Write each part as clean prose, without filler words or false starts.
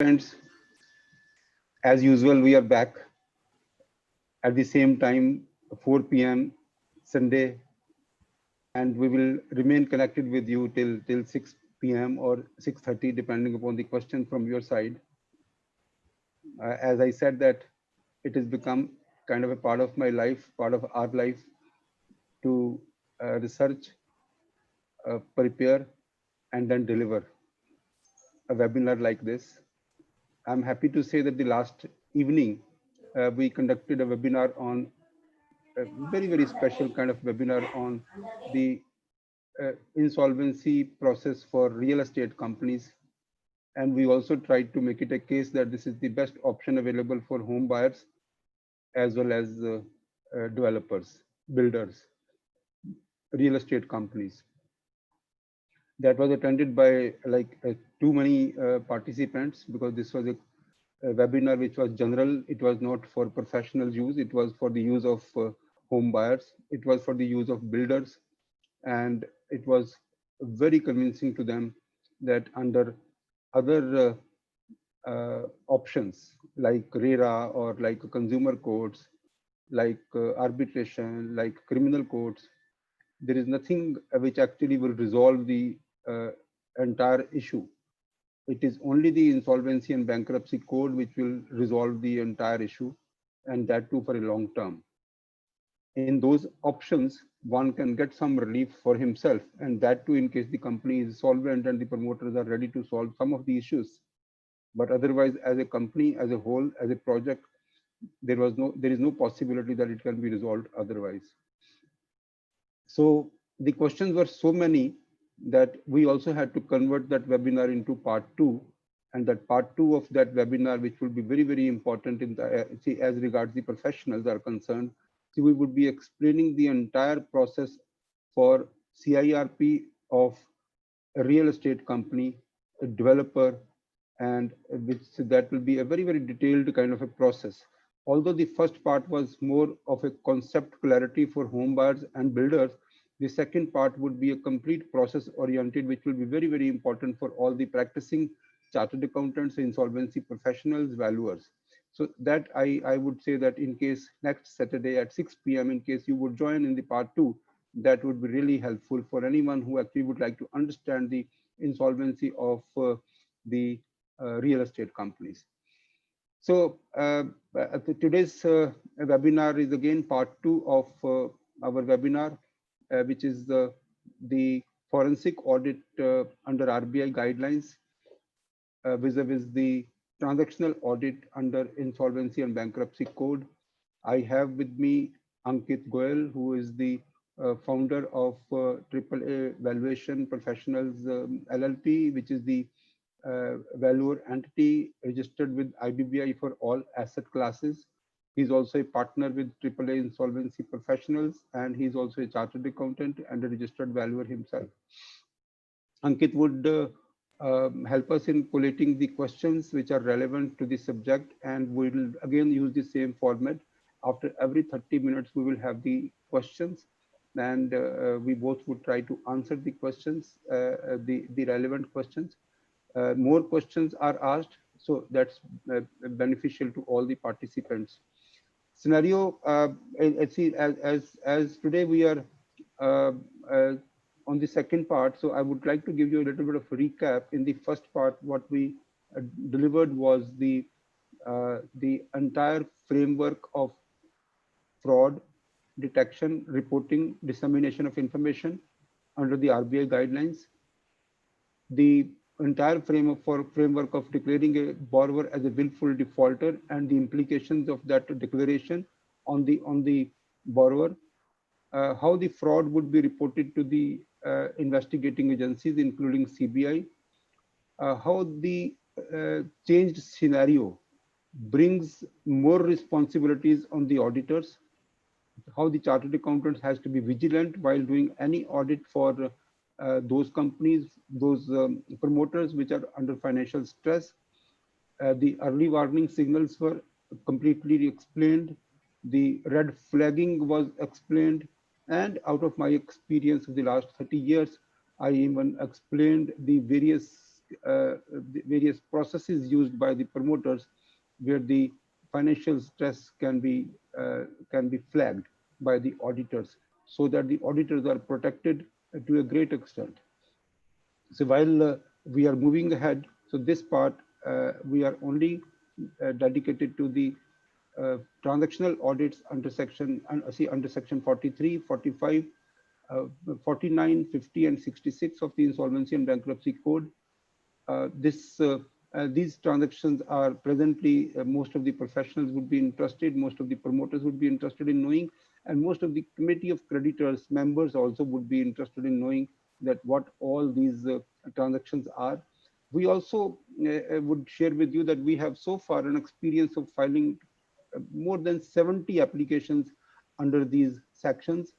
participants, as usual, we are back at the same time, 4 p.m. Sunday, and we will remain connected with you till 6 p.m. or 6:30, depending upon the question from your side. As I said, that it has become kind of a part of my life, part of our life, to research, prepare, and then deliver a webinar like this. I'm happy to say that the last evening, we conducted a webinar on a very, very special kind of webinar on the insolvency process for real estate companies. And we also tried to make it a case that this is the best option available for home buyers as well as developers, builders, real estate companies. That was attended by like too many participants, because this was a webinar which was general. It was not for professional use. It was for the use of home buyers. It was for the use of builders. And it was very convincing to them that under other options like RERA or like consumer courts, like arbitration, like criminal courts, there is nothing which actually will resolve the entire issue. It is only the insolvency and bankruptcy code which will resolve the entire issue, and that too for a long term. In those options, one can get some relief for himself, and that too in case the company is solvent and the promoters are ready to solve some of the issues. But otherwise, as a company, as a whole, as a project, there is no possibility that it can be resolved otherwise. So the questions were so many that we also had to convert that webinar into part 2, and that part 2 of that webinar, which will be very, very important in the as regards the professionals are concerned. So we would be explaining the entire process for CIRP of a real estate company, a developer, and that will be a very, very detailed kind of a process. Although the first part was more of a concept clarity for home buyers and builders, the second part would be a complete process oriented, which will be very, very important for all the practicing chartered accountants, insolvency professionals, valuers. So that I would say that in case next Saturday at 6 p.m., in case you would join in the part 2, that would be really helpful for anyone who actually would like to understand the insolvency of the real estate companies. So today's webinar is again part 2 of our webinar, which is the forensic audit under RBI guidelines vis-a-vis the transactional audit under insolvency and bankruptcy code. I have with me Ankit Goel, who is the founder of AAA Valuation Professionals LLP, which is the valuer entity registered with IBBI for all asset classes. He's also a partner with AAA Insolvency Professionals, and he's also a chartered accountant and a registered valuer himself. Ankit would help us in collating the questions which are relevant to the subject, and we will again use the same format. After every 30 minutes, we will have the questions, and we both would try to answer the questions, the relevant questions. More questions are asked, so that's beneficial to all the participants. Scenario, as today we are on the second part, so I would like to give you a little bit of a recap. In the first part, what we delivered was the entire framework of fraud detection, reporting, dissemination of information under the RBI guidelines. The entire framework of declaring a borrower as a willful defaulter and the implications of that declaration on the borrower, how the fraud would be reported to the investigating agencies, including CBI, how the changed scenario brings more responsibilities on the auditors, how the chartered accountant has to be vigilant while doing any audit for those companies, those promoters which are under financial stress. The early warning signals were completely explained. The red flagging was explained. And out of my experience of the last 30 years, I even explained the various the various processes used by the promoters, where the financial stress can be flagged by the auditors, so that the auditors are protected to a great extent. So while we are moving ahead, so this part we are only dedicated to the transactional audits under section under section 43, 45, 49, 50, and 66 of the Insolvency and Bankruptcy Code. These transactions are presently, most of the professionals would be interested, most of the promoters would be interested in knowing, and most of the committee of creditors members also would be interested in knowing that what all these transactions are. We also would share with you that we have so far an experience of filing more than 70 applications under these sections.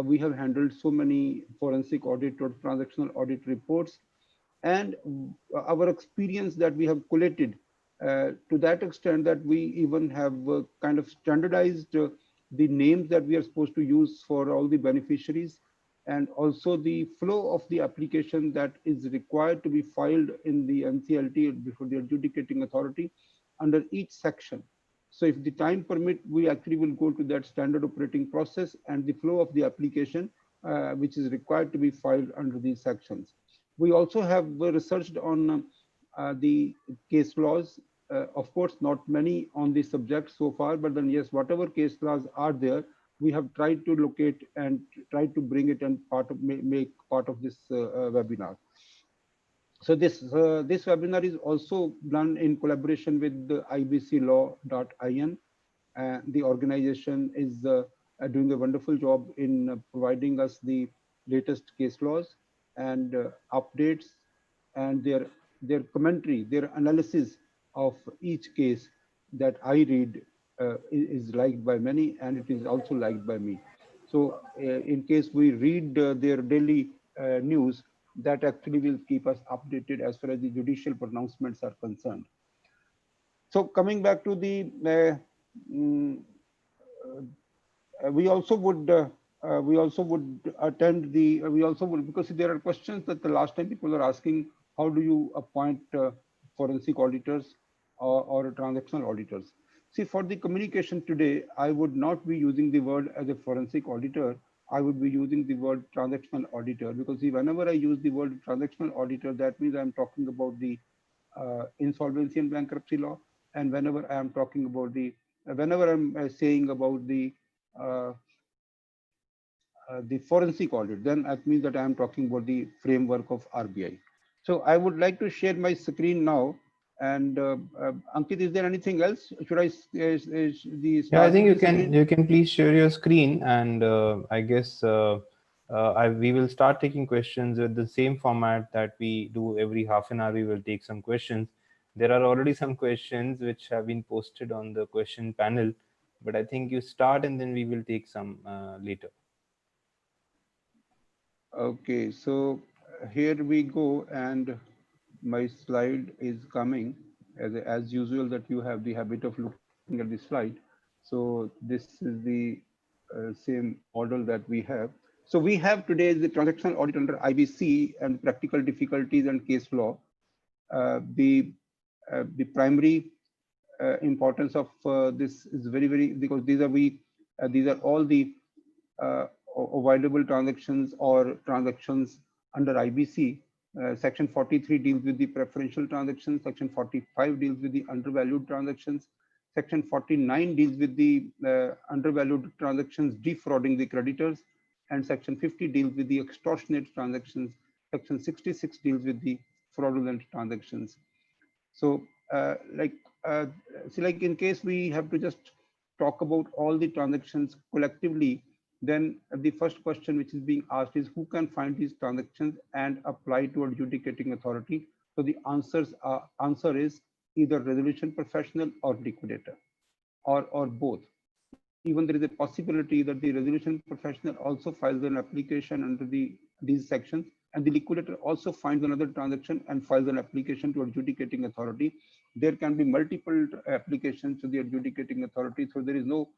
We have handled so many forensic audit or transactional audit reports, and our experience that we have collated to that extent that we even have kind of standardized the names that we are supposed to use for all the beneficiaries, and also the flow of the application that is required to be filed in the NCLT before the adjudicating authority under each section. So if the time permit, we actually will go to that standard operating process and the flow of the application which is required to be filed under these sections. We also have researched on the case laws. Of course, not many on this subject so far, but then yes, whatever case laws are there, we have tried to locate and try to bring it and make part of this webinar. So this webinar is also done in collaboration with the ibclaw.in. The organization is doing a wonderful job in providing us the latest case laws and updates, and their commentary, their analysis of each case that I read is liked by many, and it is also liked by me. So in case we read their daily news, that actually will keep us updated as far as the judicial pronouncements are concerned. So coming back to the we also would attend the because there are questions that the last time people are asking, how do you appoint forensic auditors or transactional auditors? See, for the communication today, I would not be using the word as a forensic auditor. I would be using the word transactional auditor, because see, whenever I use the word transactional auditor, that means I'm talking about the insolvency and bankruptcy law, and whenever I am talking about the whenever I'm saying about the forensic audit, then that means that I am talking about the framework of RBI. So I would like to share my screen now. And Ankit, is there anything else? Should I Yeah, I think you can please share your screen, and I guess we will start taking questions with the same format that we do every half an hour. We will take some questions. There are already some questions which have been posted on the question panel, but I think you start and then we will take some later. Okay, so here we go, and my slide is coming as usual that you have the habit of looking at the slide. So this is the same model that we have. So we have today the transactional audit under IBC and practical difficulties and case law. The primary importance of this is very, because these are all the avoidable transactions or transactions under IBC. Section 43 deals with the preferential transactions. Section 45 deals with the undervalued transactions. Section 49 deals with the undervalued transactions defrauding the creditors. And Section 50 deals with the extortionate transactions. Section 66 deals with the fraudulent transactions. So like in case we have to just talk about all the transactions collectively, then the first question which is being asked is, who can find these transactions and apply to adjudicating authority? So the answer is either resolution professional or liquidator, or both. Even there is a possibility that the resolution professional also files an application under these sections, and the liquidator also finds another transaction and files an application to adjudicating authority. There can be multiple applications to the adjudicating authority, so there is no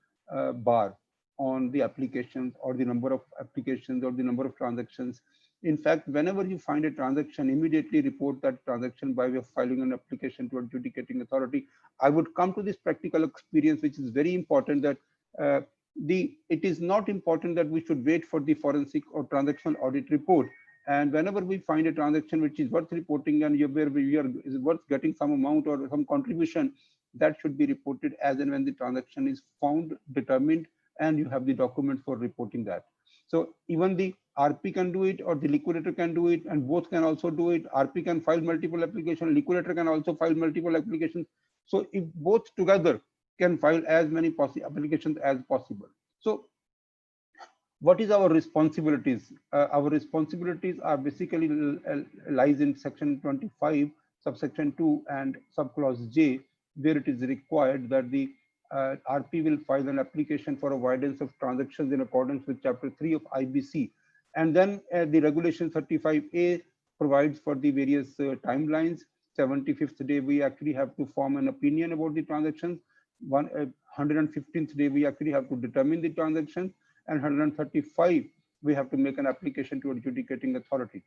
bar on the applications or the number of applications or the number of transactions. In fact, whenever you find a transaction, immediately report that transaction by way of filing an application to adjudicating authority. I would come to this practical experience, which is very important, that it is not important that we should wait for the forensic or transactional audit report. And whenever we find a transaction which is worth reporting and where we are is worth getting some amount or some contribution, that should be reported as and when the transaction is found, determined, and you have the documents for reporting that. So even the RP can do it or the liquidator can do it, and both can also do it. RP can file multiple applications, liquidator can also file multiple applications. So if both together can file as many applications as possible. So what is our responsibilities? Our responsibilities are basically lies in section 25, subsection 2 and subclause J, where it is required that the RP will file an application for avoidance of transactions in accordance with chapter 3 of IBC. And then the regulation 35A provides for the various timelines. 75th day, we actually have to form an opinion about the transactions. 115th day, we actually have to determine the transaction. And 135, we have to make an application to adjudicating authority.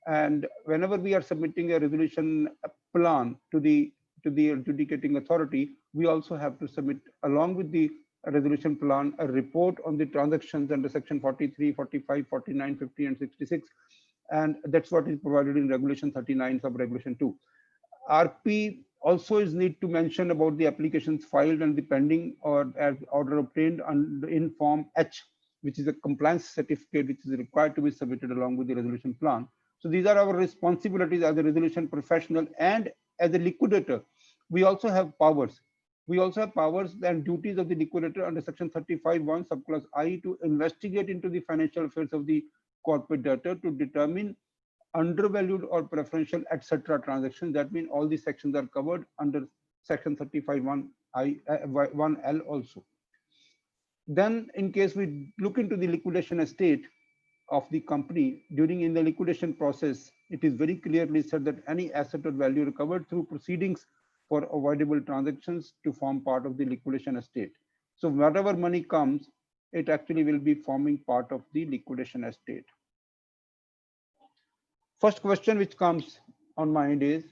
And whenever we are submitting a resolution plan to the adjudicating authority, we also have to submit, along with the resolution plan, a report on the transactions under section 43, 45, 49, 50, and 66. And that's what is provided in regulation 39 sub regulation 2. RP also is need to mention about the applications filed and the pending or as order obtained in form H, which is a compliance certificate which is required to be submitted along with the resolution plan. So these are our responsibilities as a resolution professional, and as a liquidator, we also have powers. We also have powers and duties of the liquidator under section 35(1) subclause I to investigate into the financial affairs of the corporate debtor to determine undervalued or preferential, etc. transactions. That means all these sections are covered under section 35(1)(I)(1)(L) also. Then in case we look into the liquidation estate of the company, in the liquidation process, it is very clearly said that any asset or value recovered through proceedings for avoidable transactions to form part of the liquidation estate. So whatever money comes, it actually will be forming part of the liquidation estate. First question which comes on mind is,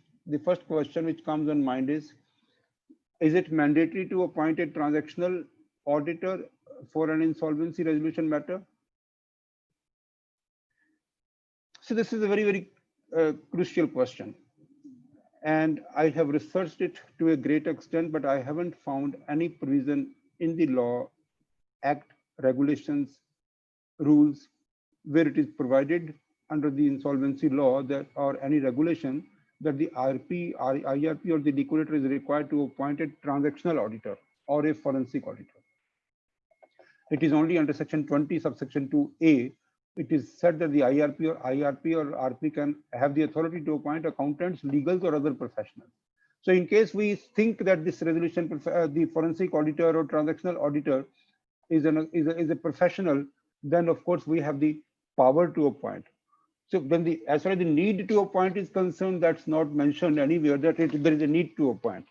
is it mandatory to appoint a transactional auditor for an insolvency resolution matter? So this is a very, very crucial question. And I have researched it to a great extent, but I haven't found any provision in the law, act, regulations, rules, where it is provided under the insolvency law that or any regulation that the IRP or the liquidator is required to appoint a transactional auditor or a forensic auditor. It is only under section 20 subsection 2A. It is said that the IRP or RP can have the authority to appoint accountants, legals, or other professionals. So in case we think that this resolution, the forensic auditor or transactional auditor is a professional, then of course we have the power to appoint. So then as far as the need to appoint is concerned, that's not mentioned anywhere that there is a need to appoint.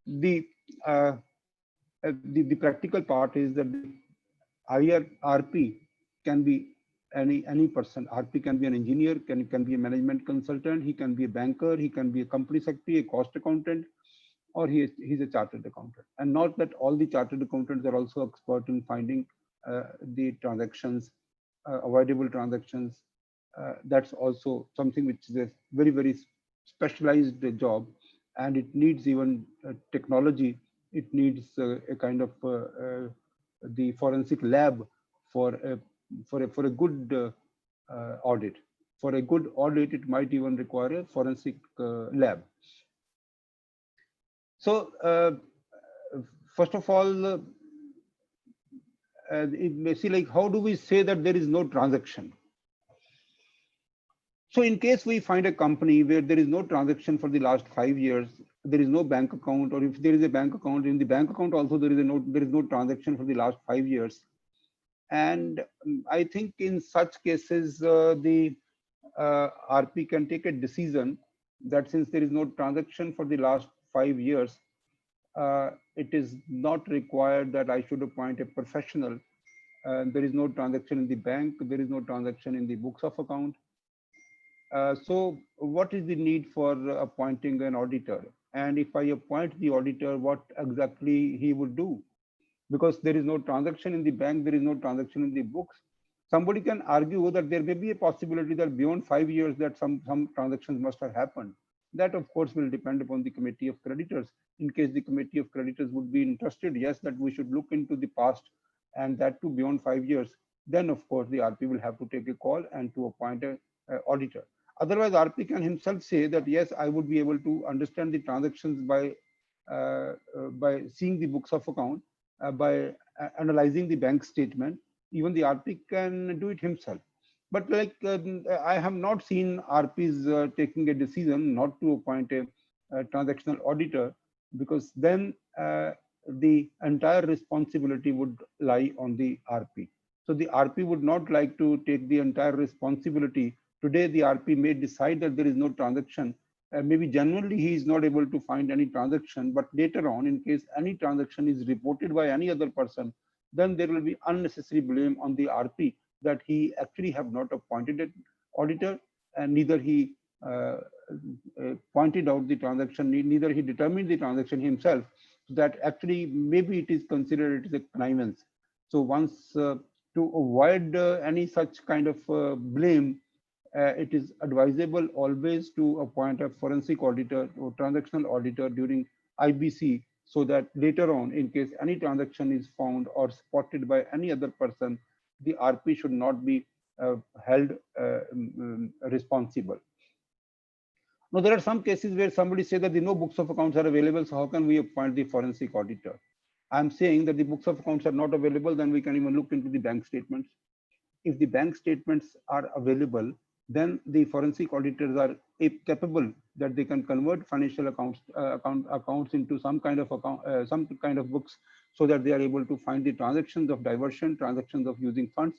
The practical part is that the RP can be any person. RP can be an engineer, can be a management consultant, he can be a banker, he can be a company secretary, a cost accountant, or he's a chartered accountant. And not that all the chartered accountants are also expert in finding the transactions, avoidable transactions. That's also something which is a very, very specialized job, and it needs even technology. It needs a kind of the forensic lab for a good audit. For a good audit, it might even require a forensic lab. So first of all, it may see like, how do we say that there is no transaction? So in case we find a company where there is no transaction for the last 5 years, there is no bank account, or if there is a bank account, in the bank account also there is no transaction for the last 5 years. And I think in such cases, the RP can take a decision that since there is no transaction for the last 5 years, it is not required that I should appoint a professional. There is no transaction in the bank, there is no transaction in the books of account. So what is the need for appointing an auditor? And if I appoint the auditor, what exactly he would do? Because there is no transaction in the bank, there is no transaction in the books. Somebody can argue that there may be a possibility that beyond 5 years that some transactions must have happened. That of course will depend upon the committee of creditors. In case the committee of creditors would be interested, yes, that we should look into the past and that too beyond 5 years, then of course the RP will have to take a call and to appoint a auditor. Otherwise, RP can himself say that yes, I would be able to understand the transactions by seeing the books of account, by analyzing the bank statement. Even the RP can do it himself. But like I have not seen RPs taking a decision not to appoint a transactional auditor, because then the entire responsibility would lie on the RP. So the RP would not like to take the entire responsibility. Today, the RP may decide that there is no transaction. Maybe genuinely he is not able to find any transaction, but later on, in case any transaction is reported by any other person, then there will be unnecessary blame on the RP that he actually have not appointed an auditor, and neither he pointed out the transaction, neither he determined the transaction himself, that actually maybe it is considered it is a connivance. So once to avoid any such kind of blame, it is advisable always to appoint a forensic auditor or transactional auditor during IBC, so that later on, in case any transaction is found or spotted by any other person, the RP should not be held responsible. Now, there are some cases where somebody says that the no books of accounts are available, so how can we appoint the forensic auditor? I'm saying that the books of accounts are not available, then we can even look into the bank statements. If the bank statements are available, then the forensic auditors are capable that they can convert financial accounts into some kind of books, so that they are able to find the transactions of diversion, transactions of using funds.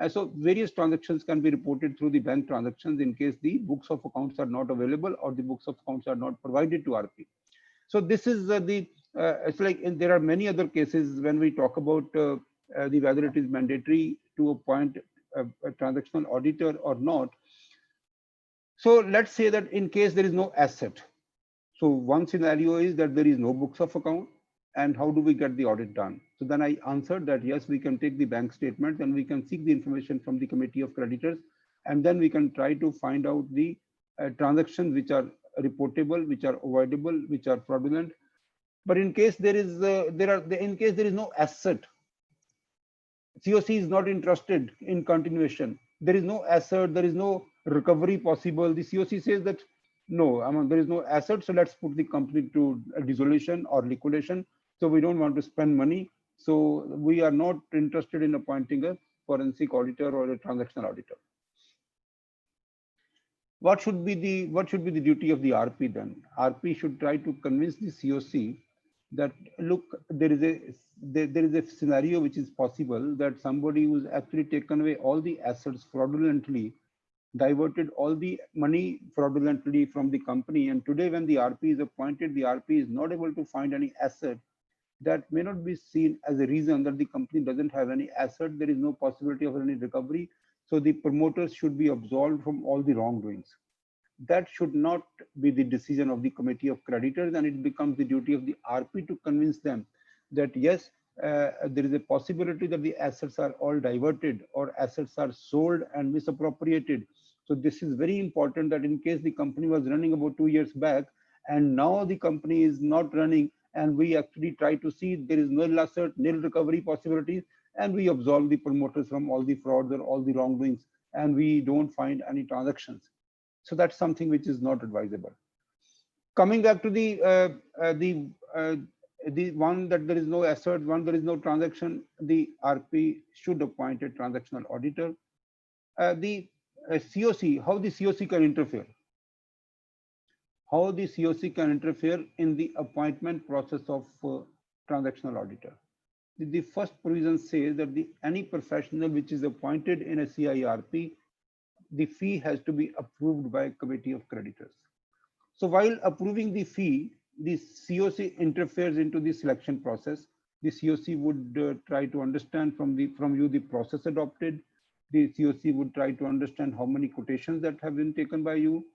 So various transactions can be reported through the bank transactions in case the books of accounts are not available or the books of accounts are not provided to RP. So this is it's like there are many other cases when we talk about whether it is mandatory to appoint a transactional auditor or not. So let's say that in case there is no asset. So one scenario is that there is no books of account, and how do we get the audit done? So then I answered that yes, we can take the bank statement and we can seek the information from the committee of creditors, and then we can try to find out the transactions which are reportable, which are avoidable, which are fraudulent. But in case there is no asset, COC is not interested in continuation. There is no asset, there is no recovery possible. The COC says that no, there is no asset, so let's put the company to dissolution or liquidation. So we don't want to spend money. So we are not interested in appointing a forensic auditor or a transactional auditor. What should be the duty of the RP then? RP should try to convince the COC that look, there is a scenario which is possible, that somebody who's actually taken away all the assets fraudulently, diverted all the money fraudulently from the company, and today when the RP is appointed, the RP is not able to find any asset. That may not be seen as a reason that the company doesn't have any asset. There is no possibility of any recovery. So the promoters should be absolved from all the wrongdoings. That should not be the decision of the committee of creditors, and it becomes the duty of the RP to convince them that yes, there is a possibility that the assets are all diverted or assets are sold and misappropriated. So this is very important, that in case the company was running about 2 years back and now the company is not running, and we actually try to see there is nil asset, nil recovery possibilities, and we absolve the promoters from all the frauds or all the wrongdoings, and we don't find any transactions. So that's something which is not advisable. Coming back to the one that there is no asset, one there is no transaction, the RP should appoint a transactional auditor. The COC, how the COC can interfere? How the COC can interfere in the appointment process of transactional auditor? The first provision says that any professional which is appointed in a CIRP, the fee has to be approved by a committee of creditors. So while approving the fee, the COC interferes into the selection process. The COC would try to understand from you the process adopted, The COC would try to understand how many quotations that have been taken by you.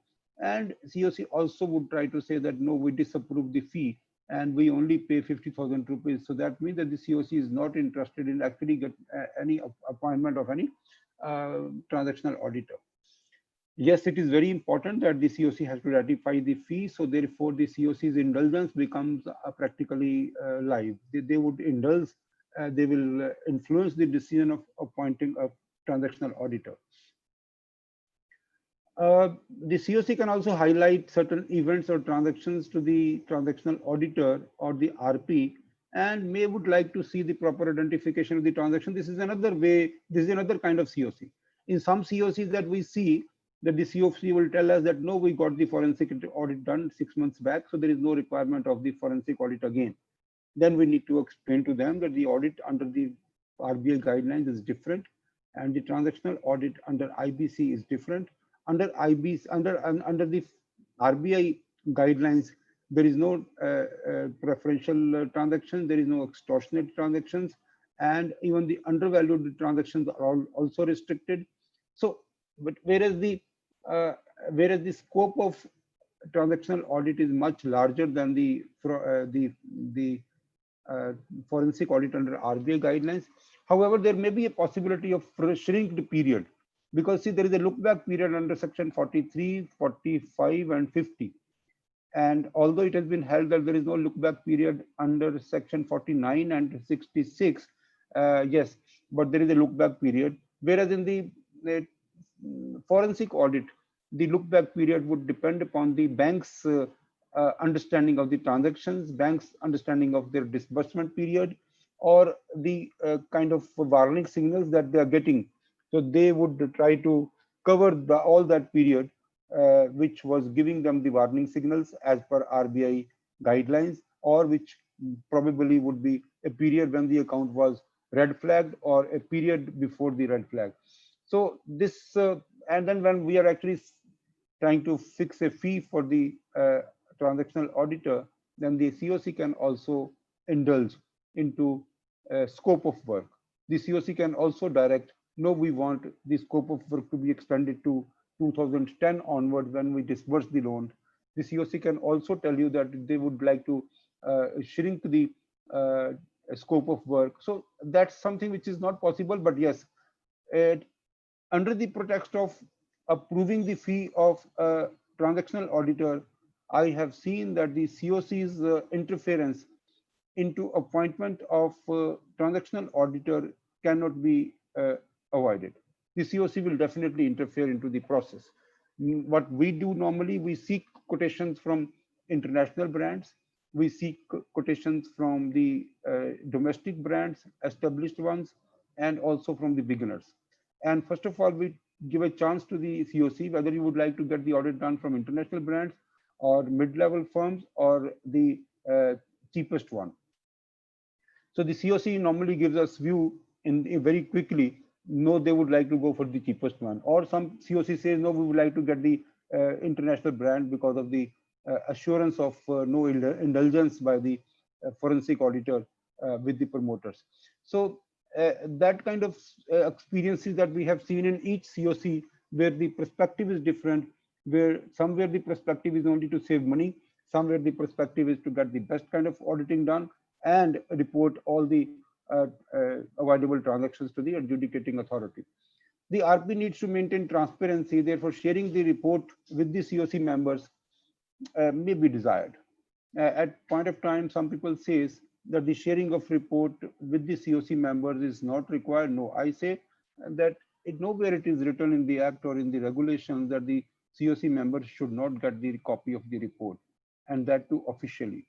And COC also would try to say that, no, we disapprove the fee and we only pay 50,000 rupees. So that means that the COC is not interested in actually get any appointment of any transactional auditor. Yes, it is very important that the COC has to ratify the fee. So therefore, the COC's indulgence becomes practically live. They would indulge, they will influence the decision of appointing a transactional auditor. The COC can also highlight certain events or transactions to the transactional auditor or the RP, and may would like to see the proper identification of the transaction. This is another way, this is another kind of COC. In some COCs that we see, that the COC will tell us that, no, we got the forensic audit done 6 months back, so there is no requirement of the forensic audit again. Then we need to explain to them that the audit under the RBI guidelines is different, and the transactional audit under IBC is different. Under IBC, under the RBI guidelines, there is no preferential transactions, there is no extortionate transactions, and even the undervalued transactions are also restricted. So, but whereas the scope of transactional audit is much larger than the forensic audit under RBI guidelines. However, there may be a possibility of shrinked period, because see, there is a look back period under section 43, 45, and 50. And although it has been held that there is no look back period under section 49 and 66, yes, but there is a look back period. Whereas in the forensic audit, the look back period would depend upon the bank's understanding of the transactions, bank's understanding of their disbursement period, or the kind of warning signals that they are getting. So they would try to cover all that period, which was giving them the warning signals as per RBI guidelines, or which probably would be a period when the account was red flagged or a period before the red flag. So this, and then when we are actually trying to fix a fee for the transactional auditor, then the COC can also indulge into scope of work. The COC can also direct, no, we want the scope of work to be extended to 2010 onward when we disburse the loan. The COC can also tell you that they would like to shrink the scope of work. So that's something which is not possible, but yes, under the pretext of approving the fee of a transactional auditor, I have seen that the COC's interference into appointment of transactional auditor cannot be avoided. The COC will definitely interfere into the process. What we do normally, we seek quotations from international brands, we seek quotations from the domestic brands, established ones, and also from the beginners. And first of all, we give a chance to the COC whether you would like to get the audit done from international brands or mid-level firms or the cheapest one. So the COC normally gives us view in very quickly, no, they would like to go for the cheapest one. Or some COC says, no, we would like to get the international brand because of the assurance of no indulgence by the forensic auditor with the promoters. So that kind of experiences that we have seen in each COC, where the perspective is different, where somewhere the perspective is only to save money, somewhere the perspective is to get the best kind of auditing done and report all the avoidable transactions to the adjudicating authority. The RP needs to maintain transparency, therefore sharing the report with the COC members may be desired. At point of time, some people say that the sharing of report with the COC members is not required. No, I say that nowhere it is written in the act or in the regulations that the COC members should not get the copy of the report, and that too officially.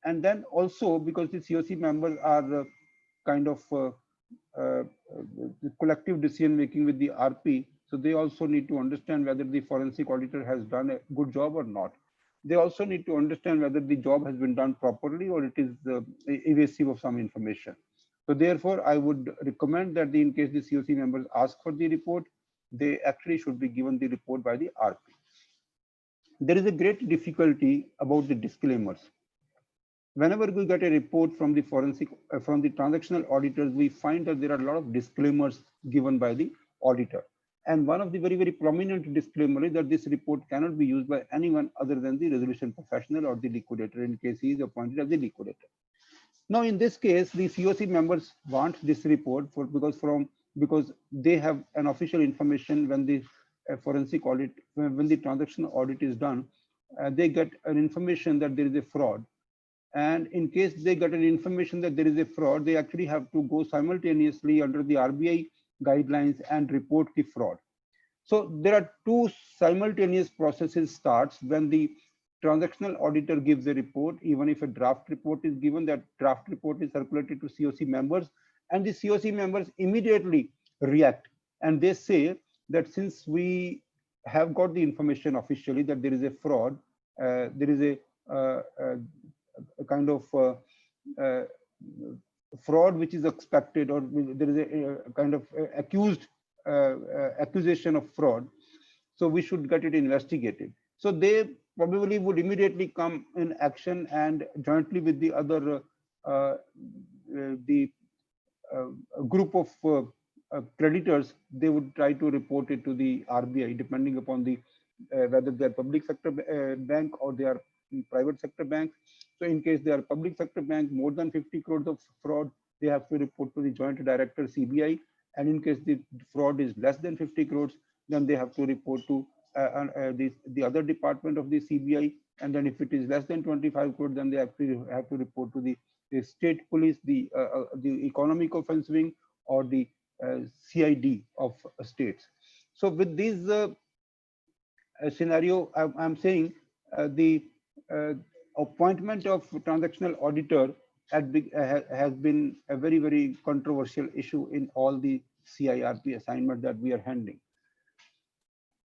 And then also, because the COC members are kind of collective decision making with the RP, so they also need to understand whether the forensic auditor has done a good job or not. They also need to understand whether the job has been done properly or it is evasive of some information. So therefore, I would recommend that in case the COC members ask for the report, they actually should be given the report by the RP. There is a great difficulty about the disclaimers. whenever we get a report from the from the transactional auditors, we find that there are a lot of disclaimers given by the auditor. And one of the very, very prominent disclaimer is that this report cannot be used by anyone other than the resolution professional or the liquidator in case he is appointed as the liquidator. Now, in this case, the COC members want this report because they have an official information when the forensic audit, when the transaction audit is done, they get an information that there is a fraud. And in case they get an information that there is a fraud, they actually have to go simultaneously under the RBI guidelines and report the fraud. So there are two simultaneous processes starts when the transactional auditor gives a report. Even if a draft report is given, that draft report is circulated to COC members, and the COC members immediately react, and they say that since we have got the information officially that there is a fraud, there is a kind of fraud which is expected, or there is a kind of accusation of fraud, so we should get it investigated. So they probably would immediately come in action, and jointly with the other group of creditors, they would try to report it to the RBI, depending upon the whether they are public sector bank or they are private sector banks. So in case they are public sector bank, more than 50 crores of fraud, they have to report to the joint director CBI. And in case the fraud is less than 50 crores, then they have to report to the other department of the CBI. And then if it is less than 25 crores, then they actually have to report to the state police, the economic offense wing, or the CID of states. So with this scenario, I'm saying the appointment of transactional auditor has been a very, very controversial issue in all the CIRP assignments that we are handling.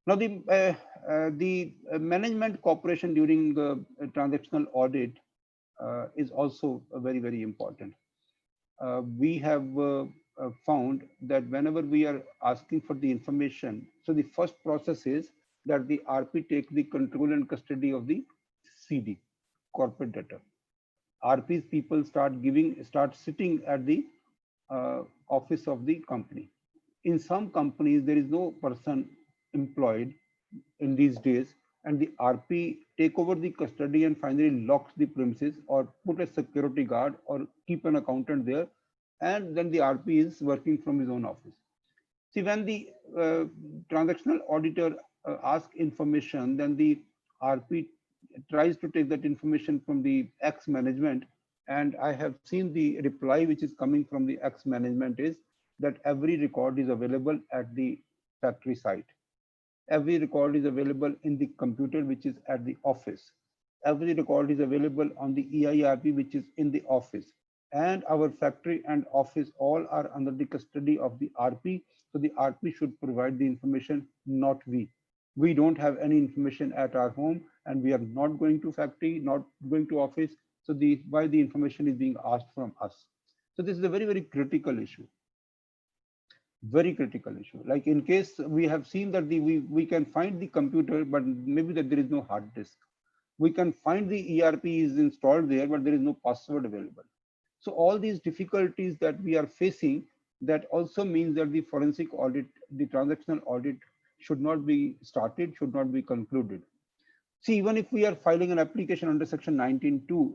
Now, the management cooperation during the transactional audit is also very, very important. We have found that whenever we are asking for the information, so the first process is that the RP take the control and custody of the CD, corporate debtor. RP's people start sitting at the office of the company. In some companies, there is no person employed in these days, and the RP take over the custody and finally locks the premises or put a security guard or keep an accountant there, and then the RP is working from his own office. See, when the transactional auditor asks information, then the RP tries to take that information from the X management, and I have seen the reply which is coming from the X management is that every record is available at the factory site. Every record is available in the computer which is at the office. Every record is available on the EIRP which is in the office. And our factory and office all are under the custody of the RP. So the RP should provide the information, not we. We don't have any information at our home, and we are not going to factory, not going to office. So why the information is being asked from us. So this is a very, very critical issue. Very critical issue. Like in case we have seen that we can find the computer, but maybe that there is no hard disk. We can find the ERP is installed there, but there is no password available. So all these difficulties that we are facing, that also means that the forensic audit, the transactional audit should not be started, should not be concluded. See, even if we are filing an application under section 19(2)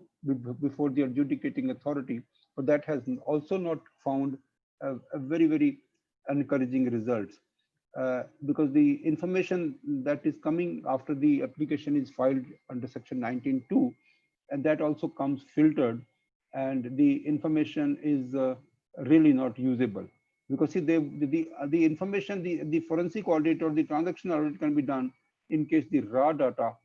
before the adjudicating authority, but that has also not found a very, very encouraging results, because the information that is coming after the application is filed under section 19(2), and that also comes filtered, and the information is really not usable. Because see, the information, the forensic audit or the transactional audit can be done in case the raw data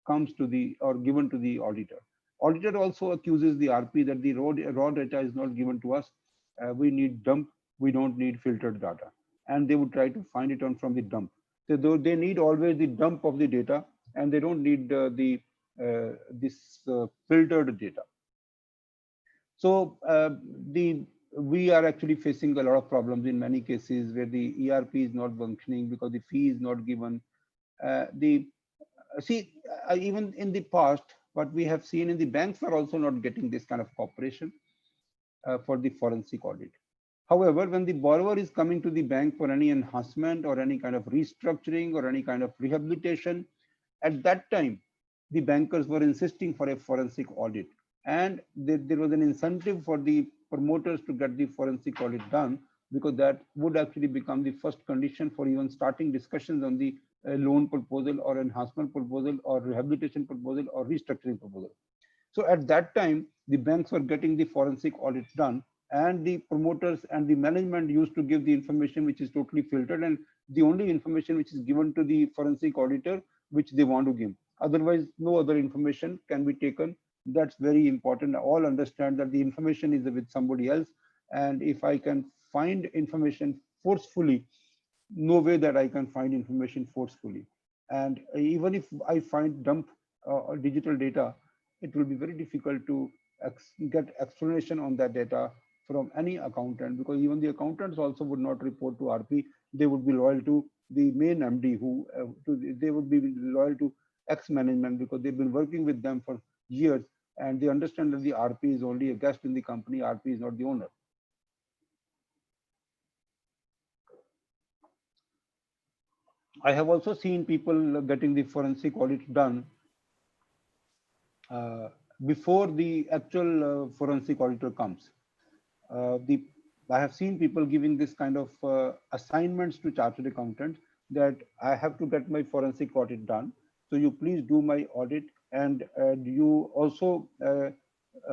comes to the or given to the auditor. Auditor also accuses the RP that the raw data is not given to us. We need dump. We don't need filtered data, and they would try to find it on from the dump. So they need always the dump of the data, and they don't need this filtered data. So we are actually facing a lot of problems in many cases where the ERP is not functioning because the fee is not given. Even in the past, What we have seen in the banks are also not getting this kind of cooperation for the forensic audit. However, when the borrower is coming to the bank for any enhancement or any kind of restructuring or any kind of rehabilitation, at that time, the bankers were insisting for a forensic audit. And there was an incentive for the promoters to get the forensic audit done, because that would actually become the first condition for even starting discussions on the loan proposal or enhancement proposal or rehabilitation proposal or restructuring proposal. So at that time, the banks were getting the forensic audit done, and the promoters and the management used to give the information which is totally filtered, and the only information which is given to the forensic auditor which they want to give. Otherwise, no other information can be taken. That's very important. All understand that the information is with somebody else, and if I can find information forcefully, no way that I can find information forcefully. And even if I find dump digital data, it will be very difficult to get explanation on that data from any accountant, because even the accountants also would not report to RP. They would be loyal to the main MD, they would be loyal to ex-management, because they've been working with them for years, and they understand that the RP is only a guest in the company. RP is not the owner. I have also seen people getting the forensic audit done before the actual forensic auditor comes. I have seen people giving this kind of assignments to chartered accountants, that I have to get my forensic audit done. So you please do my audit, and you also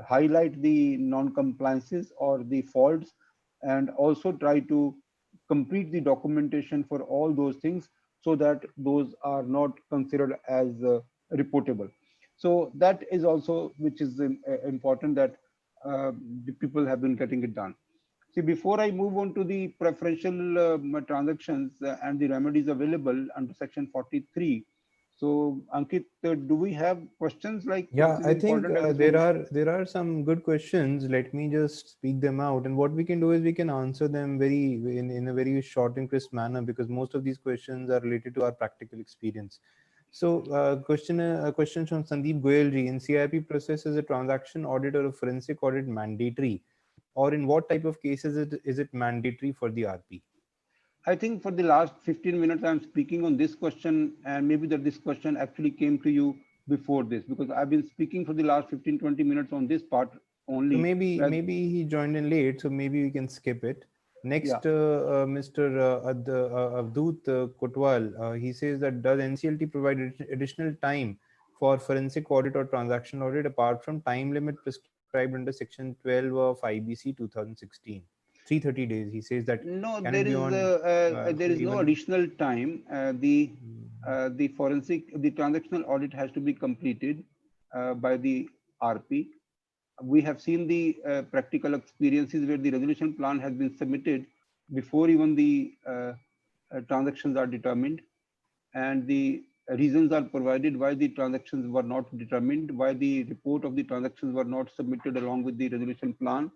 highlight the non-compliances or the faults, and also try to complete the documentation for all those things, so that those are not considered as reportable. So that is also, which is important, that the people have been getting it done. See, before I move on to the preferential transactions and the remedies available under section 43. So Ankit, do we have questions like Yeah, I think there are some good questions. Let me just speak them out, and what we can do is we can answer them in a very short and crisp manner, because most of these questions are related to our practical experience. So a question from Sandeep Goel ji: in CIP process, is a transaction audit or a forensic audit mandatory, or in what type of cases is it mandatory for the RP? I think for the last 15 minutes, I'm speaking on this question, and maybe that this question actually came to you before this, because I've been speaking for the last 15-20 minutes on this part only. So maybe he joined in late, so maybe we can skip it. Next, yeah. Mr. Avdut Kotwal, he says that does NCLT provide additional time for forensic audit or transactional audit apart from time limit prescribed under section 12 of IBC 2016? 330 days. He says that no, there is no additional time. The transactional audit has to be completed by the RP. We have seen the practical experiences where the resolution plan has been submitted before even the transactions are determined, and the reasons are provided why the transactions were not determined, why the report of the transactions were not submitted along with the resolution plan.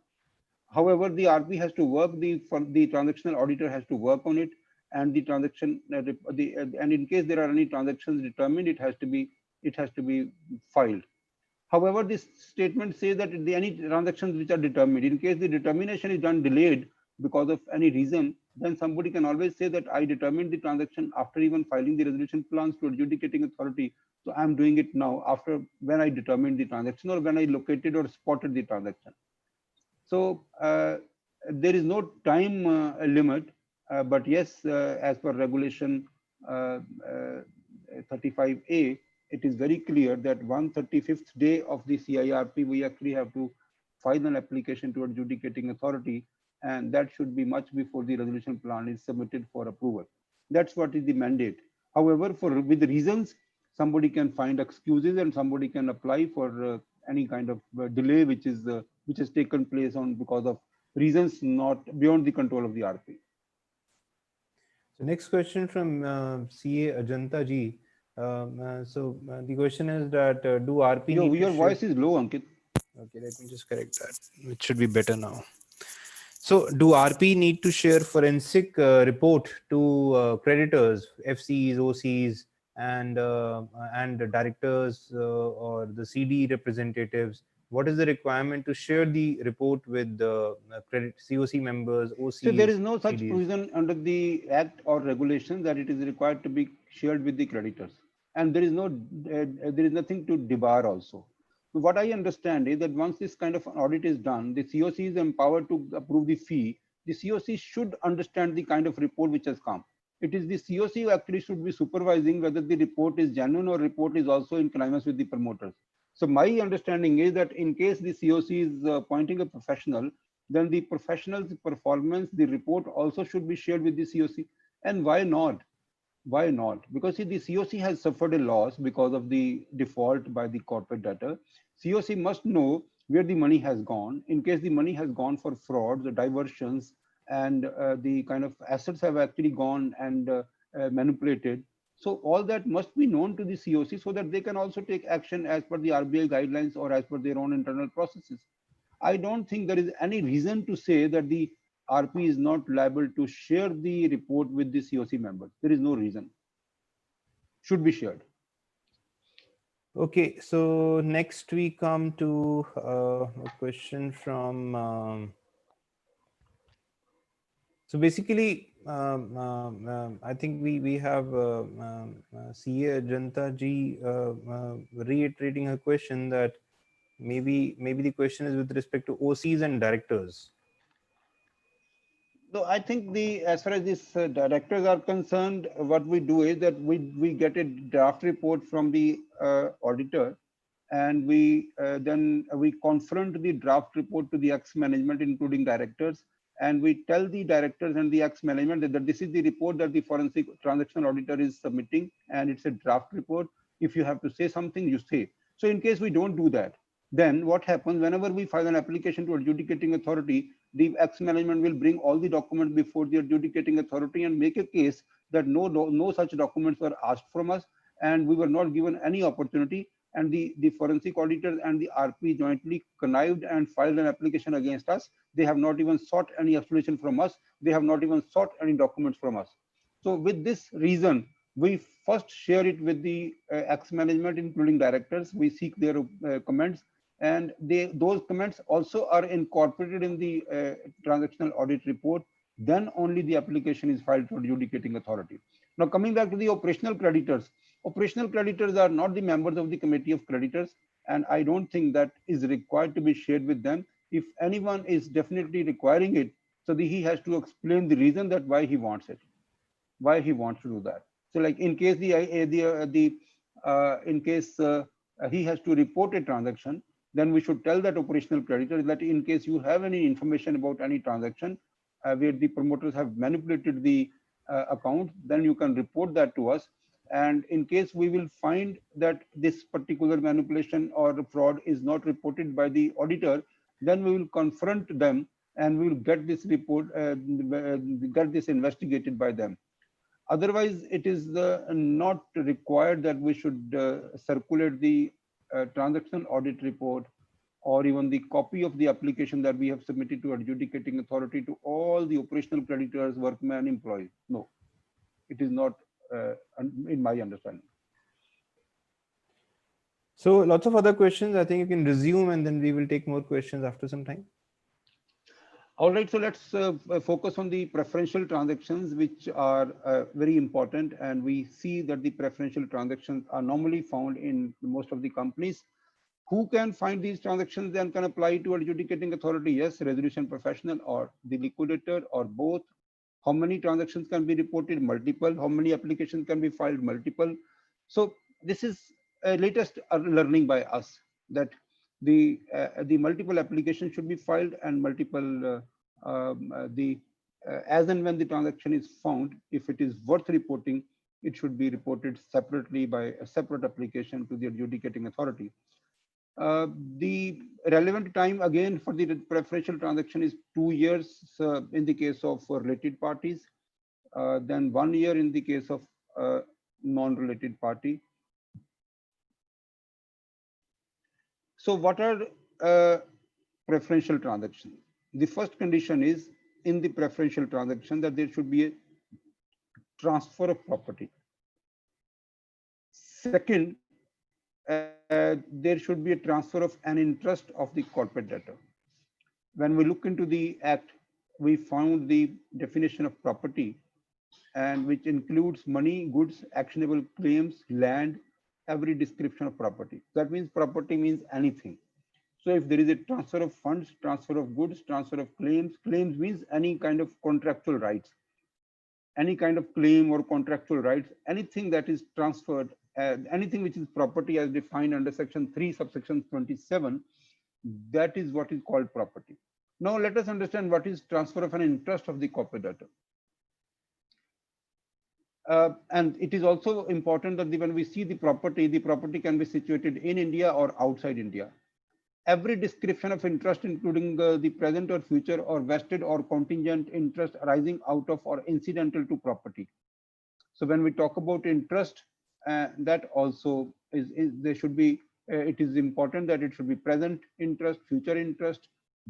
However, the RP has to work, the transactional auditor has to work on it, and the transaction and in case there are any transactions determined, it has to be filed. However, this statement says that any transactions which are determined, in case the determination is done delayed because of any reason, then somebody can always say that I determined the transaction after even filing the resolution plans to adjudicating authority. So I'm doing it now after when I determined the transaction or when I located or spotted the transaction. So there is no time limit, but yes, as per regulation 35A, it is very clear that 135th day of the CIRP, we actually have to file an application to adjudicating authority, and that should be much before the resolution plan is submitted for approval. That's what is the mandate. However, with reasons, somebody can find excuses and somebody can apply for any kind of delay which has taken place because of reasons not beyond the control of the RP. So next question from CA Ajanta ji. The question is that do RP your voice is low, Ankit. Okay, let me just correct that. It should be better now. So do RP need to share forensic report to creditors, FCs, OCs, and the directors or the CD representatives, what is the requirement to share the report with the credit COC members, So there OCs, is no such CDs? provision under the Act or regulation that it is required to be shared with the creditors, and there is nothing to debar also. So what I understand is that once this kind of audit is done, the COC is empowered to approve the fee. The COC should understand the kind of report which has come. It is the COC who actually should be supervising whether the report is genuine or report is also in connivance with the promoters. So my understanding is that in case the COC is appointing a professional, then the professional's performance, the report also should be shared with the COC. And why not? Why not? Because see, the COC has suffered a loss because of the default by the corporate debtor. COC must know where the money has gone. In case the money has gone for fraud, the diversions, and the kind of assets have actually gone and manipulated. So all that must be known to the COC so that they can also take action as per the RBI guidelines or as per their own internal processes. I don't think there is any reason to say that the RP is not liable to share the report with the COC members. There is no reason. Should be shared. Okay, so next we come to a question from. So basically, I think we have CA Janta ji reiterating her question that maybe the question is with respect to OCs and directors. So I think as far as these directors are concerned, what we do is that we get a draft report from the auditor, and then we confront the draft report to the ex-management, including directors, and we tell the directors and the ex-management that this is the report that the forensic transactional auditor is submitting, and it's a draft report. If you have to say something, you say. So in case we don't do that, then what happens whenever we file an application to adjudicating authority, the ex-management will bring all the documents before the adjudicating authority and make a case that no such documents were asked from us, and we were not given any opportunity, and the forensic auditors and the RP jointly connived and filed an application against us. They have not even sought any explanation from us. They have not even sought any documents from us. So with this reason, we first share it with the ex-management, including directors. We seek their comments, and those comments also are incorporated in the transactional audit report. Then only the application is filed to adjudicating authority. Now coming back to the operational creditors are not the members of the committee of creditors, and I don't think that is required to be shared with them. If anyone is definitely requiring it, so he has to explain the reason that why he wants it, why he wants to do that. So like in case he has to report a transaction, then we should tell that operational creditor that in case you have any information about any transaction where the promoters have manipulated the account, then you can report that to us. And in case we will find that this particular manipulation or fraud is not reported by the auditor, then we will confront them and we will get this report, get this investigated by them. Otherwise, it is not required that we should circulate the transactional audit report or even the copy of the application that we have submitted to adjudicating authority to all the operational creditors, workmen, employees. No, it is not in my understanding. So lots of other questions. I think you can resume and then we will take more questions after some time. All right, so let's focus on the preferential transactions, which are very important. And we see that the preferential transactions are normally found in most of the companies. Who can find these transactions and can apply to adjudicating authority? Yes, resolution professional or the liquidator or both. How many transactions can be reported? Multiple. How many applications can be filed? Multiple. So this is latest learning by us that the multiple applications should be filed and multiple as and when the transaction is found, if it is worth reporting, it should be reported separately by a separate application to the adjudicating authority. The relevant time again for the preferential transaction is 2 years in the case of related parties, then 1 year in the case of non-related party. So what are preferential transactions? The first condition is in the preferential transaction that there should be a transfer of property. Second, there should be a transfer of an interest of the corporate debtor. When we look into the act, we found the definition of property, and which includes money, goods, actionable claims, land, every description of property. That means property means anything. So if there is a transfer of funds, transfer of goods, transfer of claims, claims means any kind of contractual rights, any kind of claim or contractual rights, anything that is transferred, anything which is property as defined under section 3, subsection 27, that is what is called property. Now let us understand what is transfer of an interest of the corporate debtor. And it is also important that when we see the property can be situated in India or outside India. Every description of interest, including the present or future or vested or contingent interest arising out of or incidental to property. So when we talk about interest, that also is there should be, it is important that it should be present interest, future interest,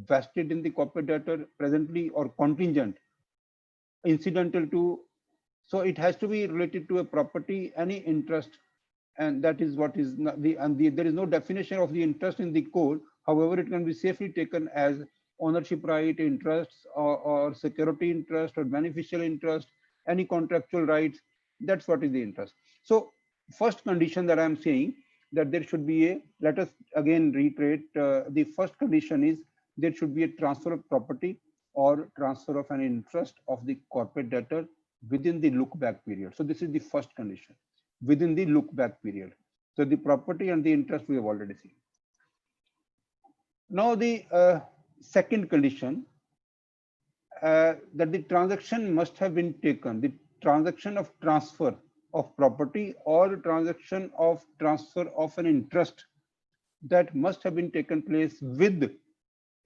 vested in the corporate debtor presently, or contingent, incidental to. So it has to be related to a property, any interest, and that is what is not there is no definition of the interest in the code. However, it can be safely taken as ownership right, interests, or security interest, or beneficial interest, any contractual rights. That's what is the interest. So first condition that I'm saying, that there should be a, let us again reiterate, the first condition is there should be a transfer of property or transfer of an interest of the corporate debtor within the look back period. So this is the first condition, within the look back period. So the property and the interest we have already seen. Now the second condition, that the transaction must have been taken, the transaction of transfer of property or transaction of transfer of an interest, that must have been taken place with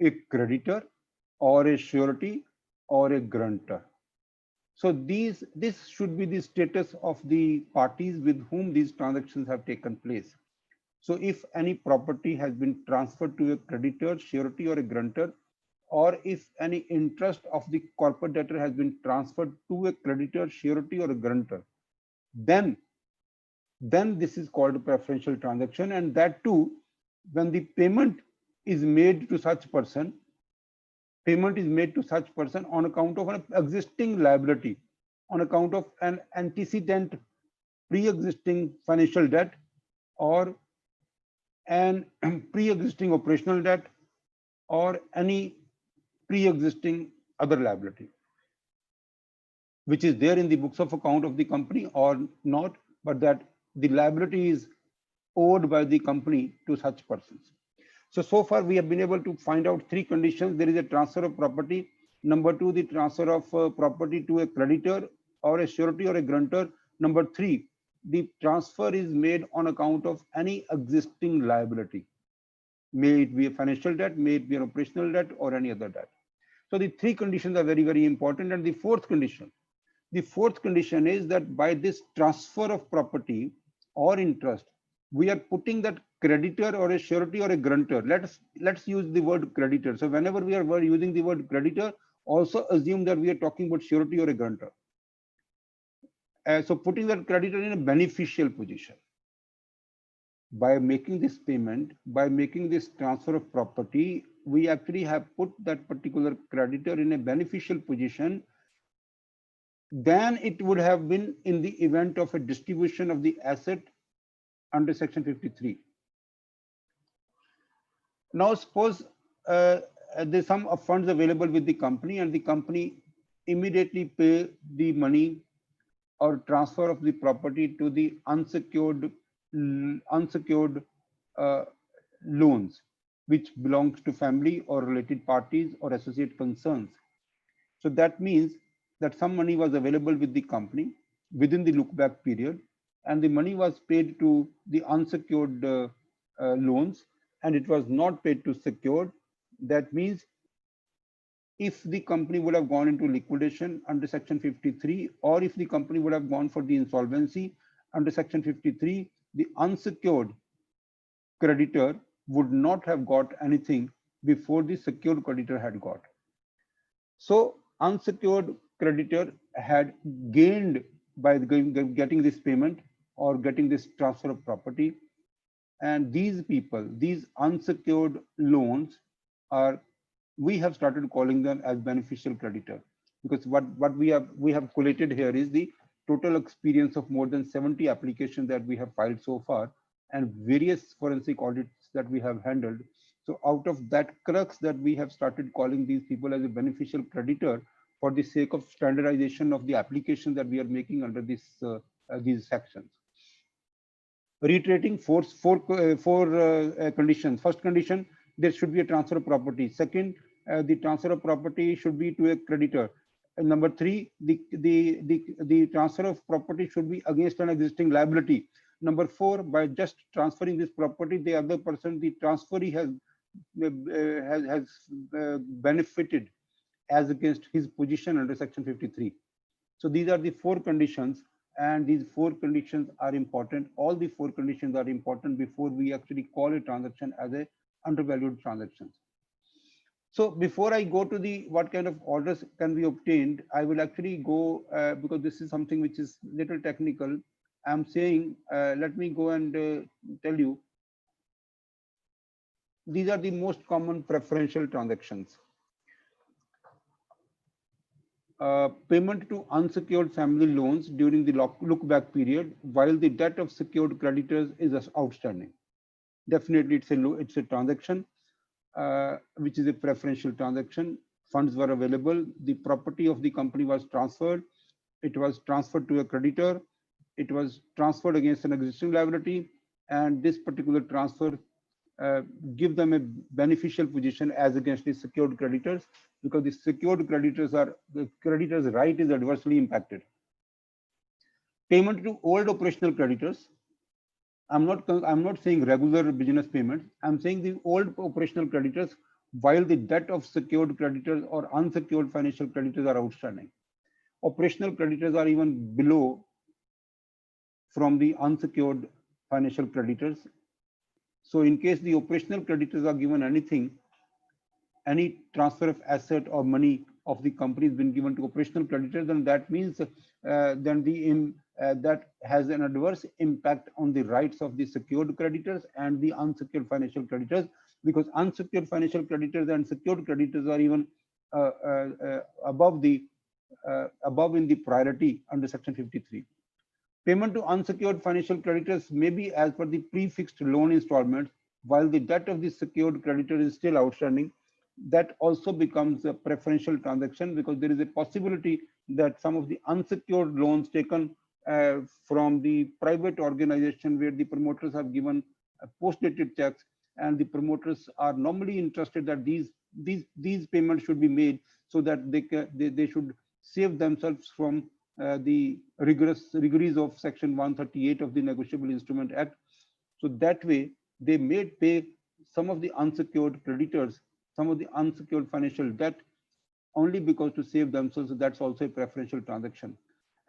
a creditor or a surety or a grantor. So this should be the status of the parties with whom these transactions have taken place. So if any property has been transferred to a creditor, surety, or a grantor, or if any interest of the corporate debtor has been transferred to a creditor, surety, or a grantor, then this is called a preferential transaction, and that too when the payment is made to such person, on account of an existing liability, on account of an antecedent pre-existing financial debt, or an pre-existing operational debt, or any pre-existing other liability, which is there in the books of account of the company or not, but that the liability is owed by the company to such persons. So far we have been able to find out three conditions. There is a transfer of property. Number two, the transfer of property to a creditor or a surety or a grantor. Number three, the transfer is made on account of any existing liability. May it be a financial debt, may it be an operational debt, or any other debt. So the three conditions are very, very important. And the fourth condition is that by this transfer of property or interest, we are putting that creditor or a surety or a grantor. Let's use the word creditor. So whenever we are using the word creditor, also assume that we are talking about surety or a grantor. So putting that creditor in a beneficial position. By making this payment, by making this transfer of property, we actually have put that particular creditor in a beneficial position than it would have been in the event of a distribution of the asset under section 53. Now suppose there's some funds available with the company, and the company immediately pay the money or transfer of the property to the unsecured loans which belongs to family or related parties or associate concerns. So that means that some money was available with the company within the look back period, and the money was paid to the unsecured loans, and it was not paid to secured. That means if the company would have gone into liquidation under section 53, or if the company would have gone for the insolvency under section 53, the unsecured creditor would not have got anything before the secured creditor had got. So unsecured creditor had gained by getting this payment, or getting this transfer of property. And these people, these unsecured loans are, we have started calling them as beneficial creditor, because what we have collated here is the total experience of more than 70 applications that we have filed so far and various forensic audits that we have handled. So out of that crux, that we have started calling these people as a beneficial creditor for the sake of standardization of the application that we are making under this these sections. Reiterating four conditions. First condition, there should be a transfer of property. Second, the transfer of property should be to a creditor. And number three, the transfer of property should be against an existing liability. Number four, by just transferring this property, the other person, the transferee has benefited as against his position under Section 53. So these are the four conditions, and these four conditions are important. All the four conditions are important before we actually call a transaction as a undervalued transactions. So before I go to the what kind of orders can be obtained, I will actually go because this is something which is little technical. I'm saying let me go and tell you these are the most common preferential transactions. Payment to unsecured family loans during the look-back period while the debt of secured creditors is outstanding. Definitely, it's a transaction which is a preferential transaction. Funds were available. The property of the company was transferred. It was transferred to a creditor. It was transferred against an existing liability, and this particular transfer give them a beneficial position as against the secured creditors, because the secured creditors are, the creditor's right is adversely impacted. Payment to old operational creditors. I'm not saying regular business payments. I'm saying the old operational creditors while the debt of secured creditors or unsecured financial creditors are outstanding. Operational creditors are even below from the unsecured financial creditors. So in case the operational creditors are given anything, any transfer of asset or money of the company has been given to operational creditors, then that means that has an adverse impact on the rights of the secured creditors and the unsecured financial creditors, because unsecured financial creditors and secured creditors are even above in the priority under Section 53. Payment to unsecured financial creditors may be as per the prefixed loan installments, while the debt of the secured creditor is still outstanding. That also becomes a preferential transaction, because there is a possibility that some of the unsecured loans taken from the private organization where the promoters have given post-dated checks, and the promoters are normally interested that these payments should be made so that they should save themselves from the rigors of Section 138 of the Negotiable Instrument Act. So that way, they may pay some of the unsecured creditors, some of the unsecured financial debt, only because to save themselves. So that's also a preferential transaction.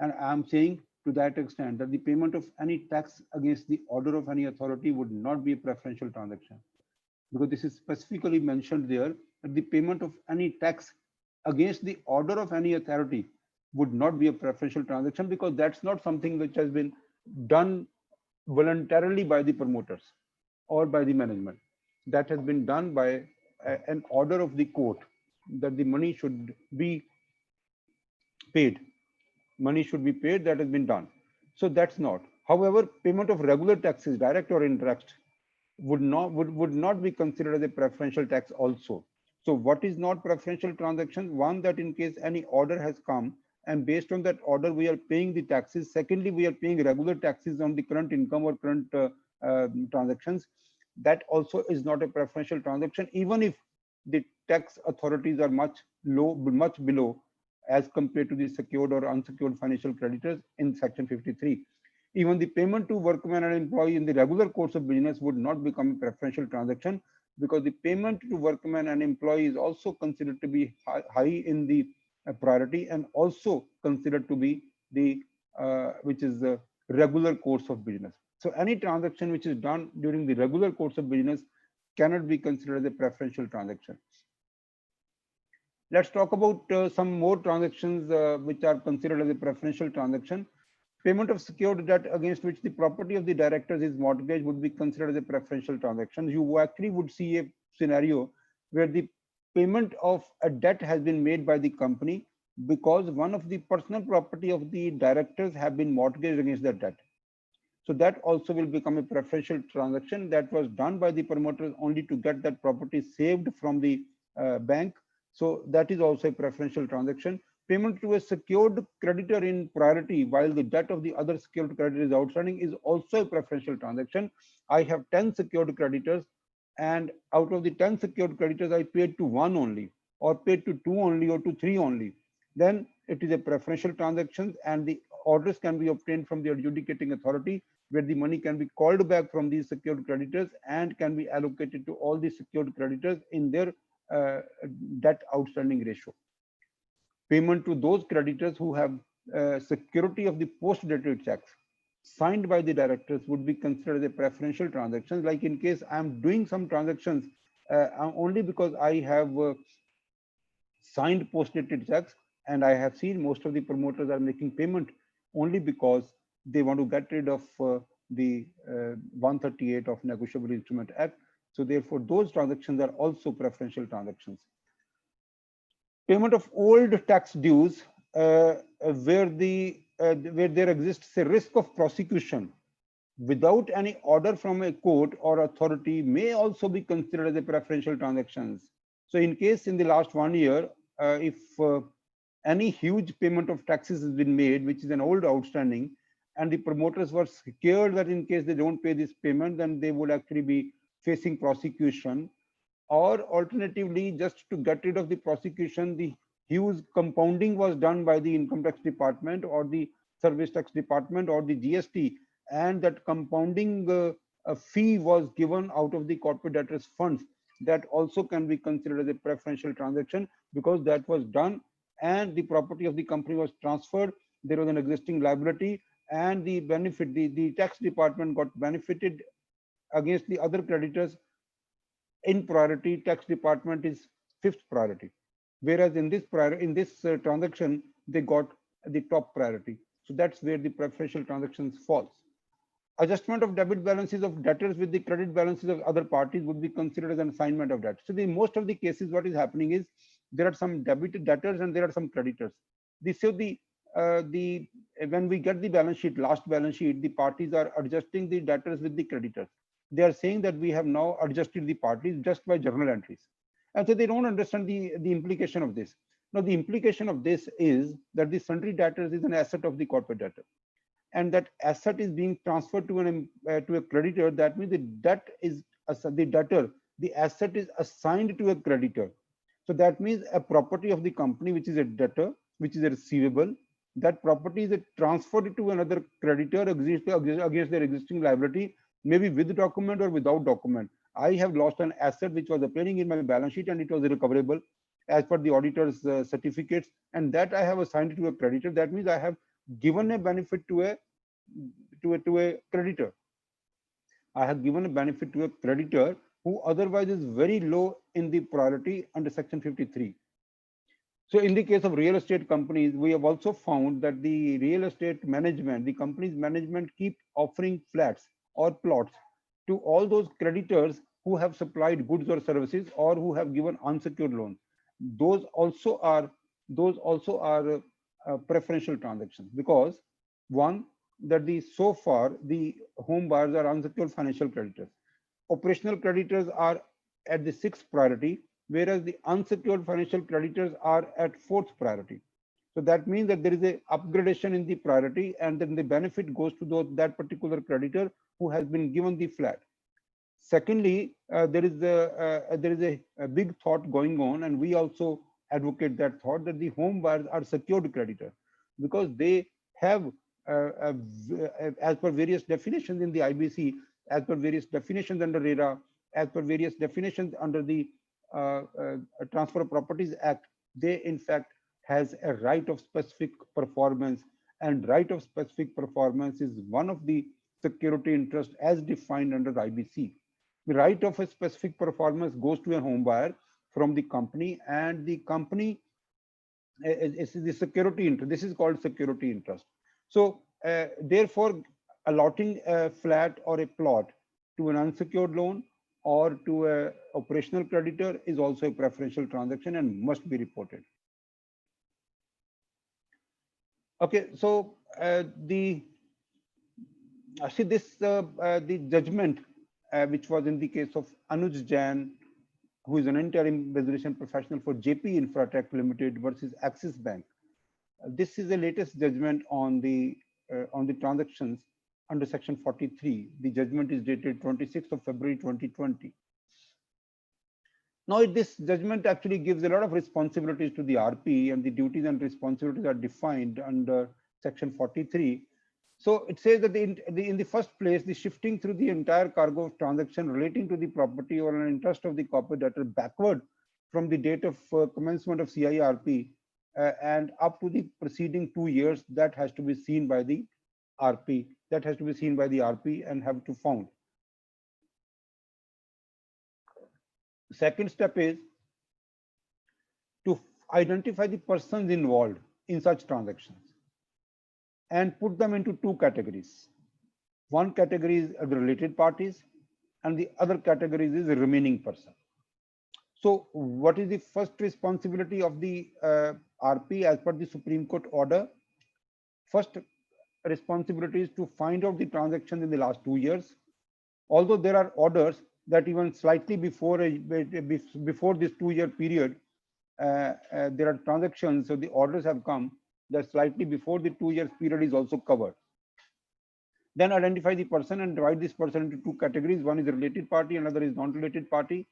And I'm saying to that extent that the payment of any tax against the order of any authority would not be a preferential transaction, because this is specifically mentioned there that the payment of any tax against the order of any authority would not be a preferential transaction, because that's not something which has been done voluntarily by the promoters or by the management. That has been done by an order of the court that the money should be paid. Money should be paid, that has been done. So that's not. However, payment of regular taxes, direct or indirect, would not be considered as a preferential tax also. So what is not preferential transaction? One, that in case any order has come and based on that order we are paying the taxes. Secondly, we are paying regular taxes on the current income or current transactions. That also is not a preferential transaction, even if the tax authorities are much below as compared to the secured or unsecured financial creditors in Section 53. Even the payment to workman and employee in the regular course of business would not become a preferential transaction, because the payment to workman and employee is also considered to be high in the priority, and also considered to be the which is the regular course of business. So any transaction which is done during the regular course of business cannot be considered as a preferential transaction. Let's talk about some more transactions which are considered as a preferential transaction. Payment of secured debt against which the property of the directors is mortgaged would be considered as a preferential transaction. You actually would see a scenario where the payment of a debt has been made by the company because one of the personal property of the directors have been mortgaged against the debt. So that also will become a preferential transaction that was done by the promoters only to get that property saved from the bank. So that is also a preferential transaction. Payment to a secured creditor in priority while the debt of the other secured creditor is outstanding is also a preferential transaction. I have 10 secured creditors, and out of the 10 secured creditors, I paid to one only, or paid to two only, or to three only. Then it is a preferential transaction, and the orders can be obtained from the adjudicating authority, where the money can be called back from these secured creditors and can be allocated to all the secured creditors in their debt outstanding ratio. Payment to those creditors who have security of the post-dated checks signed by the directors would be considered as a preferential transaction. Like in case I'm doing some transactions only because I have signed post-dated checks, and I have seen most of the promoters are making payment only because they want to get rid of the 138 of Negotiable Instrument Act. So therefore, those transactions are also preferential transactions. Payment of old tax dues where there exists a risk of prosecution without any order from a court or authority may also be considered as a preferential transactions. So in case in the last 1 year, if any huge payment of taxes has been made, which is an old outstanding, and the promoters were scared that in case they don't pay this payment, then they would actually be facing prosecution, or alternatively, just to get rid of the prosecution, the huge compounding was done by the income tax department or the service tax department or the GST, and that compounding fee was given out of the corporate debtors funds. That also can be considered as a preferential transaction because that was done and the property of the company was transferred. There was an existing liability, and the benefit, the tax department got benefited against the other creditors. In priority, tax department is fifth priority, whereas in this transaction they got the top priority. So that's where the preferential transactions falls. Adjustment of debit balances of debtors with the credit balances of other parties would be considered as an assignment of debt. So in most of the cases, what is happening is there are some debtors and there are some creditors. When we get the balance sheet, last balance sheet, the parties are adjusting the debtors with the creditors. They are saying that we have now adjusted the parties just by journal entries. And so they don't understand the implication of this. Now, the implication of this is that the sundry debtors is an asset of the corporate debtor, and that asset is being transferred to a creditor. That means the debt is the debtor, the asset is assigned to a creditor. So that means a property of the company, which is a debtor, which is a receivable, that property is transferred to another creditor against their existing liability, maybe with document or without document. I have lost an asset which was appearing in my balance sheet and it was recoverable as per the auditor's certificates, and that I have assigned to a creditor. That means I have given a benefit to a creditor. I have given a benefit to a creditor who otherwise is very low in the priority under Section 53. So in the case of real estate companies, we have also found that the real estate management, the company's management, keep offering flats or plots to all those creditors who have supplied goods or services or who have given unsecured loans. Those also are preferential transactions, because one, that so far the home buyers are unsecured financial creditors. Operational creditors are at the 6th priority, whereas the unsecured financial creditors are at 4th priority. So that means that there is a upgradation in the priority, and then the benefit goes to that particular creditor who has been given the flat. Secondly, there is a big thought going on, and we also advocate that thought, that the home buyers are secured creditors because they have, as per various definitions in the IBC, as per various definitions under RERA, as per various definitions under the Transfer of Properties Act, they in fact has a right of specific performance, and right of specific performance is one of the security interests as defined under the IBC. The right of a specific performance goes to a home buyer from the company, and the company is the security interest. This is called security interest. So therefore, allotting a flat or a plot to an unsecured loan or to a operational creditor is also a preferential transaction and must be reported. Okay, so the judgment which was in the case of Anuj Jain, who is an interim resolution professional for JP Infratech Limited versus Axis Bank. This is the latest judgment on the transactions under Section 43. The judgment is dated 26th of February 2020. Now, this judgment actually gives a lot of responsibilities to the RP, and the duties and responsibilities are defined under Section 43. So it says that in the first place, the shifting through the entire cargo of transaction relating to the property or an interest of the corporate debtor backward from the date of commencement of CIRP and up to the preceding 2 years, that has to be seen by the RP. That has to be seen by the RP and have to found. The second step is to identify the persons involved in such transactions and put them into two categories. One category is the related parties, and the other category is the remaining person. So what is the first responsibility of the RP as per the Supreme Court order? First responsibility is to find out the transactions in the last 2 years. Although there are orders that even slightly before this 2-year period, there are transactions, so the orders have come that slightly before the 2 years period is also covered. Then identify the person and divide this person into two categories. One is a related party, another is non-related party.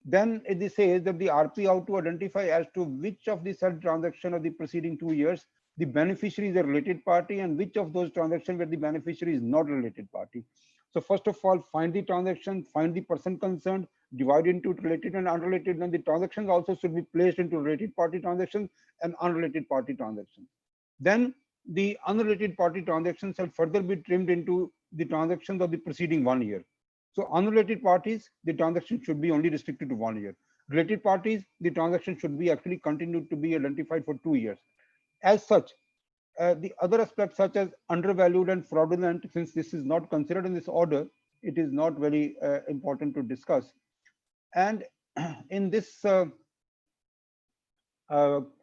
Then it says that the RP ought to identify as to which of the said transaction of the preceding 2 years the beneficiary is a related party and which of those transactions where the beneficiary is not a related party. So first of all, find the transaction, find the person concerned, divide into related and unrelated, and the transactions also should be placed into related party transactions and unrelated party transactions. Then the unrelated party transactions shall further be trimmed into the transactions of the preceding 1 year. So unrelated parties, the transaction should be only restricted to 1 year. Related parties, the transaction should be actually continued to be identified for 2 years. As such, the other aspects such as undervalued and fraudulent, since this is not considered in this order, it is not very important to discuss. And in this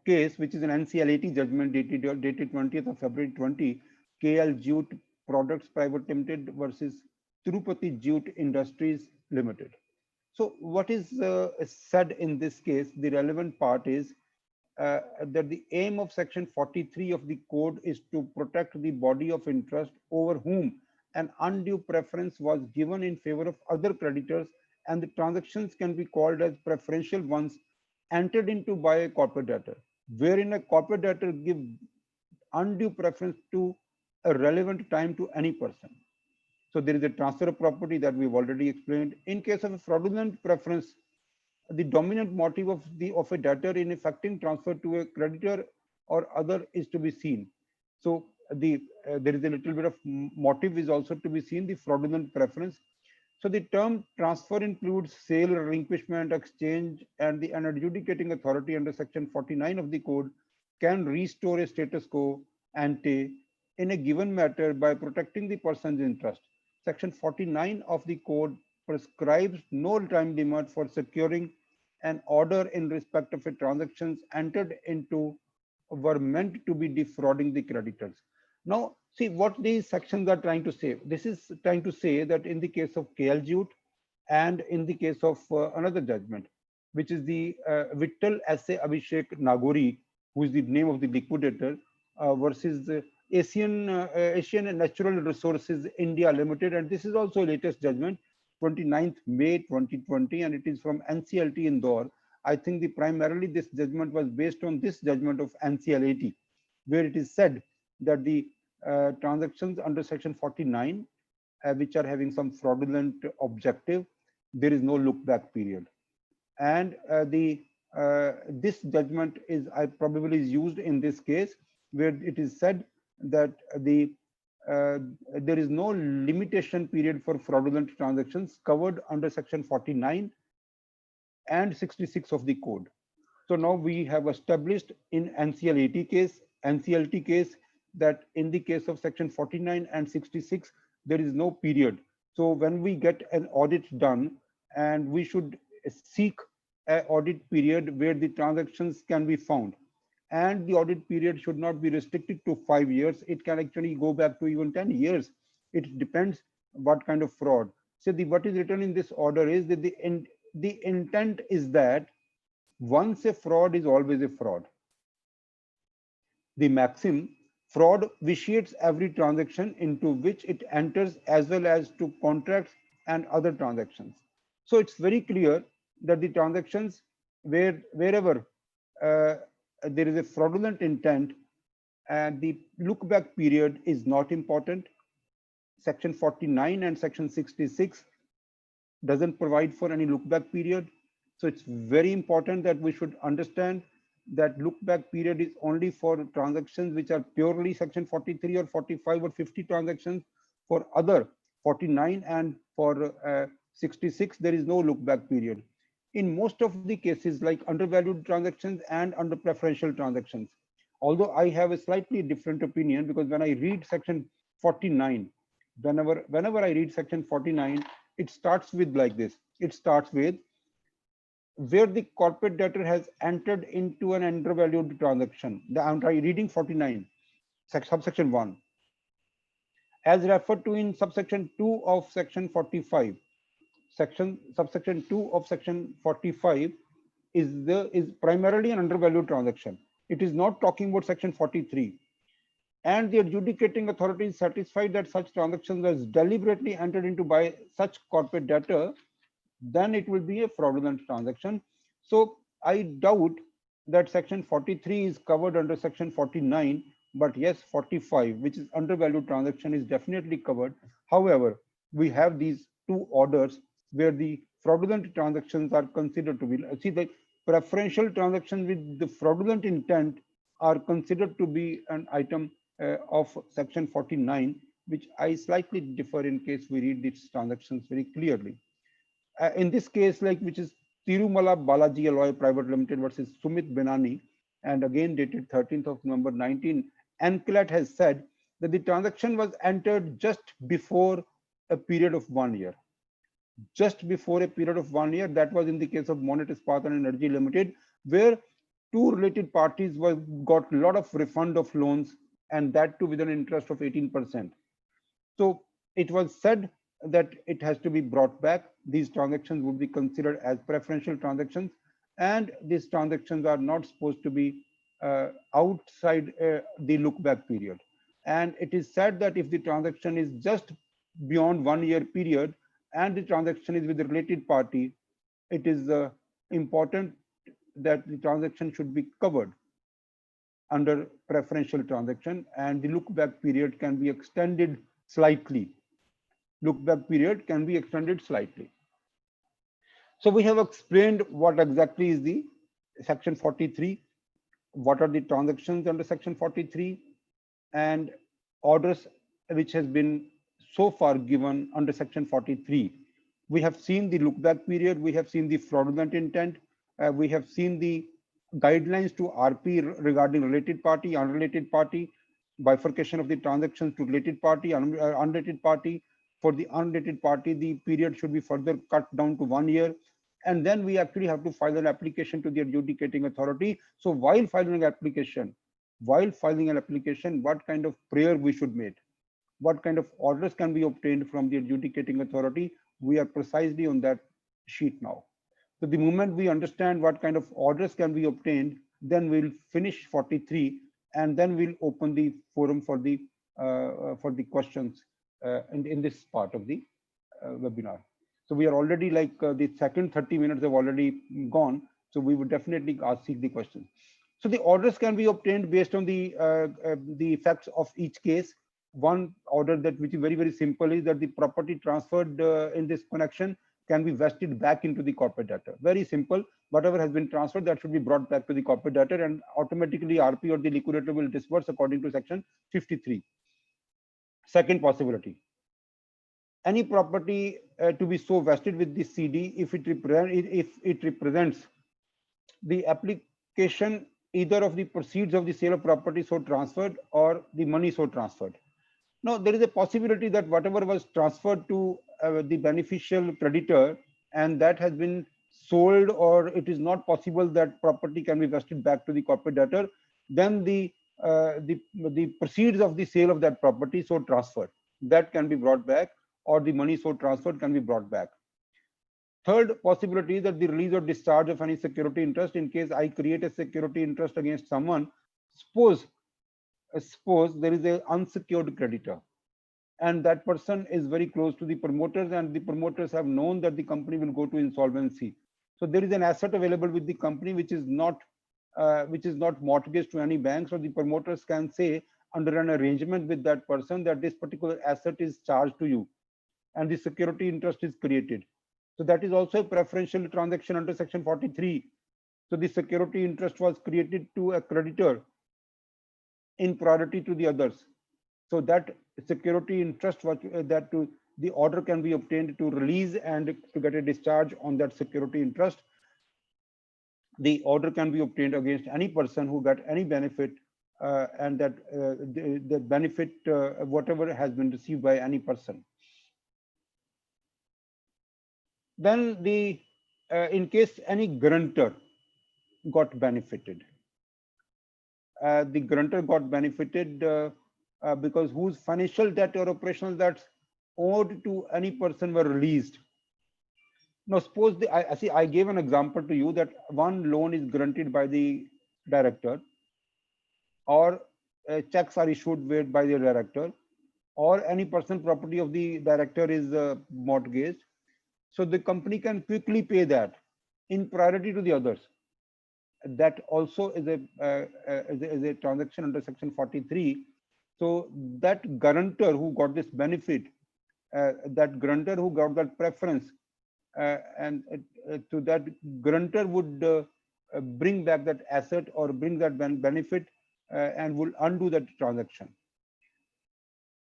case, which is an NCLAT judgment dated 20th of February 20, KL Jute Products Private Limited versus Tirupati Jute Industries Limited. So what is said in this case, the relevant part is that the aim of Section 43 of the code is to protect the body of interest over whom an undue preference was given in favor of other creditors, and the transactions can be called as preferential ones entered into by a corporate debtor, wherein a corporate debtor gives undue preference to a relevant time to any person. So there is a transfer of property that we've already explained. In case of a fraudulent preference, the dominant motive of a debtor in effecting transfer to a creditor or other is to be seen. So there is a little bit of motive is also to be seen, the fraudulent preference. So the term transfer includes sale, relinquishment, exchange, and an adjudicating authority under Section 49 of the code can restore a status quo ante in a given matter by protecting the person's interest. Section 49 of the code prescribes no time limit for securing an order in respect of a transactions entered into were meant to be defrauding the creditors. Now, see what these sections are trying to say. This is trying to say that in the case of KL Jute and in the case of another judgment, which is the Vittal S.A. Abhishek Nagori, who is the name of the liquidator, versus the Asian Natural Resources India Limited, and this is also latest judgment, 29th May 2020, and it is from NCLT Indore. I think primarily this judgment was based on this judgment of NCLAT, where it is said that the transactions under Section 49, which are having some fraudulent objective, there is no look back period. And this judgment is probably used in this case, where it is said that there is no limitation period for fraudulent transactions covered under Section 49 and 66 of the code. So now we have established in NCLT case that in the case of section 49 and 66, there is no period. So when we get an audit done, and we should seek an audit period where the transactions can be found. And the audit period should not be restricted to 5 years. It can actually go back to even 10 years. It depends what kind of fraud. So what is written in this order is that the intent is that once a fraud is always a fraud. The maxim, fraud vitiates every transaction into which it enters, as well as to contracts and other transactions. So it's very clear that the transactions wherever there is a fraudulent intent, and the look back period is not important. Section 49 and section 66 doesn't provide for any look back period. So it's very important that we should understand that look back period is only for transactions which are purely section 43 or 45 or 50 transactions. For other 49 and for 66, there is no look back period. In most of the cases, like undervalued transactions and under preferential transactions, although I have a slightly different opinion, because when I read section 49, whenever I read section 49, it starts with like this. It starts with where the corporate debtor has entered into an undervalued transaction. I'm reading 49, subsection 1. As referred to in subsection 2 of section 45. Subsection 2 of section 45 is primarily an undervalued transaction. It is not talking about section 43. And the adjudicating authority is satisfied that such transactions was deliberately entered into by such corporate debtor, then it will be a fraudulent transaction. So I doubt that section 43 is covered under section 49, but yes, 45, which is undervalued transaction, is definitely covered. However, we have these two orders where the fraudulent transactions are considered to be, see, the preferential transactions with the fraudulent intent are considered to be an item of section 49, which I slightly differ in case we read these transactions very clearly. In this case, like, which is Tirumala Balaji Alloy Private Limited versus Sumit Benani, and again dated 13th of November 19, NCLAT has said that the transaction was entered just before a period of 1 year. Just before a period of 1 year. That was in the case of Monet Ispat and Energy Limited, where two related parties got a lot of refund of loans, and that too with an interest of 18%. So it was said that it has to be brought back. These transactions would be considered as preferential transactions, and these transactions are not supposed to be outside the look back period. And it is said that if the transaction is just beyond 1 year period and the transaction is with a related party, it is important that the transaction should be covered under preferential transaction, and the look back period can be extended slightly. Look back period can be extended slightly. So we have explained what exactly is the section 43, what are the transactions under section 43, and orders which has been so far given under section 43. We have seen the look back period, we have seen the fraudulent intent, we have seen the guidelines to RP regarding related party, unrelated party, bifurcation of the transactions to related party, unrelated party. For the unrelated party, the period should be further cut down to 1 year. And then we actually have to file an application to the adjudicating authority. So while filing an application, what kind of prayer we should make, what kind of orders can be obtained from the adjudicating authority, we are precisely on that sheet now. So the moment we understand what kind of orders can be obtained, then we'll finish 43, and then we'll open the forum for the questions in this part of the webinar. So we are already like the second 30 minutes have already gone. So we would definitely seek the questions. So the orders can be obtained based on the facts of each case. One order that which is very, very simple is that the property transferred in this connection can be vested back into the corporate debtor. Very simple. Whatever has been transferred, that should be brought back to the corporate debtor, and automatically RP or the liquidator will disburse according to section 53. Second possibility, any property to be so vested with the CD if it represents the application either of the proceeds of the sale of property so transferred or the money so transferred. Now, there is a possibility that whatever was transferred to the beneficial creditor and that has been sold, or it is not possible that property can be vested back to the corporate debtor, then the proceeds of the sale of that property so transferred, that can be brought back, or the money so transferred can be brought back. Third possibility is that the release or discharge of any security interest in case I create a security interest against someone. Suppose there is an unsecured creditor and that person is very close to the promoters and the promoters have known that the company will go to insolvency. So there is an asset available with the company which is not mortgaged to any bank. So the promoters can say under an arrangement with that person that this particular asset is charged to you and the security interest is created. So that is also a preferential transaction under section 43. So the security interest was created to a creditor in priority to the others. So that security interest the order can be obtained to release and to get a discharge on that security interest. The order can be obtained against any person who got any benefit and that the benefit whatever has been received by any person. Then in case any guarantor got benefited, the guarantor got benefited because whose financial debt or operational debts owed to any person were released. Now, suppose I gave an example to you that one loan is granted by the director, or checks are issued by the director, or any personal property of the director is mortgaged. So the company can quickly pay that in priority to the others. That also is a transaction under section 43. So that guarantor who got this benefit, that guarantor who got that preference, and to that guarantor would bring back that asset or bring that benefit and will undo that transaction.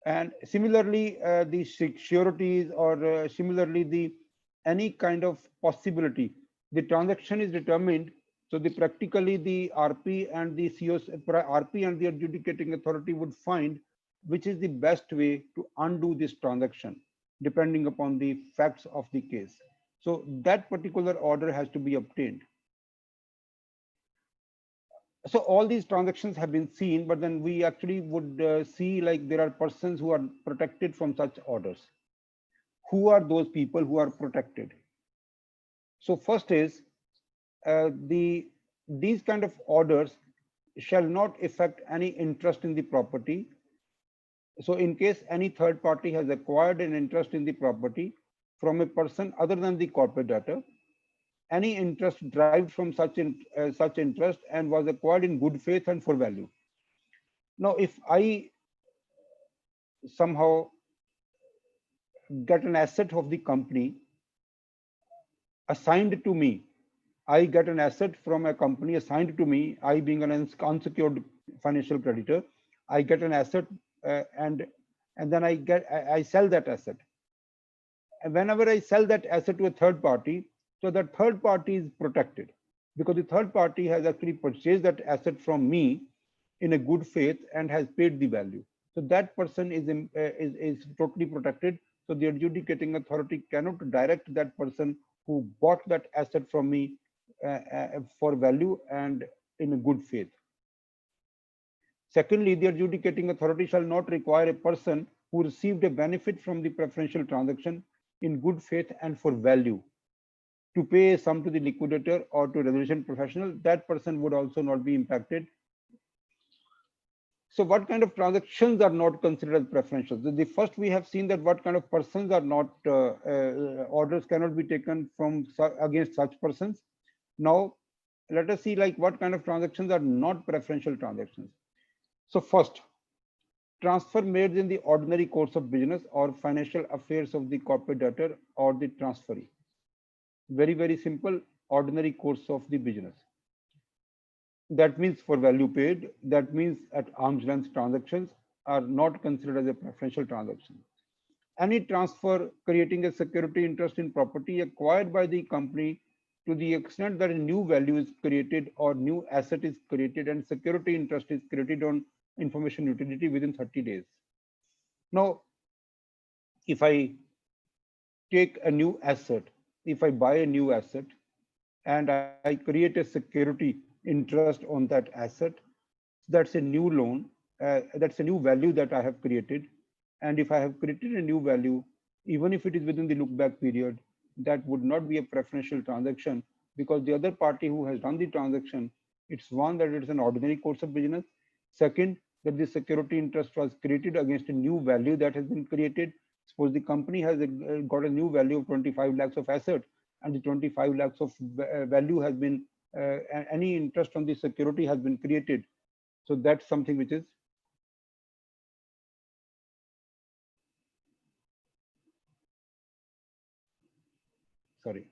And similarly, the securities or similarly any kind of possibility, the transaction is determined. So practically the RP and the RP and the adjudicating authority would find which is the best way to undo this transaction depending upon the facts of the case. So that particular order has to be obtained. So all these transactions have been seen, but then we actually would see like there are persons who are protected from such orders. Who are those people who are protected? So first is these kind of orders shall not affect any interest in the property. So in case any third party has acquired an interest in the property from a person other than the corporate debtor, any interest derived from such interest and was acquired in good faith and for value. Now, if I somehow get an asset of the company assigned to me, I get an asset from a company assigned to me, I being an unsecured financial creditor, I get an asset and then I sell that asset. And whenever I sell that asset to a third party, so that third party is protected because the third party has actually purchased that asset from me in a good faith and has paid the value. So that person is totally protected. So the adjudicating authority cannot direct that person who bought that asset from me for value and in a good faith. Secondly, the adjudicating authority shall not require a person who received a benefit from the preferential transaction in good faith and for value to pay a sum to the liquidator or to resolution professional. That person would also not be impacted. So what kind of transactions are not considered as preferential? The first, we have seen that what kind of persons are not, orders cannot be taken from against such persons. Now, let us see like what kind of transactions are not preferential transactions. So first, transfer made in the ordinary course of business or financial affairs of the corporate debtor or the transferee. Very, very simple, ordinary course of the business. That means for value paid, that means at arm's length transactions are not considered as a preferential transaction. Any transfer creating a security interest in property acquired by the company to the extent that a new value is created or new asset is created and security interest is created on information utility within 30 days. Now, if I take a new asset, if I buy a new asset and I create a security interest on that asset, that's a new loan, that's a new value that I have created. And if I have created a new value, even if it is within the look back period, that would not be a preferential transaction, because the other party who has done the transaction, it's one, that it's an ordinary course of business. Second, that the security interest was created against a new value that has been created. Suppose the company has got a new value of 25 lakhs of asset, and the 25 lakhs of value has been, any interest on the security has been created. So that's something which is sorry.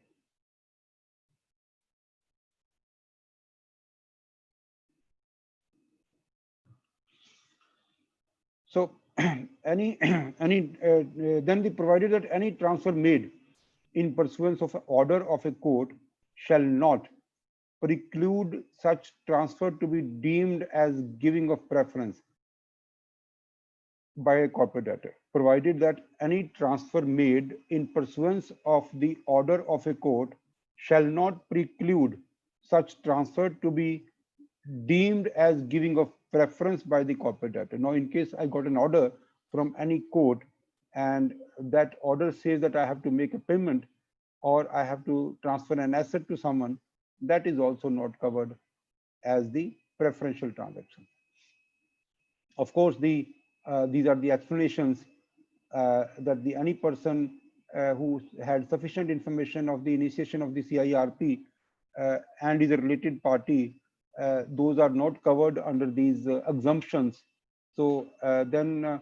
So any then the provided that any transfer made in pursuance of an order of a court shall not preclude such transfer to be deemed as giving of preference by a corporate debtor, provided that any transfer made in pursuance of the order of a court shall not preclude such transfer to be deemed as giving of preference by the corporate debtor. Now, in case I got an order from any court and that order says that I have to make a payment or I have to transfer an asset to someone, that is also not covered as the preferential transaction. Of course, these are the explanations that any person who had sufficient information of the initiation of the CIRP and is a related party, those are not covered under these assumptions. So then,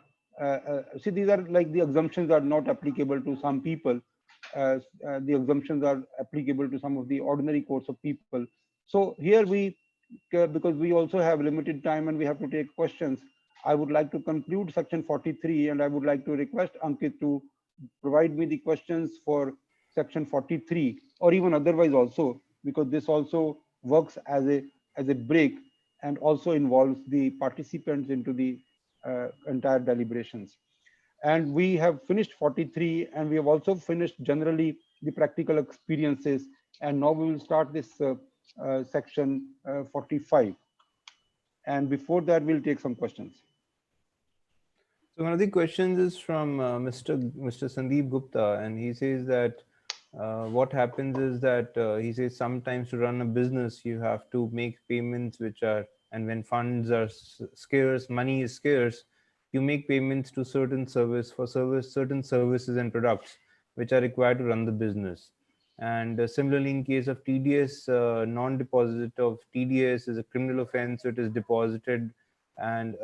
see, these are like the assumptions are not applicable to some people. The assumptions are applicable to some of the ordinary course of people. So here we, because we also have limited time and we have to take questions, I would like to conclude section 43, and I would like to request Ankit to provide me the questions for section 43, or even otherwise also, because this also works as a break and also involves the participants into the entire deliberations. And we have finished 43, and we have also finished generally the practical experiences. And now we will start this section 45. And before that, we'll take some questions. So one of the questions is from Mr. Sandeep Gupta, and he says that what happens is that he says sometimes to run a business, you have to make payments which are, and when funds are scarce, money is scarce, you make payments to certain certain services and products which are required to run the business. And similarly, in case of TDS, non-deposit of TDS is a criminal offense, so it is deposited. And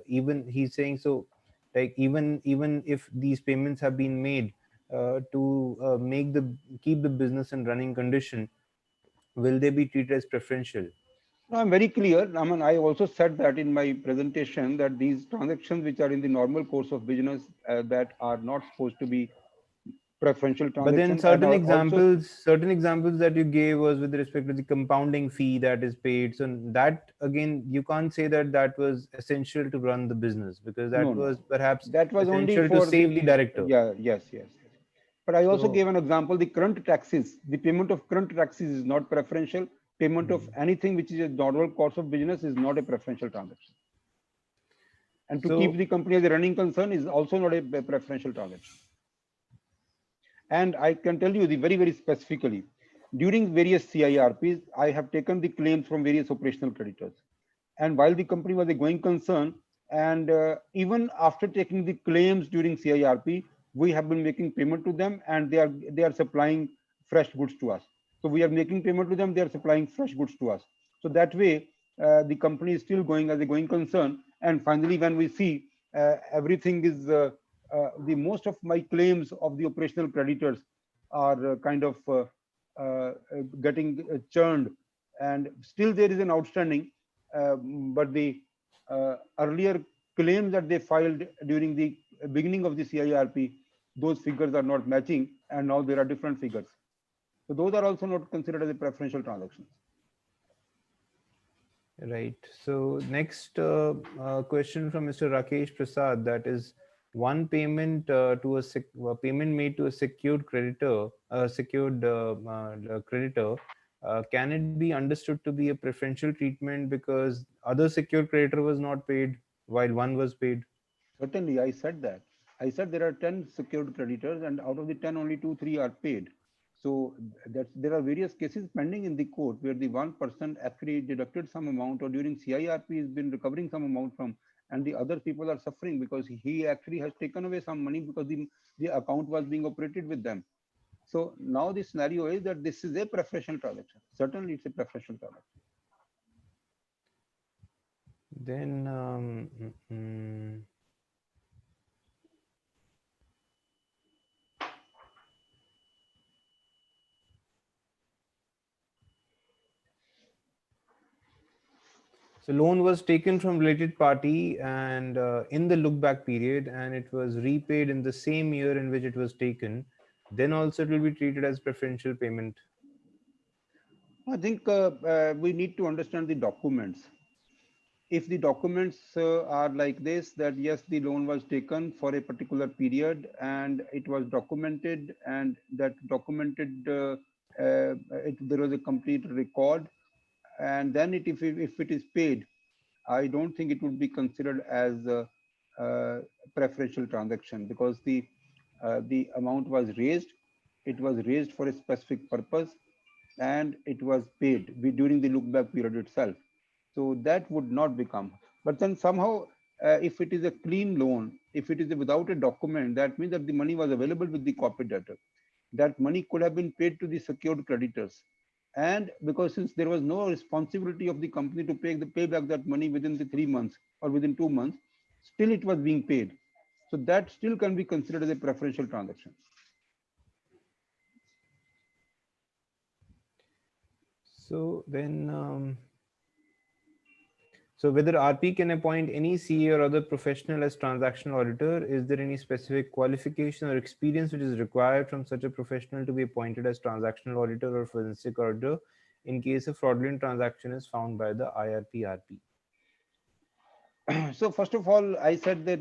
even he's saying, so like even if these payments have been made to keep the business in running condition, will they be treated as preferential? I'm very clear. I mean, I also said that in my presentation that these transactions which are in the normal course of business that are not supposed to be preferential transactions. But then certain examples that you gave was with respect to the compounding fee that is paid. So that again, you can't say that that was essential to run the business, because that was perhaps that was essential only for to save the director. Yeah, yes. But I also gave an example, the current taxes, the payment of current taxes is not preferential. Payment of anything which is a normal course of business is not a preferential transaction. And to keep the company as a running concern is also not a preferential transaction. And I can tell you the very specifically, during various CIRPs, I have taken the claims from various operational creditors. And while the company was a going concern, and even after taking the claims during CIRP, we have been making payment to them, and they are supplying fresh goods to us. So we are making payment to them, they are supplying fresh goods to us. So that way, the company is still going as a going concern. And finally, when we see everything is the most of my claims of the operational creditors are kind of getting churned, and still there is an outstanding, but the earlier claims that they filed during the beginning of the CIRP, those figures are not matching, and now there are different figures. So those are also not considered as a preferential transactions. Right. So next question from Mr. Rakesh Prasad, that is one payment to a payment made to a secured creditor, creditor. Can it be understood to be a preferential treatment because other secured creditor was not paid while one was paid? Certainly, I said that. I said there are 10 secured creditors, and out of the 10, only 2, 3 are paid. So that there are various cases pending in the court where the one person actually deducted some amount, or during CIRP has been recovering some amount from, and the other people are suffering because he actually has taken away some money because the account was being operated with them. So now the scenario is that this is a preferential transaction. Certainly, it's a preferential transaction. Then so loan was taken from related party and in the look back period, and it was repaid in the same year in which it was taken. Then also it will be treated as preferential payment. I think we need to understand the documents. If the documents are like this, that yes, the loan was taken for a particular period and it was documented, and that documented, there was a complete record, and then if it is paid, I don't think it would be considered as a preferential transaction, because the amount was raised, it was raised for a specific purpose, and it was paid during the look back period itself. So that would not become. But then somehow, if it is a clean loan, if it is without a document, that means that the money was available with the corporate debtor. That money could have been paid to the secured creditors. And because since there was no responsibility of the company to pay back that money within the 3 months or within 2 months, still it was being paid. So that still can be considered as a preferential transaction. So then so whether RP can appoint any CA or other professional as transactional auditor, is there any specific qualification or experience which is required from such a professional to be appointed as transactional auditor or forensic auditor in case a fraudulent transaction is found by the IRP-RP? So first of all, I said that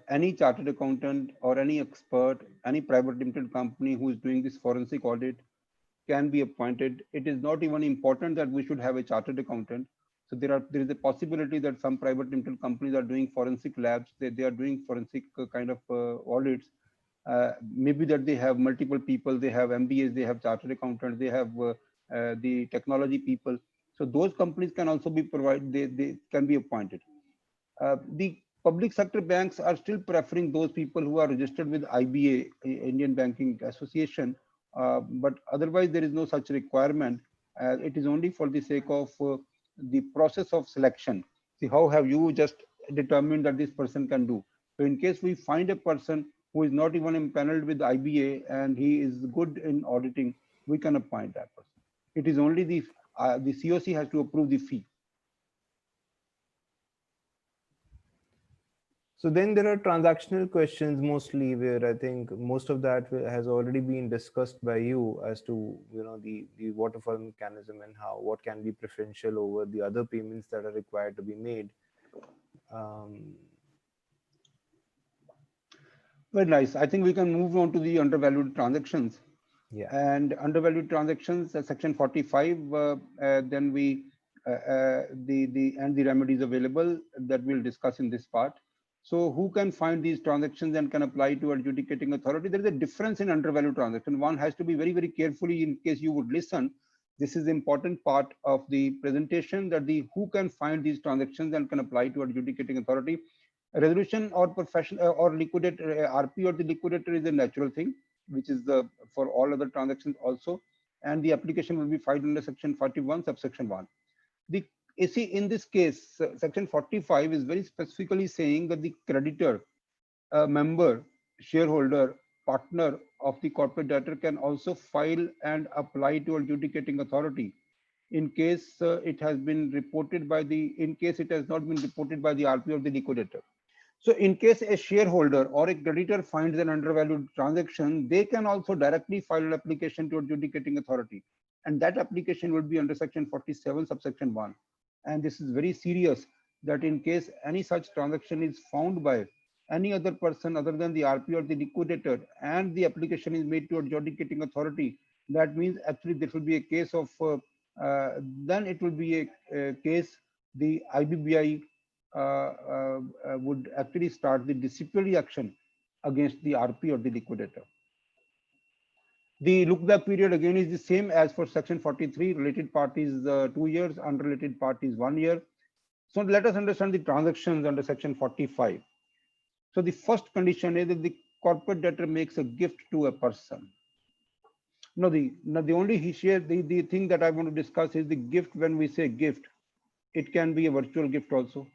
any chartered accountant or any expert, any private limited company who is doing this forensic audit can be appointed. It is not even important that we should have a chartered accountant. So there is a possibility that some private limited companies are doing forensic labs. They are doing forensic kind of audits. Maybe that they have multiple people. They have MBAs. They have chartered accountants. They have the technology people. So those companies can also be provided. They can be appointed. The public sector banks are still preferring those people who are registered with IBA, Indian Banking Association, but otherwise there is no such requirement. It is only for the sake of the process of selection. See, how have you just determined that this person can do? So in case we find a person who is not even impaneled with IBA and he is good in auditing, we can appoint that person. It is only the COC has to approve the fee. So then there are transactional questions mostly, where I think most of that has already been discussed by you as to the waterfall mechanism and what can be preferential over the other payments that are required to be made. Very nice. I think we can move on to the undervalued transactions. Yeah. And undervalued transactions, section 45. Then the remedies available that we'll discuss in this part. So who can find these transactions and can apply to adjudicating authority? There is a difference in undervalued transaction. One has to be very, very carefully, in case you would listen. This is the important part of the presentation, that the who can find these transactions and can apply to adjudicating authority. Resolution or professional or liquidator, RP or the liquidator is a natural thing, which is for all other transactions also, and the application will be filed under section 41 subsection 1. The AC in this case, section 45 is very specifically saying that the creditor, member, shareholder, partner of the corporate debtor can also file and apply to adjudicating authority in case it has been reported by in case it has not been reported by the RP or the liquidator. So in case a shareholder or a creditor finds an undervalued transaction, they can also directly file an application to adjudicating authority. And that application would be under section 47 subsection 1. And this is very serious, that in case any such transaction is found by any other person other than the RP or the liquidator, and the application is made to adjudicating authority, that means actually this will be a case of, then it will be a case, the IBBI would actually start the disciplinary action against the RP or the liquidator. The look back period again is the same as for section 43, related parties 2 years, unrelated parties 1 year. So let us understand the transactions under section 45. So the first condition is that the corporate debtor makes a gift to a person. Now the only here the thing that I want to discuss is the gift. When we say gift, it can be a virtual gift also.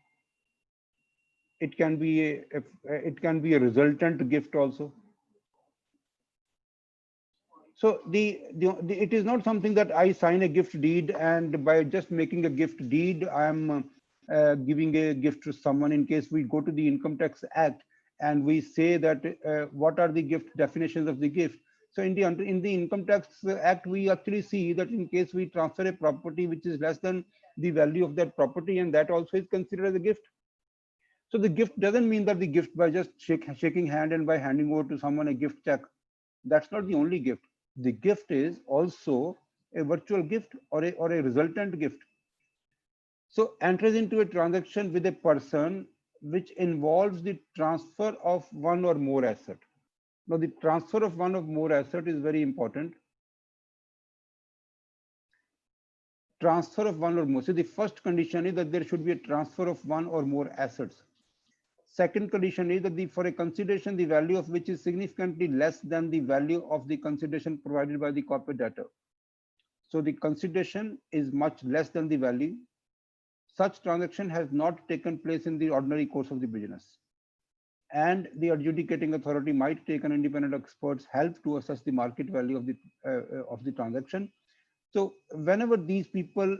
It can be a resultant gift also. So it is not something that I sign a gift deed, and by just making a gift deed, I am giving a gift to someone. In case we go to the Income Tax Act and we say that what are the gift definitions of the gift. So in the Income Tax Act, we actually see that in case we transfer a property which is less than the value of that property, and that also is considered as a gift. So the gift doesn't mean that the gift by just shaking hand and by handing over to someone a gift check. That's not the only gift. The gift is also a virtual gift or a resultant gift. So enters into a transaction with a person which involves the transfer of one or more asset. Now the transfer of one or more asset is very important. Transfer of one or more. So the first condition is that there should be a transfer of one or more assets. Second condition is that for a consideration, the value of which is significantly less than the value of the consideration provided by the corporate debtor. So the consideration is much less than the value. Such transaction has not taken place in the ordinary course of the business. And the adjudicating authority might take an independent expert's help to assess the market value of the transaction. So whenever these people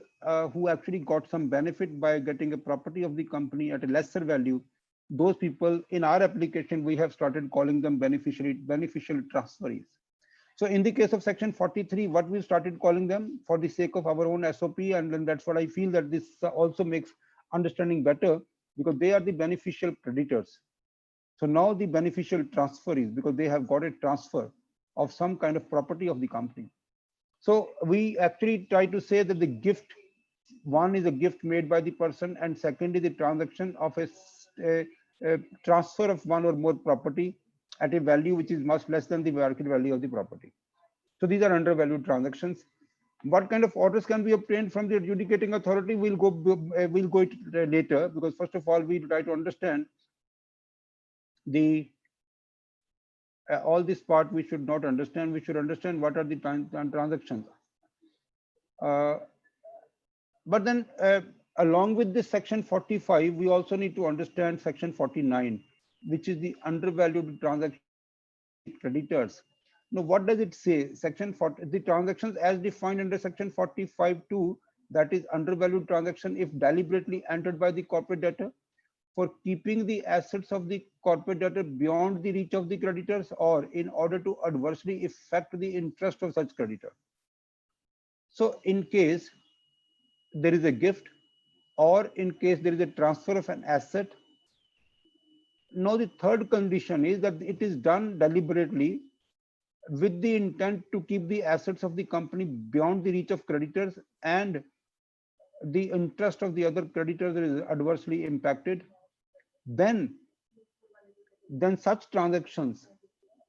who actually got some benefit by getting a property of the company at a lesser value, those people in our application, we have started calling them beneficial transferees. So in the case of section 43, what we started calling them for the sake of our own SOP, and then that's what I feel that this also makes understanding better, because they are the beneficial creditors. So now the beneficial transferees, because they have got a transfer of some kind of property of the company. So we actually try to say that the gift, one is a gift made by the person, and second is the transaction of a transfer of one or more property at a value which is much less than the market value of the property. So these are undervalued transactions. What kind of orders can be obtained from the adjudicating authority? We'll go it later, because first of all, we try to understand the all this part we should not understand. We should understand what are the transactions. But then along with this section 45, we also need to understand section 49, which is the undervalued transactions creditors. Now, what does it say? Section 40, the transactions as defined under section 45(2), that is undervalued transaction if deliberately entered by the corporate debtor for keeping the assets of the corporate debtor beyond the reach of the creditors, or in order to adversely affect the interest of such creditor. So in case there is a gift, or in case there is a transfer of an asset. Now the third condition is that it is done deliberately with the intent to keep the assets of the company beyond the reach of creditors, and the interest of the other creditors is adversely impacted. Then such transactions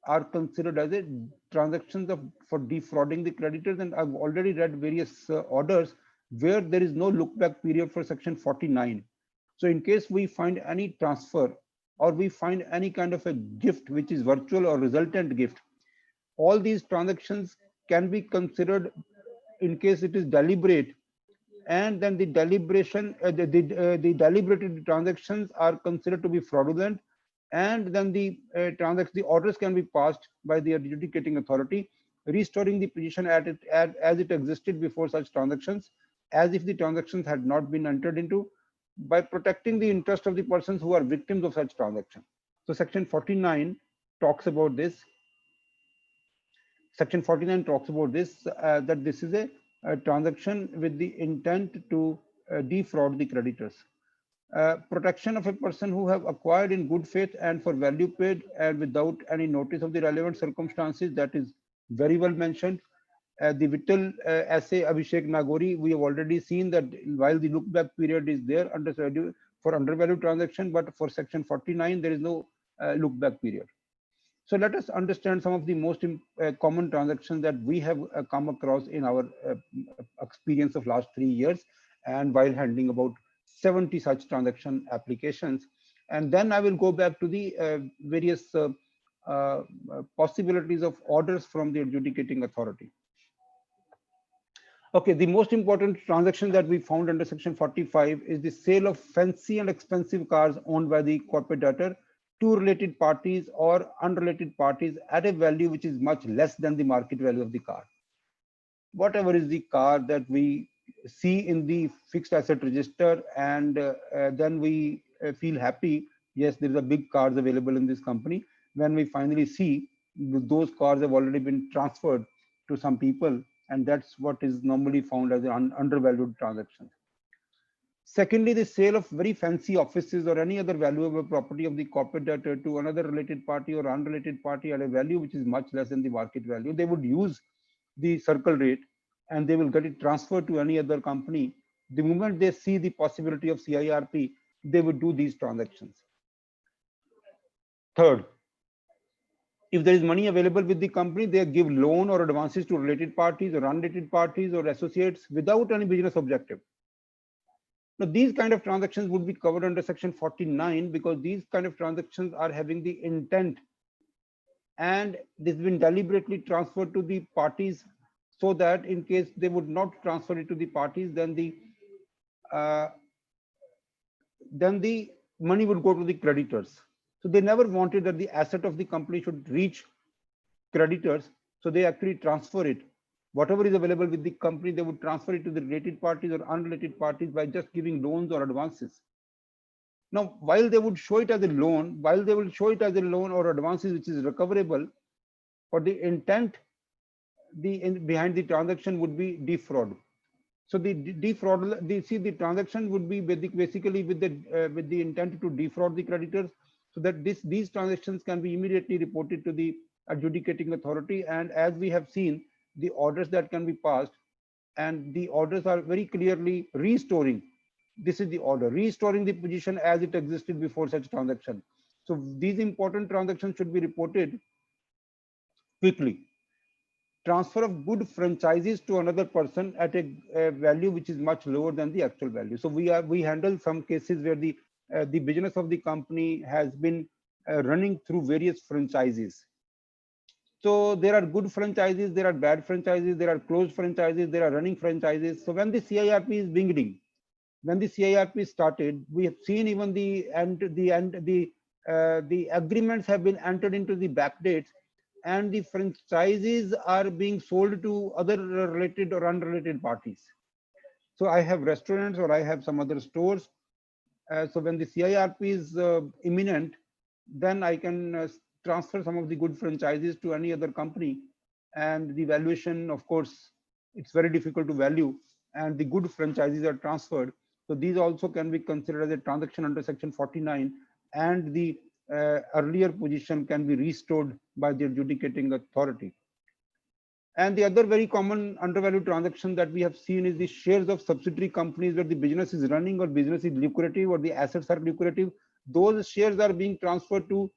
are considered as a transactions for defrauding the creditors. And I've already read various orders where there is no look back period for section 49. So in case we find any transfer, or we find any kind of a gift which is virtual or resultant gift, all these transactions can be considered in case it is deliberate, and then the deliberated transactions are considered to be fraudulent, and then the orders can be passed by the adjudicating authority, restoring the position as it existed before such transactions, as if the transactions had not been entered into, by protecting the interest of the persons who are victims of such transaction. So section 49 talks about this. Section 49 talks about this, that this is a transaction with the intent to defraud the creditors. Protection of a person who have acquired in good faith and for value paid and without any notice of the relevant circumstances, that is very well mentioned. The Vittel essay Abhishek Nagori, we have already seen that while the look back period is there under for undervalued transaction, but for section 49 there is no look back period. So let us understand some of the most common transactions that we have come across in our experience of last 3 years, and while handling about 70 such transaction applications. And then I will go back to the various possibilities of orders from the adjudicating authority. Okay, the most important transaction that we found under section 45 is the sale of fancy and expensive cars owned by the corporate debtor to related parties or unrelated parties at a value which is much less than the market value of the car. Whatever is the car that we see in the fixed asset register, and then we feel happy, yes, there is a big cars available in this company. When we finally see those cars have already been transferred to some people, and that's what is normally found as an undervalued transaction. Secondly, the sale of very fancy offices or any other valuable property of the corporate debtor to another related party or unrelated party at a value which is much less than the market value. They would use the circle rate and they will get it transferred to any other company. The moment they see the possibility of CIRP, they would do these transactions. Third, if there is money available with the company, they give loan or advances to related parties or unrelated parties or associates without any business objective. Now, these kind of transactions would be covered under section 49 because these kind of transactions are having the intent and this has been deliberately transferred to the parties, so that in case they would not transfer it to the parties, then the money would go to the creditors. So they never wanted that the asset of the company should reach creditors. So they actually transfer it. Whatever is available with the company, they would transfer it to the related parties or unrelated parties by just giving loans or advances. Now, while they would show it as a loan, or advances which is recoverable, for the intent, behind the transaction would be defraud. So the transaction would be basically with the intent to defraud the creditors, so that these transactions can be immediately reported to the adjudicating authority. And as we have seen, the orders that can be passed, and the orders are very clearly restoring. This is the order, restoring the position as it existed before such transaction. So these important transactions should be reported quickly. Transfer of good franchises to another person at a value which is much lower than the actual value. So we handle some cases where the business of the company has been running through various franchises. So there are good franchises, there are bad franchises, there are closed franchises, there are running franchises. So when the CIRP is beginning, when the CIRP started, we have seen even the agreements have been entered into the backdates, and the franchises are being sold to other related or unrelated parties. So I have restaurants or I have some other stores. So when the CIRP is imminent, then I can transfer some of the good franchises to any other company, and the valuation, of course, it's very difficult to value, and the good franchises are transferred. So these also can be considered as a transaction under section 49, and the earlier position can be restored by the adjudicating authority. And the other very common undervalued transaction that we have seen is the shares of subsidiary companies where the business is running or business is lucrative or the assets are lucrative. Those shares are being transferred to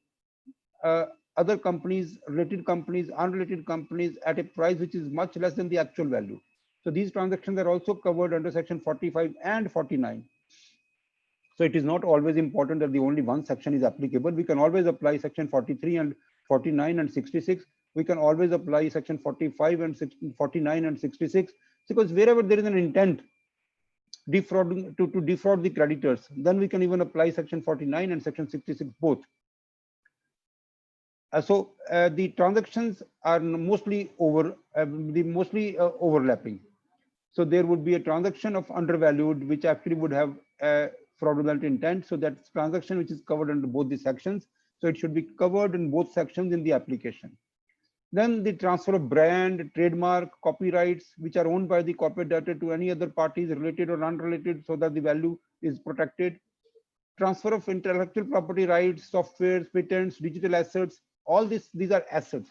other companies, related companies, unrelated companies at a price which is much less than the actual value. So these transactions are also covered under section 45 and 49. So it is not always important that the only one section is applicable. We can always apply section 43 and 49 and 66. We can always apply section 45 and 49 and 66, because wherever there is an intent defrauding to defraud the creditors, then we can even apply section 49 and section 66 both. So the transactions are mostly overlapping. So there would be a transaction of undervalued, which actually would have fraudulent intent. So that's transaction which is covered under both the sections. So it should be covered in both sections in the application. Then the transfer of brand, trademark, copyrights, which are owned by the corporate debtor to any other parties related or unrelated, so that the value is protected. Transfer of intellectual property rights, software, patents, digital assets, all these are assets.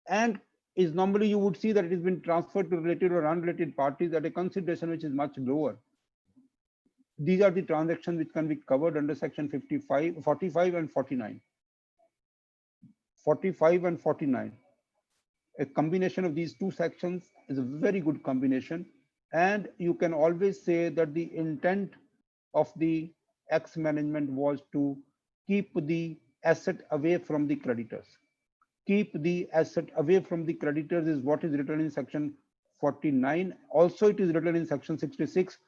And is normally you would see that it has been transferred to related or unrelated parties at a consideration which is much lower. These are the transactions which can be covered under section 45 and 49. 45 and 49. A combination of these two sections is a very good combination, and you can always say that the intent of the X management was to keep the asset away from the creditors. Keep the asset away from the creditors is what is written in section 49. Also, it is written in section 66.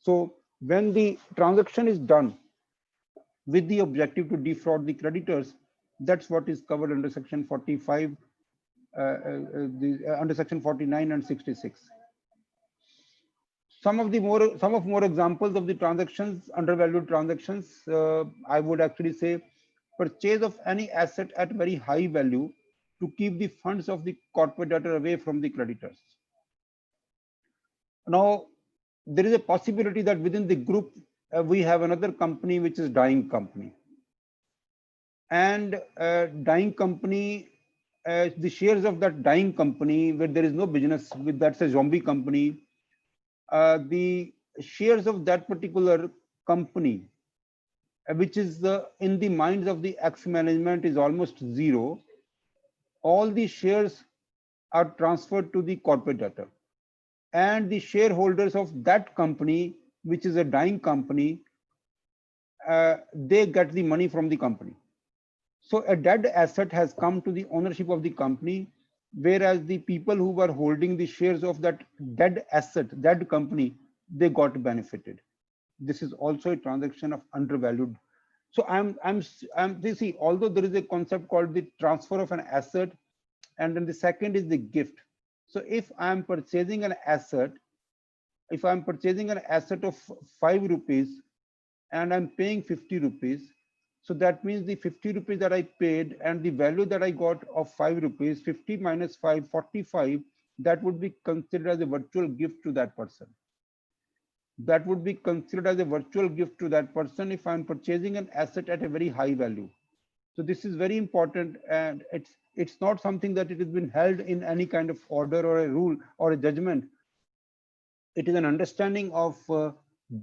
So when the transaction is done with the objective to defraud the creditors, that's what is covered under section 45, under section 49 and 66. Some more examples of the transactions, undervalued transactions. I would actually say purchase of any asset at very high value to keep the funds of the corporate debtor away from the creditors. Now, there is a possibility that within the group, we have another company which is dying company. And dying company, the shares of that dying company where there is no business with, that's a zombie company, the shares of that particular company, which is in the minds of the X management is almost zero. All the shares are transferred to the corporate debtor, and the shareholders of that company, which is a dying company, they get the money from the company. So a dead asset has come to the ownership of the company, whereas the people who were holding the shares of that dead asset, dead company, they got benefited. This is also a transaction of undervalued. So you see, although there is a concept called the transfer of an asset, and then the second is the gift. So if I'm purchasing an asset, of 5 rupees and I'm paying 50 rupees, so that means the 50 rupees that I paid and the value that I got of 5 rupees, 50 minus 5, 45, that would be considered as a virtual gift to that person. That would be considered as a virtual gift to that person if I'm purchasing an asset at a very high value. So this is very important, and it's not something that it has been held in any kind of order or a rule or a judgment. It is an understanding of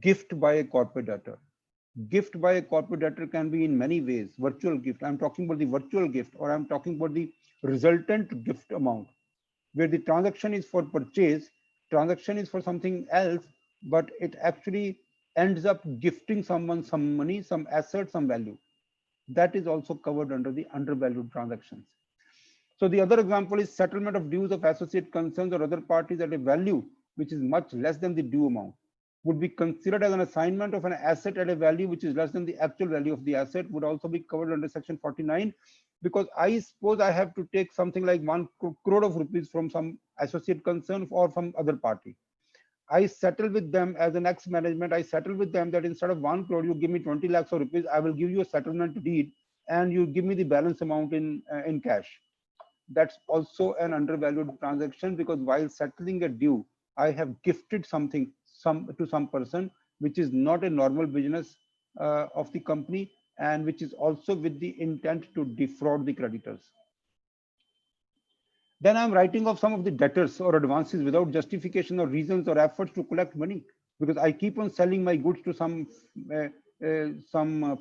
gift by a corporate debtor. Gift by a corporate debtor can be in many ways. Virtual gift, I'm talking about the virtual gift, or I'm talking about the resultant gift amount, where the transaction is for purchase, transaction is for something else, but it actually ends up gifting someone some money, some asset, some value. That is also covered under the undervalued transactions. So the other example is settlement of dues of associate concerns or other parties at a value which is much less than the due amount, would be considered as an assignment of an asset at a value which is less than the actual value of the asset, would also be covered under section 49. Because I suppose I have to take something like 1 crore of rupees from some associate concern or from other party. I settle with them as an X management. I settle with them that instead of 1 crore, you give me 20 lakhs of rupees. I will give you a settlement deed, and you give me the balance amount in cash. That's also an undervalued transaction, because while settling a due, I have gifted something to some person, which is not a normal business of the company, and which is also with the intent to defraud the creditors. Then I'm writing off some of the debtors or advances without justification or reasons or efforts to collect money, because I keep on selling my goods to some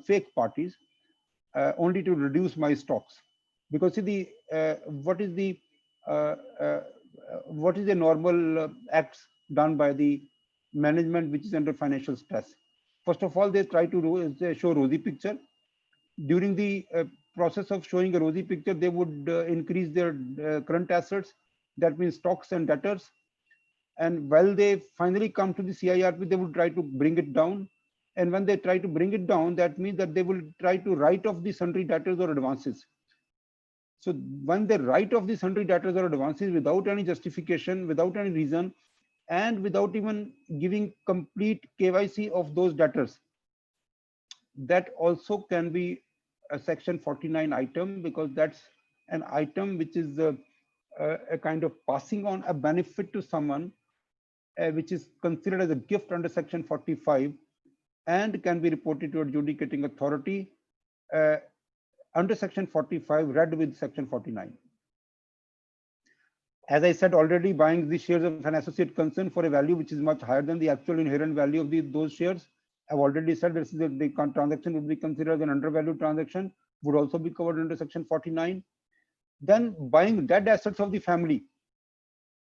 fake parties only to reduce my stocks. Because see, what is the normal acts done by the management which is under financial stress? First of all, they try to show rosy picture. During the process of showing a rosy picture, they would increase their current assets, that means stocks and debtors. And while they finally come to the CIRP, they would try to bring it down. And when they try to bring it down, that means that they will try to write off the sundry debtors or advances. So when they write off the sundry debtors or advances without any justification, without any reason, and without even giving complete KYC of those debtors, that also can be a section 49 item, because that's an item which is a kind of passing on a benefit to someone, which is considered as a gift under section 45 and can be reported to adjudicating authority under section 45 read with section 49. As I said already, buying the shares of an associate concern for a value which is much higher than the actual inherent value of those shares. I've already said this is the transaction would be considered an undervalued transaction, would also be covered under section 49. Then buying dead assets of the family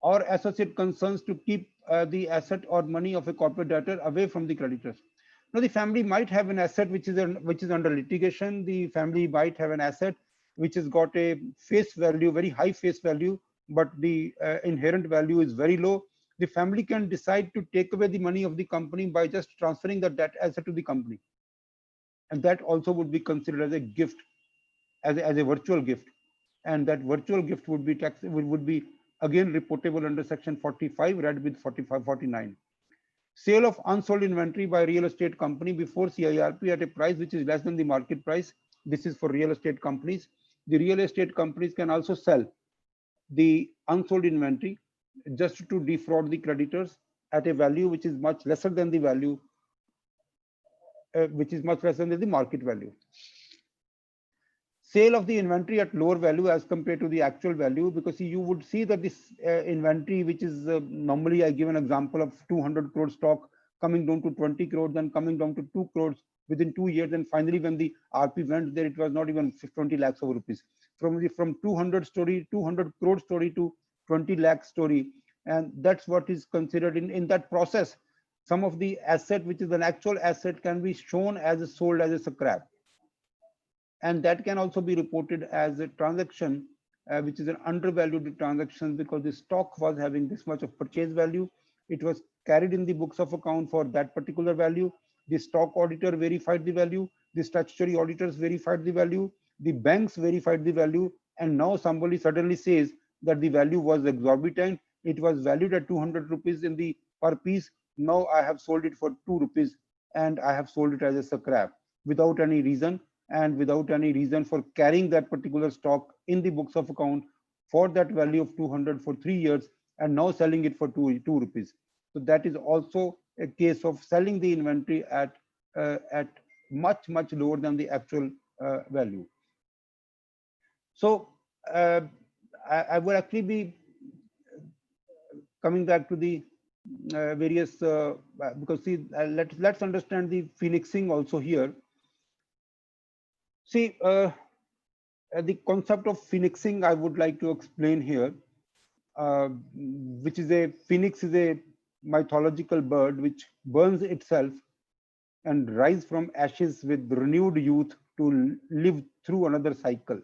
or associate concerns to keep the asset or money of a corporate debtor away from the creditors. Now, the family might have an asset which is under litigation. The family might have an asset which has got a face value, very high face value, but the inherent value is very low. The family can decide to take away the money of the company by just transferring that asset to the company, and that also would be considered as a gift, as a virtual gift, and that virtual gift would be would be again reportable under section 45 read with 4549. Sale of unsold inventory by real estate company before CIRP at a price which is less than the market price. This is for real estate companies. The real estate companies can also sell the unsold inventory just to defraud the creditors at a value which is much lesser than the value, the market value. Sale of the inventory at lower value as compared to the actual value, because you would see that this inventory, which is normally, I give an example of 200 crore stock coming down to 20 crores, then coming down to 2 crores within 2 years, and finally when the RP went there, it was not even 20 lakhs of rupees. From 200 crore story to 20 lakh story, and that's what is considered in that process. Some of the asset, which is an actual asset, can be shown as sold as a scrap, and that can also be reported as a transaction which is an undervalued transaction, because the stock was having this much of purchase value. It was carried in the books of account for that particular value. The stock auditor verified the value, the statutory auditors verified the value, the banks verified the value, and now somebody suddenly says that the value was exorbitant. It was valued at 200 rupees in the per piece. Now I have sold it for 2 rupees, and I have sold it as a scrap without any reason, and without any reason for carrying that particular stock in the books of account for that value of 200 for 3 years, and now selling it for 2 rupees. So that is also a case of selling the inventory at much lower than the actual value. So I would actually be coming back to the various because see, let's understand the phoenixing also here. See, the concept of phoenixing I would like to explain here, which is a phoenix is a mythological bird which burns itself and rise from ashes with renewed youth to live through another cycle.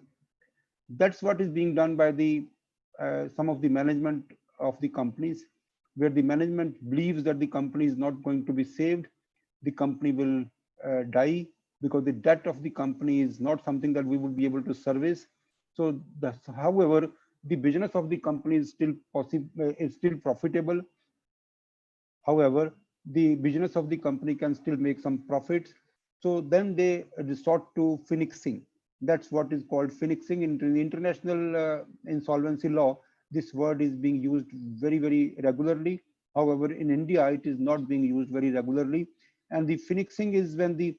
That's what is being done by the some of the management of the companies, where the management believes that the company is not going to be saved, the company will die, because the debt of the company is not something that we would be able to service. So, however, the business of the company is still profitable. However, the business of the company can still make some profits. So then they resort to phoenixing. That's what is called phoenixing. In the international insolvency law, this word is being used very regularly. However, in India, it is not being used very regularly. And the phoenixing is when the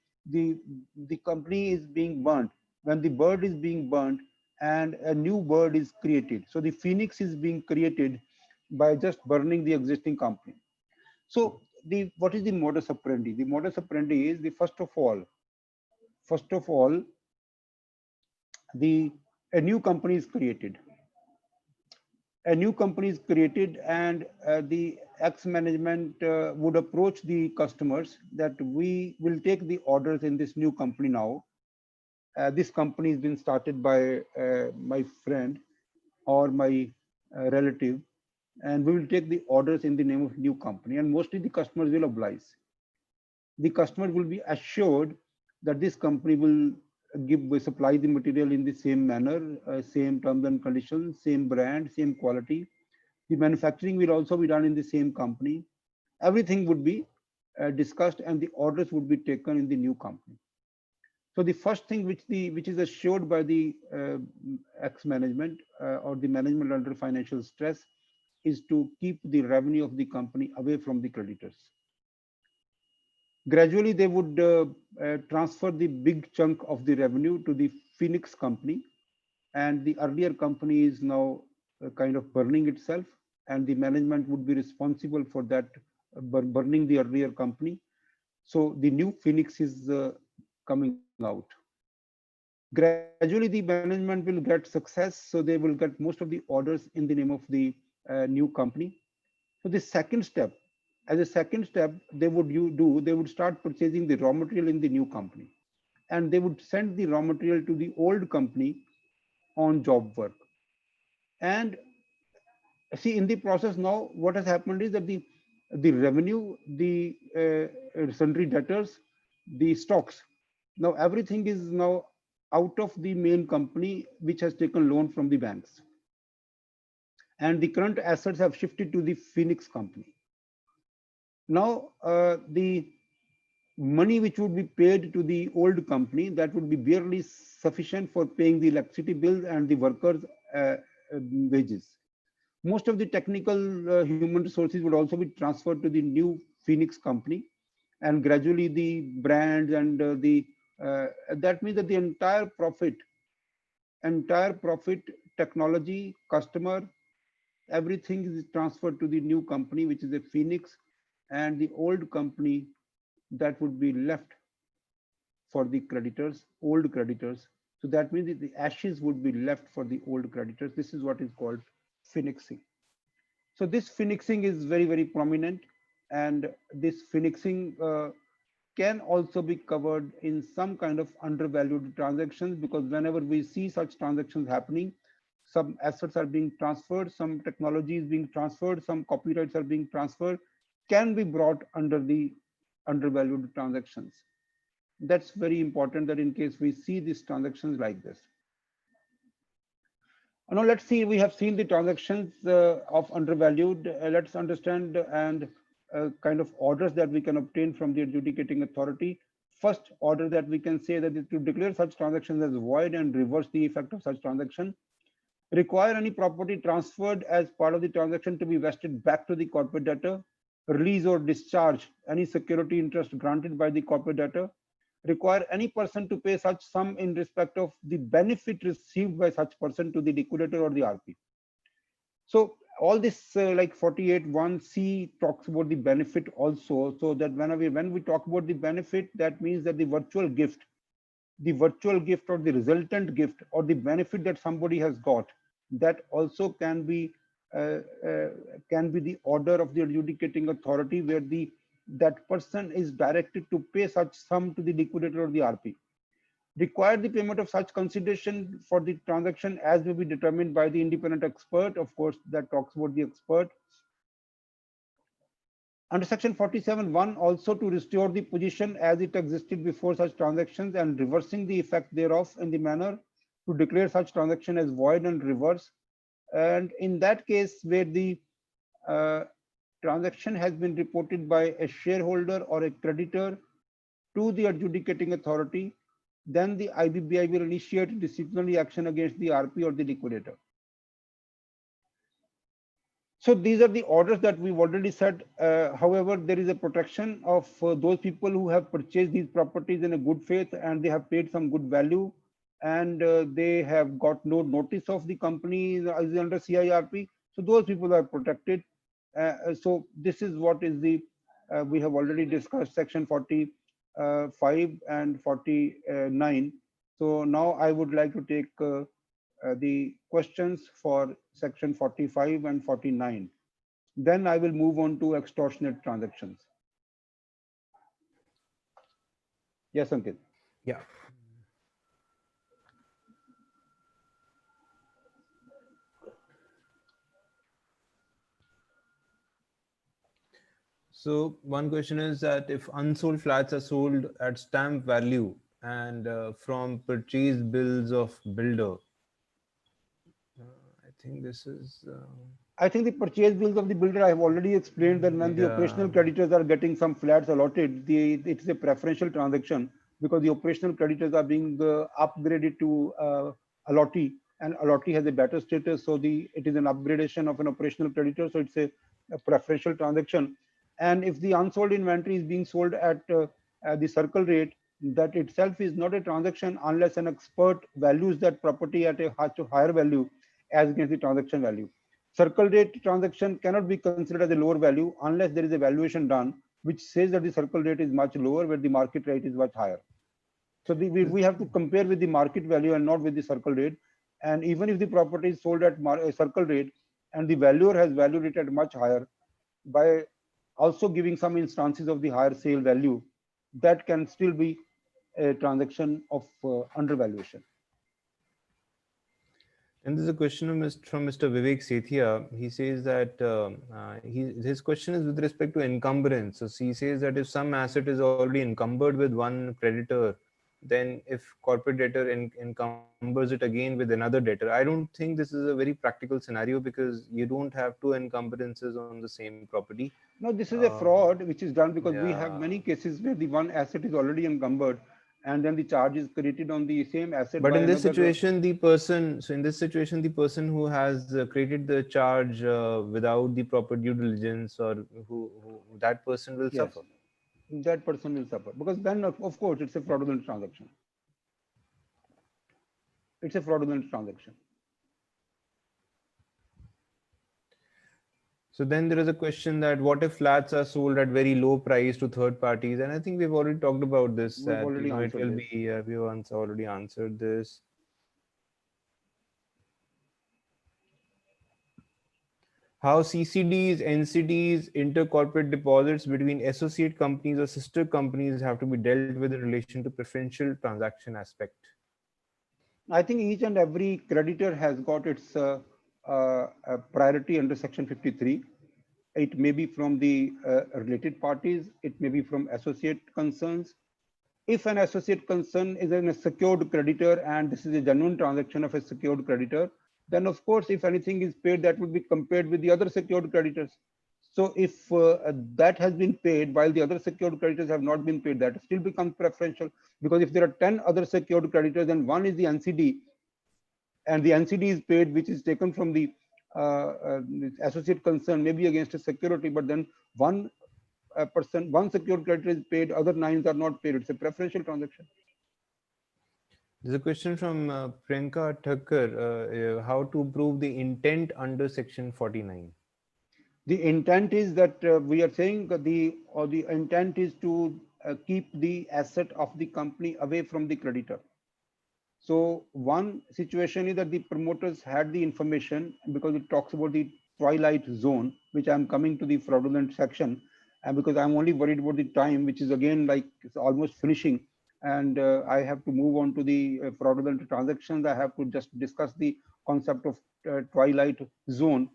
company is being burnt, when the bird is being burnt and a new bird is created. So the phoenix is being created by just burning the existing company. So what is the modus operandi? The modus operandi is first of all, a new company is created. A new company is created, and the ex-management would approach the customers that we will take the orders in this new company now. This company has been started by my friend or my relative, and we will take the orders in the name of new company, and mostly the customers will oblige. The customer will be assured that this company will supply the material in the same manner, same terms and conditions, same brand, same quality. The manufacturing will also be done in the same company. Everything would be discussed, and the orders would be taken in the new company. So the first thing which is assured by the ex management or the management under financial stress is to keep the revenue of the company away from the creditors. Gradually, they would transfer the big chunk of the revenue to the Phoenix company, and the earlier company is now kind of burning itself, and the management would be responsible for that burning the earlier company. So the new Phoenix is coming out. Gradually, the management will get success, so they will get most of the orders in the name of the new company. So the second step, as a second step, they would start purchasing the raw material in the new company, and they would send the raw material to the old company on job work. And see, in the process now, what has happened is that the revenue, the sundry debtors, the stocks, now everything is now out of the main company which has taken loan from the banks, and the current assets have shifted to the Phoenix company. Now the money which would be paid to the old company, that would be barely sufficient for paying the electricity bills and the workers wages. Most of the technical human resources would also be transferred to the new Phoenix company, and gradually the brands and that means that the entire profit, technology, customer, everything is transferred to the new company, which is a Phoenix, and the old company, that would be left for the creditors, old creditors. So that means that the ashes would be left for the old creditors. This is what is called phoenixing. So this phoenixing is very, very prominent, and this phoenixing can also be covered in some kind of undervalued transactions, because whenever we see such transactions happening, some assets are being transferred, some technology is being transferred, some copyrights are being transferred, can be brought under the undervalued transactions. That's very important, that in case we see these transactions like this. Now let's see, we have seen the transactions of undervalued. Let's understand and kind of orders that we can obtain from the adjudicating authority. First order that we can say that is to declare such transactions as void and reverse the effect of such transaction. Require any property transferred as part of the transaction to be vested back to the corporate debtor. Release or discharge any security interest granted by the corporate debtor. Require any person to pay such sum in respect of the benefit received by such person to the liquidator or the RP. So all this like 48(1)(c) talks about the benefit also, so that when we talk about the benefit, that means that the virtual gift or the resultant gift or the benefit that somebody has got, that also can be the order of the adjudicating authority, where that person is directed to pay such sum to the liquidator or the RP. Require the payment of such consideration for the transaction as may be determined by the independent expert. Of course, that talks about the expert. Under section 47(1), also to restore the position as it existed before such transactions and reversing the effect thereof in the manner to declare such transaction as void and reverse. And in that case, where the transaction has been reported by a shareholder or a creditor to the adjudicating authority, then the IBBI will initiate disciplinary action against the RP or the liquidator. So these are the orders that we've already said. However, there is a protection of those people who have purchased these properties in a good faith, and they have paid some good value, and they have got no notice of the company is under CIRP. So those people are protected. So this is what is the, we have already discussed section 45 and 49. So now I would like to take the questions for section 45 and 49. Then I will move on to extortionate transactions. Yes, Ankit. Yeah. So one question is that if unsold flats are sold at stamp value and from purchase bills of builder, I think this is. I think the purchase bills of the builder, I have already explained that when the operational creditors are getting some flats allotted, it's a preferential transaction. because the operational creditors are being upgraded to allotee, and allotee has a better status. So it is an upgradation of an operational creditor. So it's a preferential transaction. And if the unsold inventory is being sold at the circle rate, that itself is not a transaction unless an expert values that property at a much higher value as against the transaction value. Circle rate transaction cannot be considered as a lower value unless there is a valuation done which says that the circle rate is much lower where the market rate is much higher. So we have to compare with the market value and not with the circle rate. And even if the property is sold at circle rate and the valuer has valued it at much higher, by also giving some instances of the higher sale value, that can still be a transaction of undervaluation. And there's a question from Mr. Vivek Sethia. He says that his question is with respect to encumbrance. So he says that if some asset is already encumbered with one creditor, then if corporate debtor encumbers it again with another debtor, I don't think this is a very practical scenario because you don't have two encumbrances on the same property. No, this is a fraud which is done because we have Yeah. many cases where the one asset is already encumbered and then the charge is created on the same asset But by in this another. situation, the person who has created the charge without the proper due diligence, or who that person will Yes, suffer. that person will suffer because then of course it's a fraudulent transaction. It's a fraudulent transaction. So then there is a question that what if flats are sold at very low price to third parties? And I think we've already talked about this. We've That already it answered will this. be we've already answered this. How CCDs, NCDs, intercorporate deposits between associate companies or sister companies have to be dealt with in relation to preferential transaction aspect. I think each and every creditor has got its priority under Section 53. It may be from the related parties, it may be from associate concerns. If an associate concern is a secured creditor and this is a genuine transaction of a secured creditor, then of course, if anything is paid, that would be compared with the other secured creditors. So if that has been paid while the other secured creditors have not been paid, that still becomes preferential, because if there are 10 other secured creditors and one is the NCD, and the NCD is paid, which is taken from the associate concern, maybe against a security, but then one secured creditor is paid, other 9 are not paid. It's a preferential transaction. There's a question from Priyanka Thakkar, how to prove the intent under Section 49. The intent is that we are saying that the intent is to keep the asset of the company away from the creditor. So one situation is that the promoters had the information, because it talks about the Twilight Zone, which I'm coming to the fraudulent section, and because I'm only worried about the time, which is again like it's almost finishing, and I have to move on to the fraudulent transactions. I have to just discuss the concept of Twilight Zone.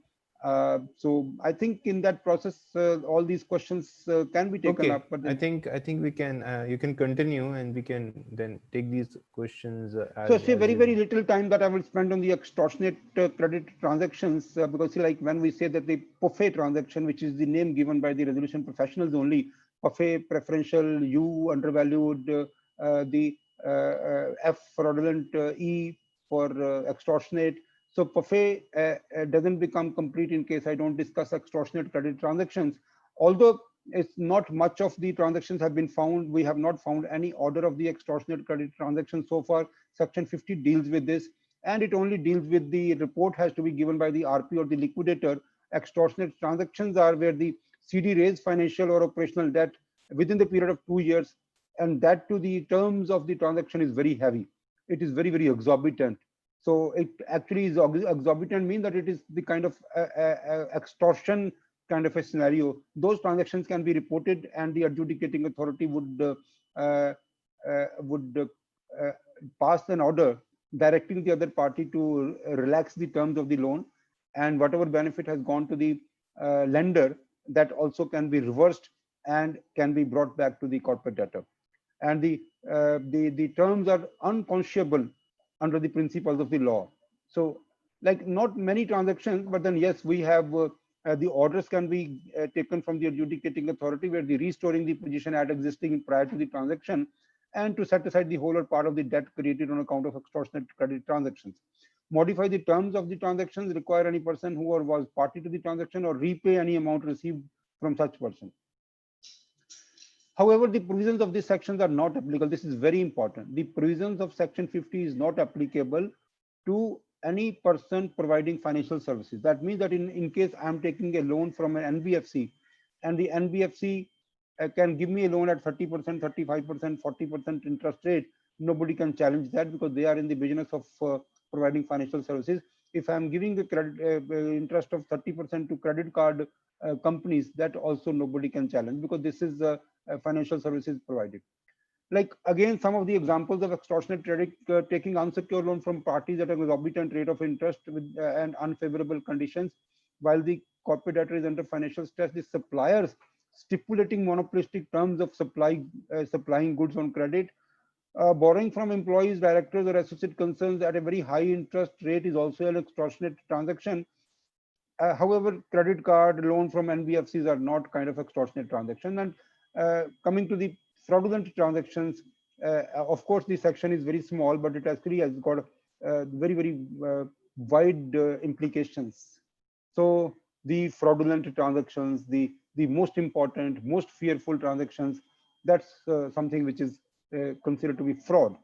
So I think in that process, all these questions can be taken up. But I think we can. You can continue, and we can then take these questions. So see, very little time that I will spend on the extortionate credit transactions, because see, like when we say that the PUFE transaction, which is the name given by the resolution professionals only, PUFE, preferential, U, undervalued, the F, fraudulent, E for extortionate. So PUFE doesn't become complete in case I don't discuss extortionate credit transactions. Although it's not much of the transactions have been found. We have not found any order of the extortionate credit transaction so far. Section 50 deals with this, and it only deals with the report has to be given by the RP or the liquidator. Extortionate transactions are where the CD raised financial or operational debt within the period of 2 years, and that to the terms of the transaction is very heavy. It is very exorbitant. So it actually is exorbitant, mean that it is the kind of extortion kind of a scenario. Those transactions can be reported, and the adjudicating authority would pass an order directing the other party to relax the terms of the loan, and whatever benefit has gone to the lender, that also can be reversed and can be brought back to the corporate debtor. And the terms are unconscionable under the principles of the law. So like not many transactions, but then yes, we have the orders can be taken from the adjudicating authority where the restoring the position at existing prior to the transaction, and to set aside the whole or part of the debt created on account of extortionate credit transactions. Modify the terms of the transactions, require any person who was party to the transaction, or repay any amount received from such person. However, the provisions of these sections are not applicable. This is very important. The provisions of Section 50 is not applicable to any person providing financial services. That means that in case I am taking a loan from an NBFC, and the NBFC can give me a loan at 30%, 35%, 40% interest rate, nobody can challenge that because they are in the business of providing financial services. If I am giving the credit interest of 30% to credit card companies, that also nobody can challenge because this is financial services provided. Like again, some of the examples of extortionate credit, taking unsecured loan from parties at an exorbitant rate of interest with and unfavorable conditions, while the corporate debtor is under financial stress. The suppliers stipulating monopolistic terms of supplying goods on credit. Borrowing from employees, directors, or associate concerns at a very high interest rate is also an extortionate transaction. However, credit card loan from NBFCs are not kind of extortionate transaction. And coming to the fraudulent transactions, of course, the section is very small, but it actually has got very wide implications. So the fraudulent transactions, the most important, most fearful transactions, that's something which is considered to be fraud.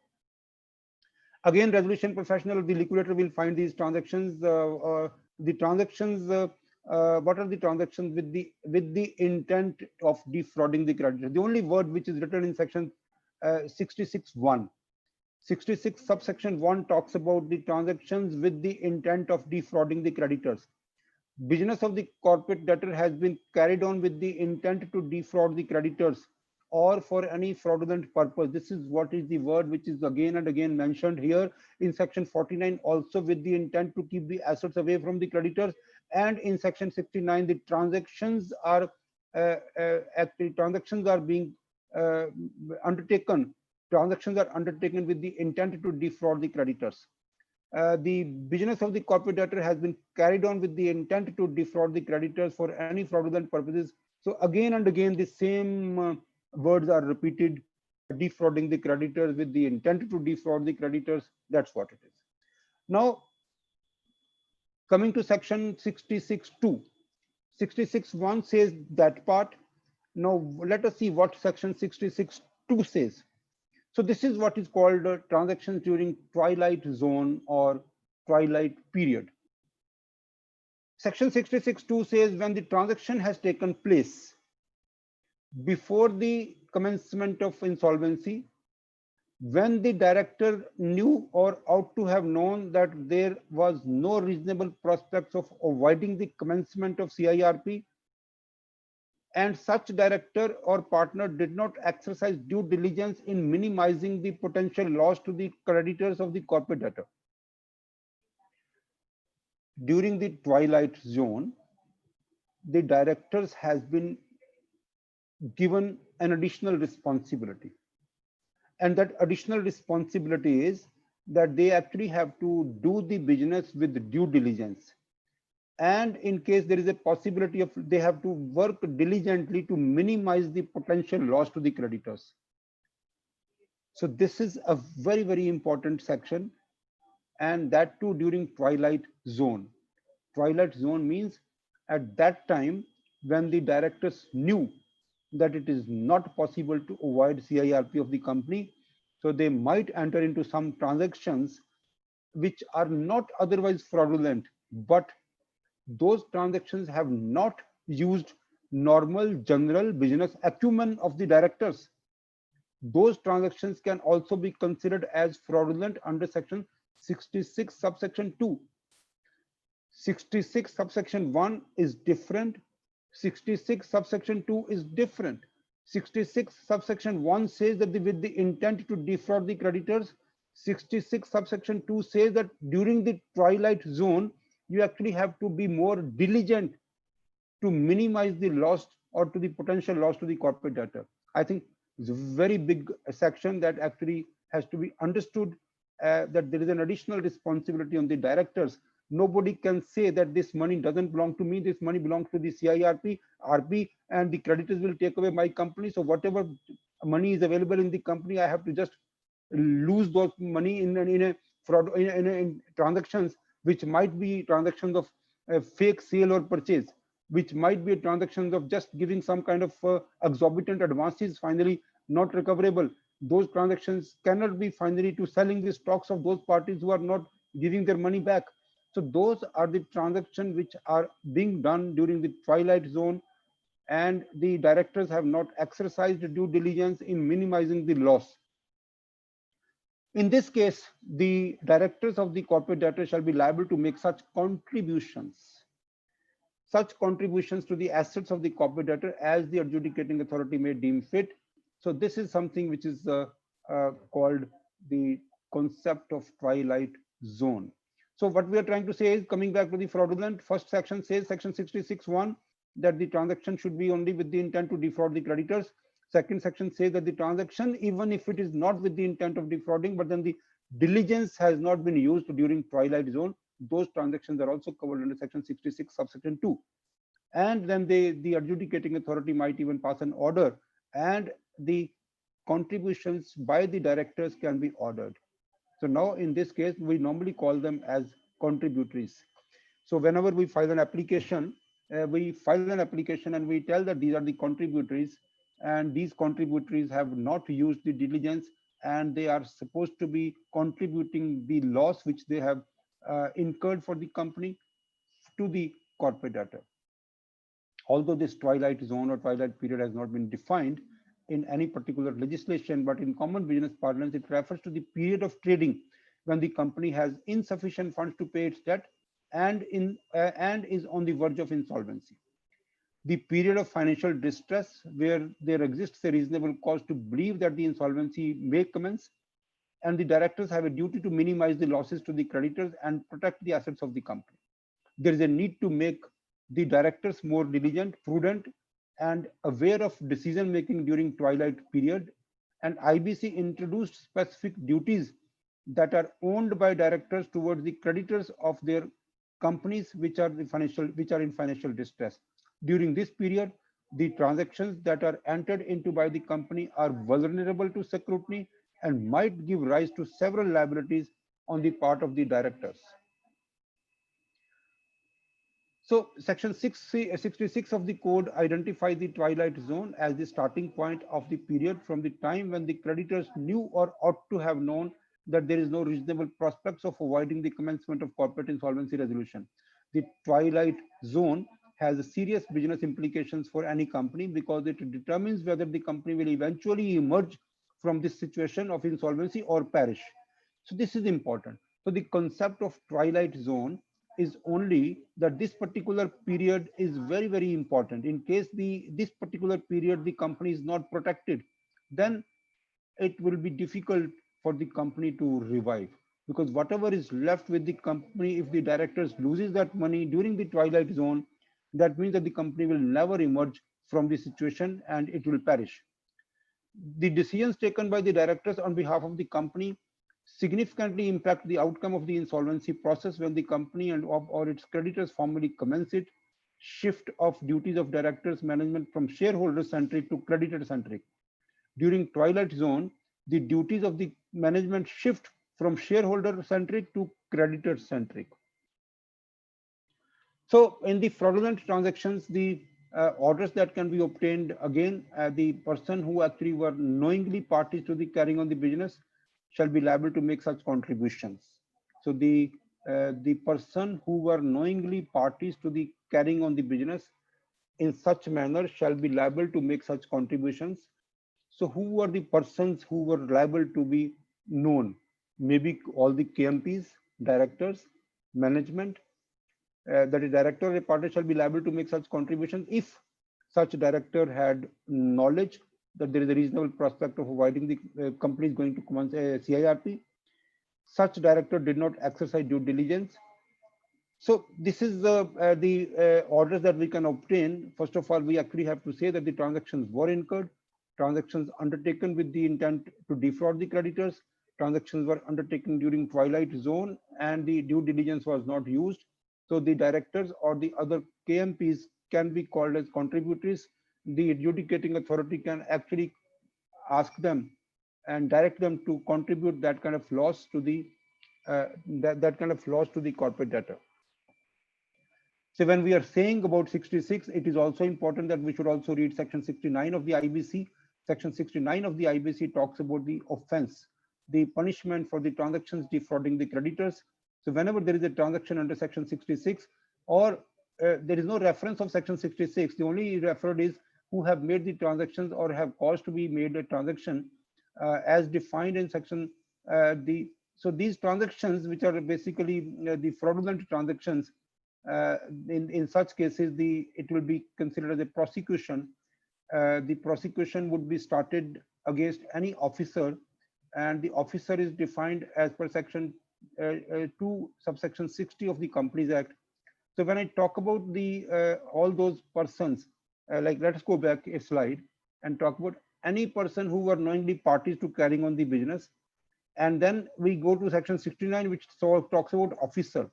Again, resolution professional, the liquidator will find these transactions. The transactions, what are the transactions with the intent of defrauding the creditor? The only word which is written in section 66(1). 66 subsection 1 talks about the transactions with the intent of defrauding the creditors. Business of the corporate debtor has been carried on with the intent to defraud the creditors or for any fraudulent purpose. This is what is the word which is again and again mentioned here in section 49, also with the intent to keep the assets away from the creditors. And in section 69, the transactions are being undertaken. Transactions are undertaken with the intent to defraud the creditors. The business of the corporate debtor has been carried on with the intent to defraud the creditors for any fraudulent purposes. So again and again, the same words are repeated. Defrauding the creditors with the intent to defraud the creditors. That's what it is. Now, coming to section 66(2). 66(1) says that part. Now, let us see what section 66(2) says. So this is what is called transactions during twilight zone or twilight period. Section 66(2) says when the transaction has taken place before the commencement of insolvency, when the director knew or ought to have known that there was no reasonable prospects of avoiding the commencement of CIRP, and such director or partner did not exercise due diligence in minimizing the potential loss to the creditors of the corporate debtor. During the twilight zone, the directors has been given an additional responsibility. And that additional responsibility is that they actually have to do the business with due diligence. And in case there is a possibility of, they have to work diligently to minimize the potential loss to the creditors. So this is a very important section, and that too during twilight zone. Twilight zone means at that time when the directors knew that it is not possible to avoid CIRP of the company, so they might enter into some transactions which are not otherwise fraudulent, but those transactions have not used normal general business acumen of the directors. Those transactions can also be considered as fraudulent under section 66 subsection 2. 66 subsection 1 is different. 66 subsection 2 is different. 66 subsection 1 says that with the intent to defraud the creditors. 66 subsection 2 says that during the twilight zone, you actually have to be more diligent to minimize the loss or to the potential loss to the corporate debtor. I think it's a very big section that actually has to be understood, that there is an additional responsibility on the directors. Nobody can say that this money doesn't belong to me, this money belongs to the CIRP, RP, and the creditors will take away my company. So whatever money is available in the company, I have to just lose those money in a fraud, in transactions which might be transactions of fake sale or purchase, which might be transactions of just giving some kind of exorbitant advances, finally not recoverable. Those transactions cannot be finally to selling the stocks of those parties who are not giving their money back. So those are the transactions which are being done during the twilight zone, and the directors have not exercised due diligence in minimizing the loss. In this case, the directors of the corporate debtor shall be liable to make such contributions to the assets of the corporate debtor as the adjudicating authority may deem fit. So this is something which is called the concept of twilight zone. So what we are trying to say is, coming back to the fraudulent, first section says, section 66(1), that the transaction should be only with the intent to defraud the creditors. Second section says that the transaction, even if it is not with the intent of defrauding, but then the diligence has not been used during twilight zone, those transactions are also covered under section 66 subsection 2. And then the adjudicating authority might even pass an order, and the contributions by the directors can be ordered. So now in this case, we normally call them as contributories. So whenever we file an application, and we tell that these are the contributories, and these contributories have not used the diligence, and they are supposed to be contributing the loss which they have incurred for the company to the corporate debtor. Although this twilight zone or twilight period has not been defined in any particular legislation, but in common business parlance, it refers to the period of trading when the company has insufficient funds to pay its debt and is on the verge of insolvency. The period of financial distress where there exists a reasonable cause to believe that the insolvency may commence, and the directors have a duty to minimize the losses to the creditors and protect the assets of the company. There is a need to make the directors more diligent, prudent, and aware of decision making during twilight period. And IBC introduced specific duties that are owned by directors towards the creditors of their companies which are in financial distress. During this period, the transactions that are entered into by the company are vulnerable to scrutiny and might give rise to several liabilities on the part of the directors. So section 66 of the code identifies the twilight zone as the starting point of the period from the time when the creditors knew or ought to have known that there is no reasonable prospects of avoiding the commencement of corporate insolvency resolution. The twilight zone has serious business implications for any company because it determines whether the company will eventually emerge from this situation of insolvency or perish. So this is important. So the concept of twilight zone is only that this particular period is very, very important. In case this particular period the company is not protected, then it will be difficult for the company to revive, because whatever is left with the company, if the directors loses that money during the twilight zone, that means that the company will never emerge from this situation and it will perish. The decisions taken by the directors on behalf of the company significantly impact the outcome of the insolvency process when the company or its creditors formally commence it. Shift of duties of directors management from shareholder centric to creditor centric. During twilight zone, the duties of the management shift from shareholder centric to creditor centric. So in the fraudulent transactions, the orders that can be obtained, again, the person who actually were knowingly parties to the carrying on the business shall be liable to make such contributions. So the person who were knowingly parties to the carrying on the business in such manner shall be liable to make such contributions. So who were the persons who were liable to be known? Maybe all the KMPs, directors, management, that a director or a partner shall be liable to make such contributions if such director had knowledge that there is a reasonable prospect of avoiding the company is going to commence a CIRP. Such director did not exercise due diligence. So this is the orders that we can obtain. First of all, we actually have to say that the transactions were incurred, transactions undertaken with the intent to defraud the creditors, transactions were undertaken during twilight zone, and the due diligence was not used. So the directors or the other KMPs can be called as contributories. The adjudicating authority can actually ask them and direct them to contribute that kind of loss to the that kind of loss to the corporate debtor. So when we are saying about 66, it is also important that we should also read section 69 of the IBC. Section 69 of the IBC talks about the offense, the punishment for the transactions defrauding the creditors. So whenever there is a transaction under section 66, or there is no reference of section 66, the only referred is who have made the transactions or have caused to be made a transaction as defined in section so these transactions, which are basically the fraudulent transactions, in such cases, it will be considered as a prosecution. The prosecution would be started against any officer, and the officer is defined as per section 2, subsection 60 of the Companies Act. So when I talk about the all those persons, like let's go back a slide and talk about any person who were knowingly parties to carrying on the business, and then we go to section 69, which talks about officer.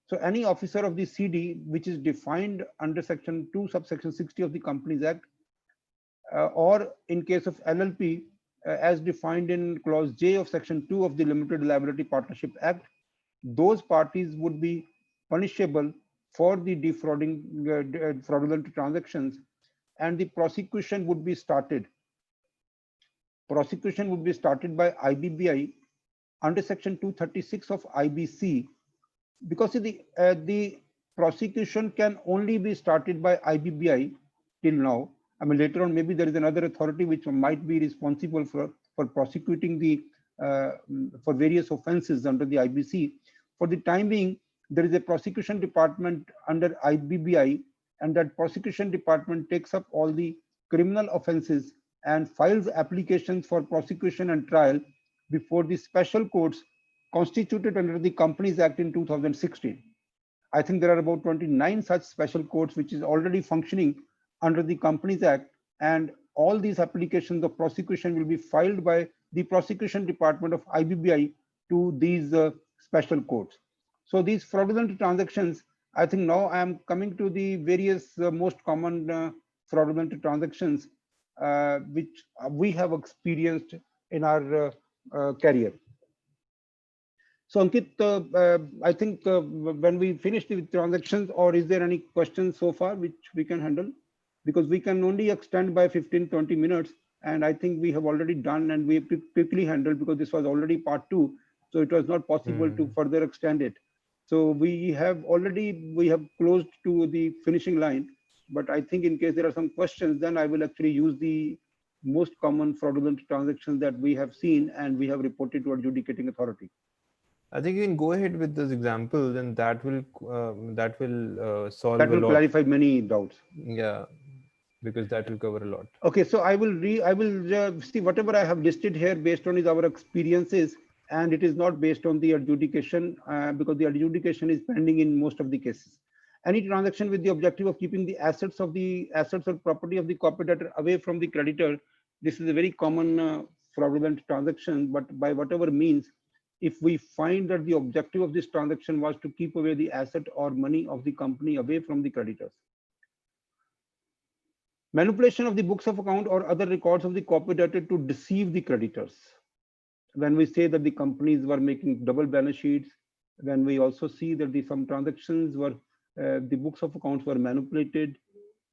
So any officer of the CD, which is defined under section 2, subsection 60 of the Companies Act, or in case of LLP, as defined in clause J of section 2 of the Limited Liability Partnership Act, those parties would be punishable for the defrauding fraudulent transactions, and the prosecution would be started. Prosecution would be started by IBBI under section 236 of IBC, because the prosecution can only be started by IBBI till now. I mean, later on, maybe there is another authority which might be responsible for prosecuting the for various offenses under the IBC. For the time being, there is a prosecution department under IBBI, and that prosecution department takes up all the criminal offenses and files applications for prosecution and trial before the special courts constituted under the Companies Act in 2016. I think there are about 29 such special courts which is already functioning under the Companies Act, and all these applications of prosecution will be filed by the prosecution department of IBBI to these special courts. So these fraudulent transactions, I think now I am coming to the various most common fraudulent transactions which we have experienced in our career. So Ankit, I think when we finish the transactions, or is there any questions so far which we can handle? Because we can only extend by 15-20 minutes, and I think we have already done, and we quickly handled because this was already part 2, so it was not possible to further extend it. So we have closed to the finishing line, but I think in case there are some questions, then I will actually use the most common fraudulent transactions that we have seen and we have reported to our adjudicating authority. I think you can go ahead with this example, and that will solve. That will clarify many doubts. Yeah, because that will cover a lot. Okay, so I will see whatever I have listed here based on our experiences, and it is not based on the adjudication because the adjudication is pending in most of the cases. Any transaction with the objective of keeping the assets or property of the corporate debtor away from the creditor, this is a very common fraudulent transaction, but by whatever means, if we find that the objective of this transaction was to keep away the asset or money of the company away from the creditors. Manipulation of the books of account or other records of the corporate debtor to deceive the creditors. When we say that the companies were making double balance sheets, when we also see that some transactions were, the books of accounts were manipulated,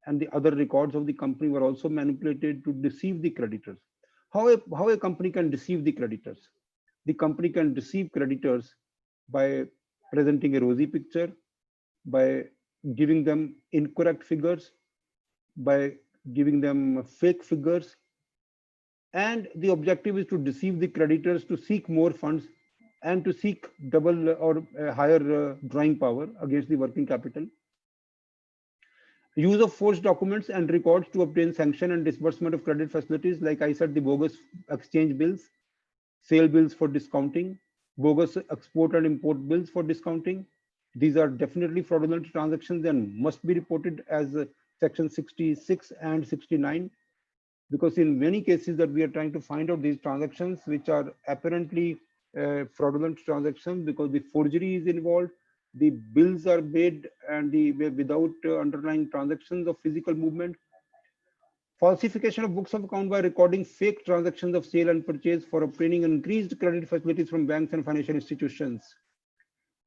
and the other records of the company were also manipulated to deceive the creditors. How a company can deceive the creditors? The company can deceive creditors by presenting a rosy picture, by giving them incorrect figures, by giving them fake figures, and the objective is to deceive the creditors to seek more funds and to seek double or higher drawing power against the working capital. Use of forged documents and records to obtain sanction and disbursement of credit facilities, like I said, the bogus exchange bills, sale bills for discounting, bogus export and import bills for discounting. These are definitely fraudulent transactions and must be reported as section 66 and 69, because in many cases that we are trying to find out these transactions which are apparently fraudulent transactions because the forgery is involved, the bills are made and without underlying transactions of physical movement. Falsification of books of account by recording fake transactions of sale and purchase for obtaining increased credit facilities from banks and financial institutions.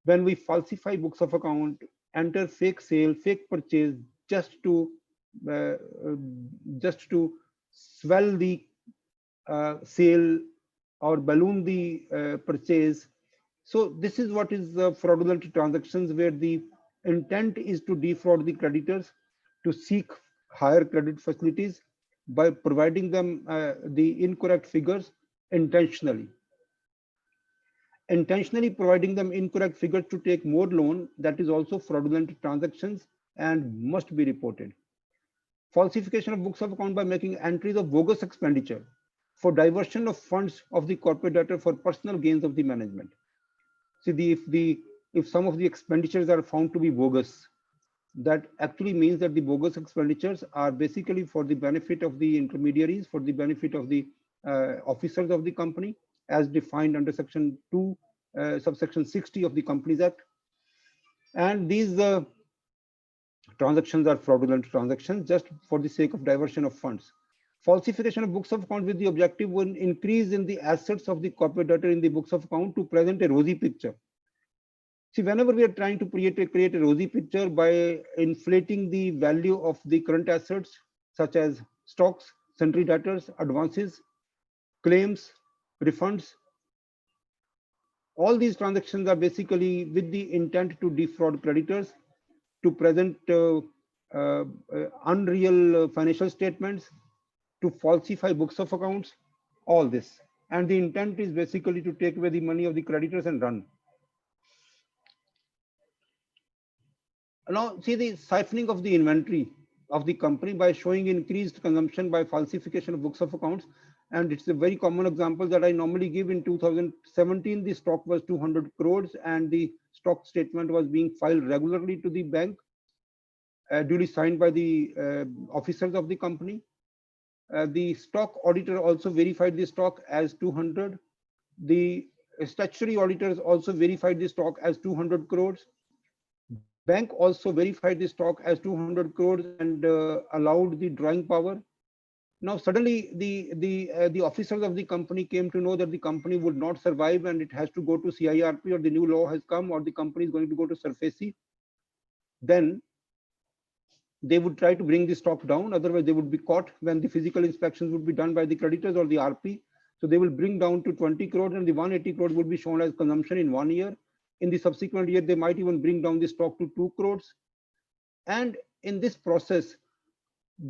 When we falsify books of account, enter fake sale, fake purchase, just to uh, swell the sale or balloon the purchase. So this is what is fraudulent transactions, where the intent is to defraud the creditors, to seek higher credit facilities by providing them the incorrect figures intentionally. Intentionally providing them incorrect figures to take more loan, that is also fraudulent transactions and must be reported. Falsification of books of account by making entries of bogus expenditure for diversion of funds of the corporate debtor for personal gains of the management. See, if some of the expenditures are found to be bogus, that actually means that the bogus expenditures are basically for the benefit of the intermediaries, for the benefit of the officers of the company, as defined under section 2, subsection 60 of the Companies Act. And these transactions are fraudulent transactions just for the sake of diversion of funds. Falsification of books of account with the objective will increase in the assets of the corporate debtor in the books of account to present a rosy picture. See, whenever we are trying to create a rosy picture by inflating the value of the current assets, such as stocks, sundry debtors, advances, claims, refunds, all these transactions are basically with the intent to defraud creditors, to present unreal financial statements, to falsify books of accounts, all this. And the intent is basically to take away the money of the creditors and run. Now, see the siphoning of the inventory of the company by showing increased consumption by falsification of books of accounts. And it's a very common example that I normally give. In 2017, the stock was 200 crores and the stock statement was being filed regularly to the bank, duly signed by the officers of the company. The stock auditor also verified the stock as 200. The statutory auditors also verified the stock as 200 crores. Bank also verified the stock as 200 crores and allowed the drawing power. Now suddenly the officers of the company came to know that the company would not survive and it has to go to CIRP, or the new law has come, or the company is going to go to SARFAESI. Then they would try to bring the stock down, otherwise they would be caught when the physical inspections would be done by the creditors or the RP. So they will bring down to 20 crores and the 180 crores would be shown as consumption in 1 year. In the subsequent year, they might even bring down the stock to 2 crores. And in this process,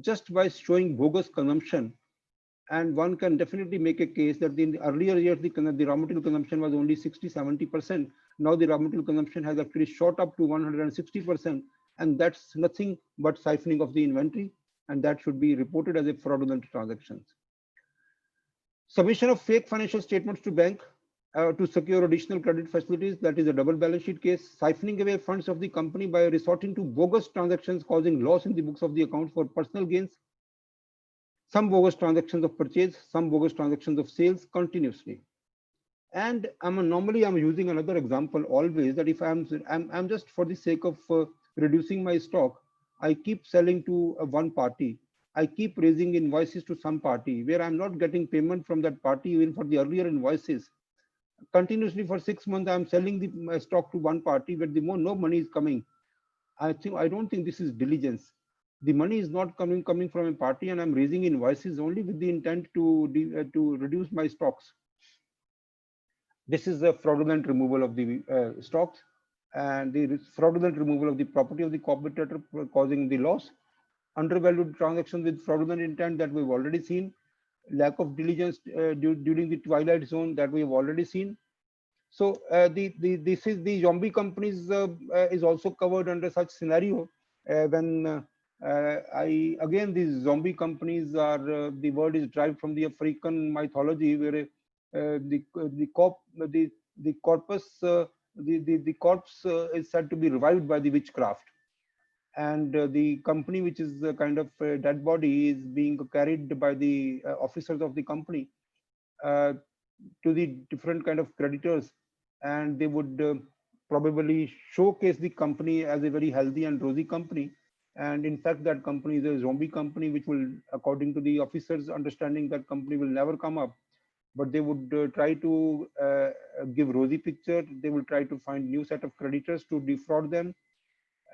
just by showing bogus consumption, and one can definitely make a case that in the earlier years, the raw material consumption was only 60-70%. Now the raw material consumption has actually shot up to 160%. And that's nothing but siphoning of the inventory. And that should be reported as a fraudulent transactions. Submission of fake financial statements to bank to secure additional credit facilities, that is a double balance sheet case. Siphoning away funds of the company by resorting to bogus transactions causing loss in the books of the account for personal gains. Some bogus transactions of purchase, some bogus transactions of sales continuously. And normally I'm using another example always, that if I'm just for the sake of reducing my stock, I keep selling to one party. I keep raising invoices to some party where I'm not getting payment from that party even for the earlier invoices. Continuously for 6 months, I'm selling the stock to one party, but no money is coming. I don't think this is diligence. The money is not coming from a party, and I'm raising invoices only with the intent to reduce my stocks. This is the fraudulent removal of the stocks, and the fraudulent removal of the property of the corporate debtor causing the loss. Undervalued transactions with fraudulent intent, that we've already seen. Lack of diligence during the Twilight Zone, that we have already seen. So this is the zombie companies is also covered under such scenario when these zombie companies are the word is derived from the African mythology, where the corpse is said to be revived by the witchcraft. And the company, which is a kind of a dead body, is being carried by the officers of the company to the different kind of creditors, and they would probably showcase the company as a very healthy and rosy company. And in fact, that company is a zombie company, which will, according to the officers' understanding, that company will never come up. But they would try to give rosy picture. They will try to find new set of creditors to defraud them,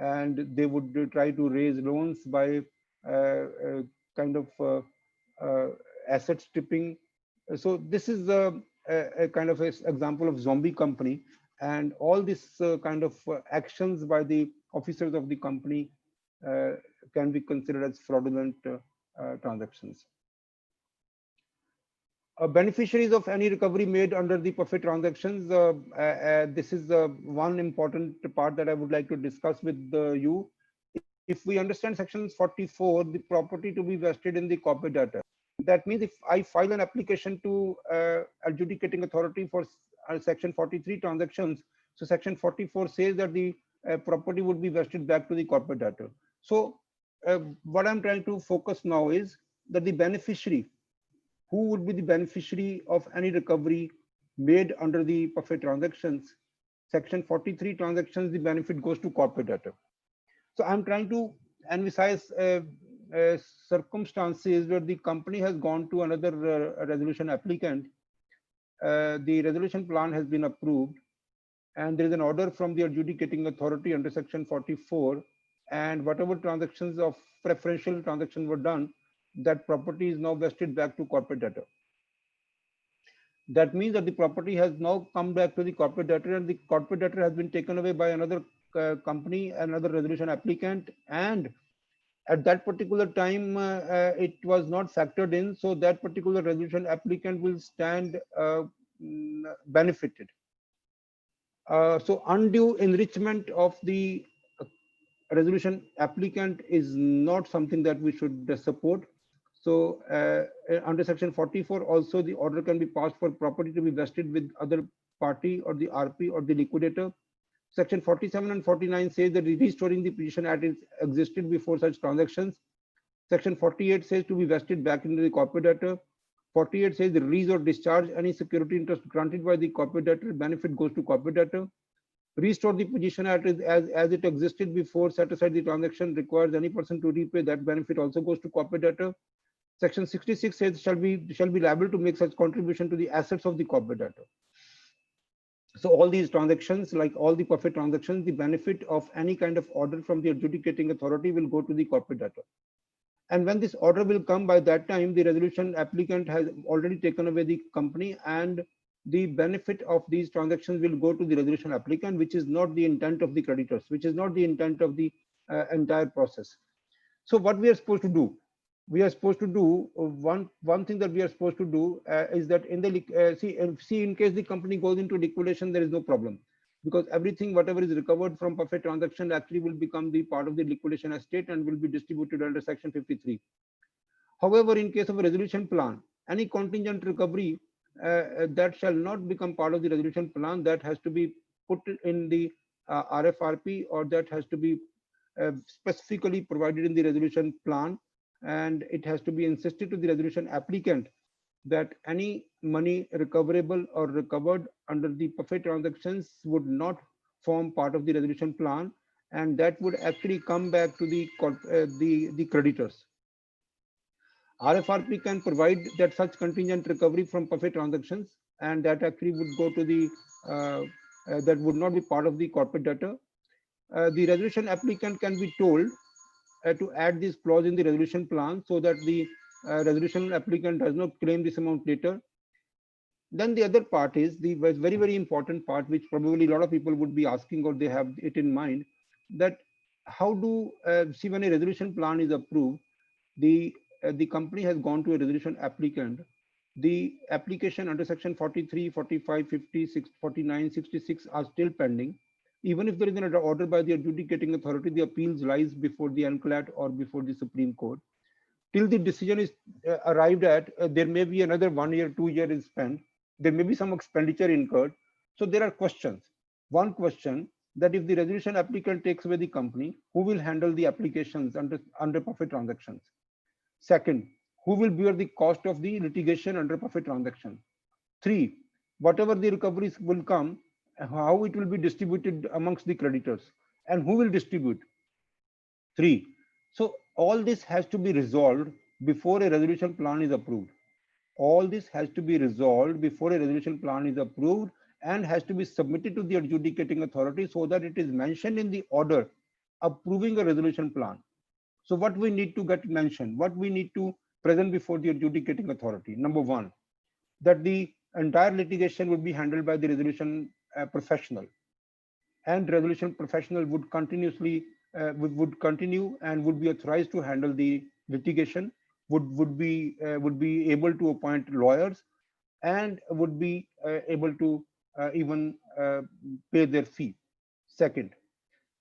and they would try to raise loans by kind of asset stripping. So this is a kind of example of zombie company, and all this kind of actions by the officers of the company can be considered as fraudulent transactions. Beneficiaries of any recovery made under the PUFE transactions. This is one important part that I would like to discuss with you. If we understand section 44, the property to be vested in the corporate debtor. That means if I file an application to adjudicating authority for section 43 transactions, so section 44 says that the property would be vested back to the corporate debtor. So what I'm trying to focus now is that the beneficiary, who would be the beneficiary of any recovery made under the PUFE transactions, section 43 transactions, the benefit goes to corporate debtor. So I'm trying to emphasize circumstances where the company has gone to another resolution applicant. The resolution plan has been approved, and there is an order from the adjudicating authority under section 44, and whatever transactions of preferential transactions were done, that property is now vested back to corporate debtor. That means that the property has now come back to the corporate debtor, and the corporate debtor has been taken away by another company, another resolution applicant, and at that particular time it was not factored in, so that particular resolution applicant will stand benefited. So undue enrichment of the resolution applicant is not something that we should support. So under section 44 also, the order can be passed for property to be vested with other party or the RP or the liquidator. Section 47 and 49 says that restoring the position as it existed before such transactions. Section 48 says to be vested back into the corporate debtor. 48 says the release or discharge any security interest granted by the corporate debtor, benefit goes to corporate debtor. Restore the position as it existed before, set aside the transaction, requires any person to repay, that benefit also goes to corporate debtor. Section 66 says shall be liable to make such contribution to the assets of the corporate debtor. So all these transactions, like all the PUFE transactions, the benefit of any kind of order from the adjudicating authority will go to the corporate debtor. And when this order will come, by that time, the resolution applicant has already taken away the company, and the benefit of these transactions will go to the resolution applicant, which is not the intent of the creditors, which is not the intent of the entire process. So what we are supposed to do? We are supposed to do one thing that we are supposed to do is that in the see in case the company goes into liquidation, there is no problem, because everything whatever is recovered from PUFE transaction actually will become the part of the liquidation estate and will be distributed under section 53. However, in case of a resolution plan, any contingent recovery that shall not become part of the resolution plan, that has to be put in the RFRP, or that has to be specifically provided in the resolution plan, and it has to be insisted to the resolution applicant that any money recoverable or recovered under the PUFE transactions would not form part of the resolution plan, and that would actually come back to the creditors. RFRP can provide that such contingent recovery from PUFE transactions, and that actually would go to the that would not be part of the corporate debtor. The resolution applicant can be told to add this clause in the resolution plan, so that the resolution applicant does not claim this amount later. Then the other part is the very, very important part, which probably a lot of people would be asking, or they have it in mind, that how do see when a resolution plan is approved, the company has gone to a resolution applicant, the application under section 43, 45, 56, 49, 66 are still pending. Even if there is an order by the adjudicating authority, the appeals lies before the NCLAT or before the Supreme Court. Till the decision is arrived at, there may be another 1 year, 2 years is spent. There may be some expenditure incurred. So there are questions. One question, that if the resolution applicant takes away the company, who will handle the applications under PUFE transactions? Second, who will bear the cost of the litigation under PUFE transaction? 3, whatever the recoveries will come, how it will be distributed amongst the creditors, and who will distribute? 3, So all this has to be resolved before a resolution plan is approved. All this has to be resolved before a resolution plan is approved and has to be submitted to the adjudicating authority so that it is mentioned in the order approving a resolution plan. So what we need to get mentioned, what we need to present before the adjudicating authority. Number one, that the entire litigation would be handled by the resolution professional, and resolution professional would continuously would continue and would be authorized to handle the litigation, would be able to appoint lawyers, and would be able to even pay their fee. Second,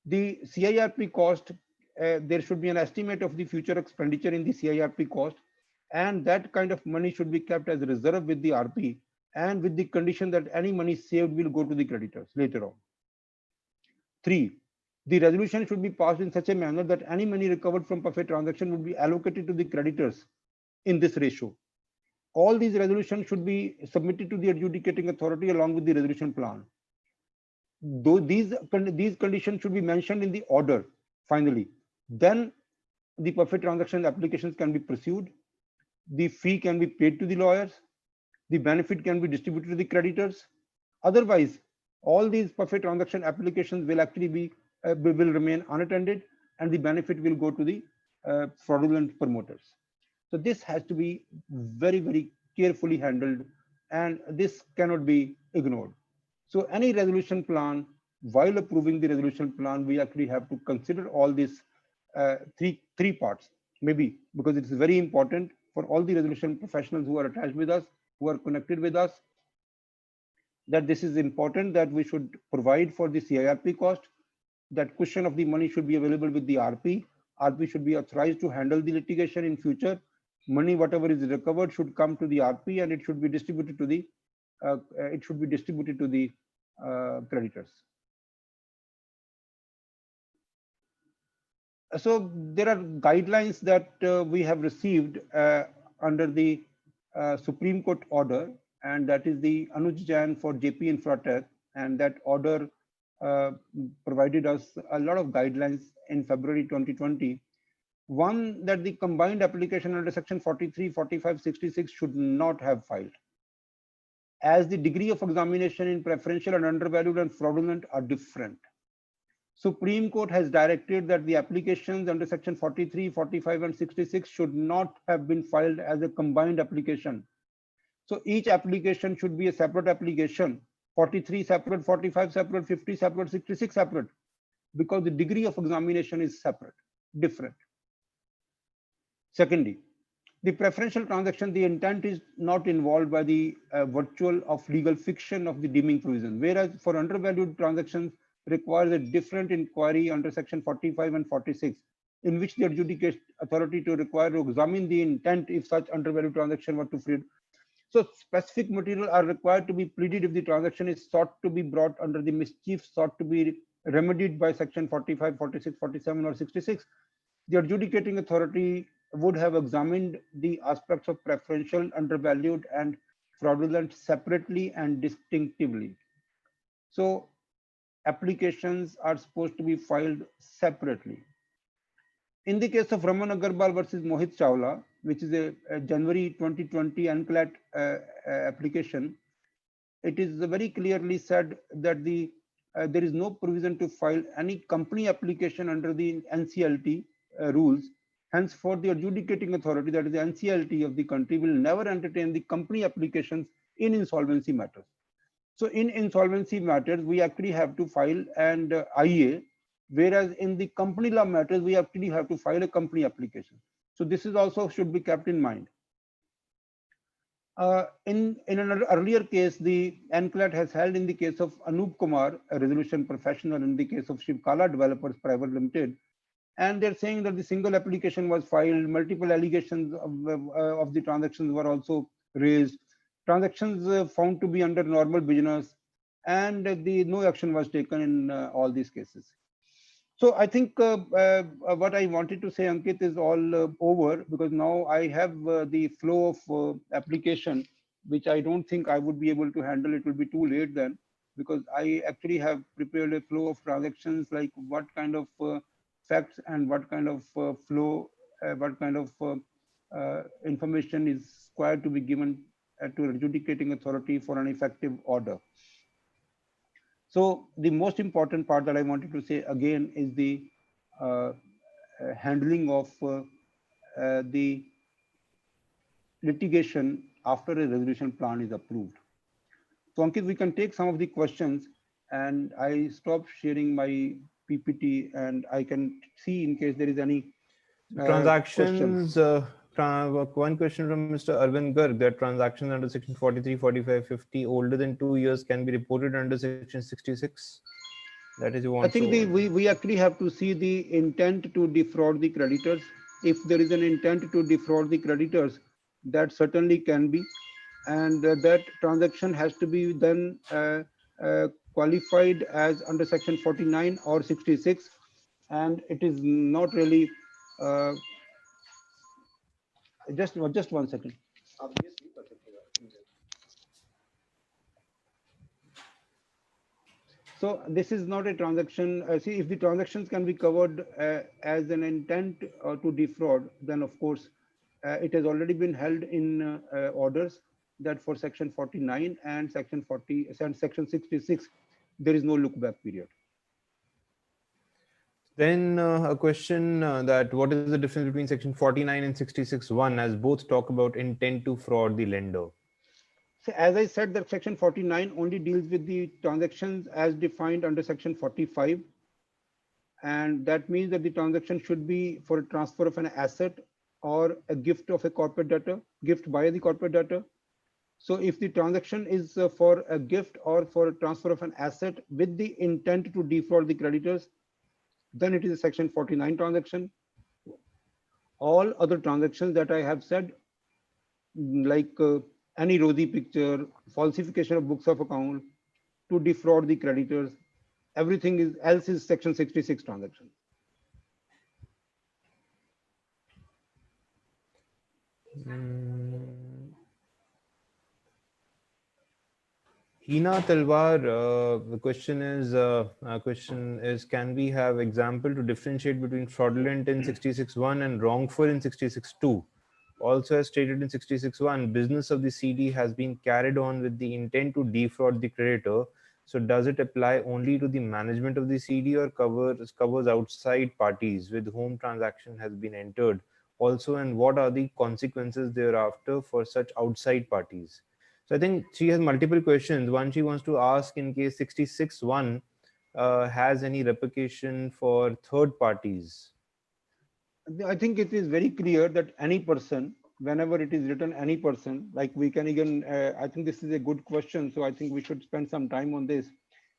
the CIRP cost, there should be an estimate of the future expenditure in the CIRP cost, and that kind of money should be kept as a reserve with the RP, and with the condition that any money saved will go to the creditors later on. 3. The resolution should be passed in such a manner that any money recovered from PUFE transaction would be allocated to the creditors in this ratio. All these resolutions should be submitted to the adjudicating authority along with the resolution plan. Though these conditions should be mentioned in the order finally. Then the PUFE transaction applications can be pursued. The fee can be paid to the lawyers. The benefit can be distributed to the creditors. Otherwise, all these PUFE transaction applications will actually be will remain unattended, and the benefit will go to the fraudulent promoters. So this has to be very, very carefully handled, and this cannot be ignored. So any resolution plan, while approving the resolution plan, we actually have to consider all these three parts, maybe, because it is very important for all the resolution professionals who are attached with us, who are connected with us, that this is important, that we should provide for the CIRP cost, that cushion of the money should be available with the RP. RP should be authorized to handle the litigation in future. Money, whatever is recovered, should come to the RP, and it should be distributed to the creditors. So there are guidelines that we have received under the Supreme Court order, and that is the Anuj Jain for JP Infratech, and that order provided us a lot of guidelines in February 2020. One, that the combined application under section 43, 45, 66 should not have filed, as the degree of examination in preferential and undervalued and fraudulent are different. Supreme Court has directed that the applications under section 43, 45, and 66 should not have been filed as a combined application. So each application should be a separate application, 43 separate, 45 separate, 50 separate, 66 separate, because the degree of examination is separate, different. Secondly, the preferential transaction, the intent is not involved by the virtual of legal fiction of the deeming provision, whereas for undervalued transactions requires a different inquiry under section 45 and 46, in which the adjudication authority to require to examine the intent if such undervalued transaction were to free. So specific material are required to be pleaded if the transaction is sought to be brought under the mischief sought to be remedied by section 45, 46, 47, or 66. The adjudicating authority would have examined the aspects of preferential, undervalued, and fraudulent separately and distinctively. So applications are supposed to be filed separately. In the case of Raman Agarwal versus Mohit Chawla, which is a January 2020 NCLAT application, it is very clearly said that there is no provision to file any company application under the NCLT rules. Henceforth, the adjudicating authority, that is the NCLT of the country, will never entertain the company applications in insolvency matters. So in insolvency matters, we actually have to file an IA, whereas in the company law matters, we actually have to file a company application. So this is also should be kept in mind. In an earlier case, the NCLAT has held in the case of Anup Kumar, a resolution professional, in the case of Shivkala Developers Private Limited, and they're saying that the single application was filed, multiple allegations of the transactions were also raised, transactions found to be under normal business, and no action was taken in all these cases. So I think what I wanted to say, Ankit, is all over, because now I have the flow of application, which I don't think I would be able to handle. It will be too late then, because I actually have prepared a flow of transactions, like what kind of facts and what kind of flow, what kind of information is required to be given to adjudicating authority for an effective order. So the most important part that I wanted to say again is the handling of the litigation after a resolution plan is approved. So Ankit, we can take some of the questions, and I stop sharing my PPT and I can see in case there is any transactions. question. One question from Mr. Arvind Garg, that transactions under section 43, 45, 50 older than 2 years can be reported under section 66. That is, you want I think we actually have to see the intent to defraud the creditors. If there is an intent to defraud the creditors, that certainly can be, and that transaction has to be then qualified as under section 49 or 66, and it is not really just 1 second. So this is not a transaction. See, if the transactions can be covered as an intent to defraud, then of course it has already been held in orders that for section 49 and section 40 and section 66, there is no look back period. Then a question that what is the difference between section 49 and 66(1), as both talk about intent to fraud the lender? So as I said, that section 49 only deals with the transactions as defined under section 45. And that means that the transaction should be for a transfer of an asset or a gift of a corporate debtor, gift by the corporate debtor. So if the transaction is for a gift or for a transfer of an asset with the intent to defraud the creditors, then it is a section 49 transaction. All other transactions that I have said, like any rosy picture, falsification of books of account, to defraud the creditors, everything else is section 66 transaction. Hina Talwar, the question is, can we have example to differentiate between fraudulent in 66(1) and wrongful in 66(2)? Also, as stated in 66(1), business of the CD has been carried on with the intent to defraud the creditor. So does it apply only to the management of the CD or covers outside parties with whom transaction has been entered? Also, and what are the consequences thereafter for such outside parties? So I think she has multiple questions. One, she wants to ask in case 66(1) has any replication for third parties. I think it is very clear that any person, whenever it is written any person, like we can again, I think this is a good question. So I think we should spend some time on this.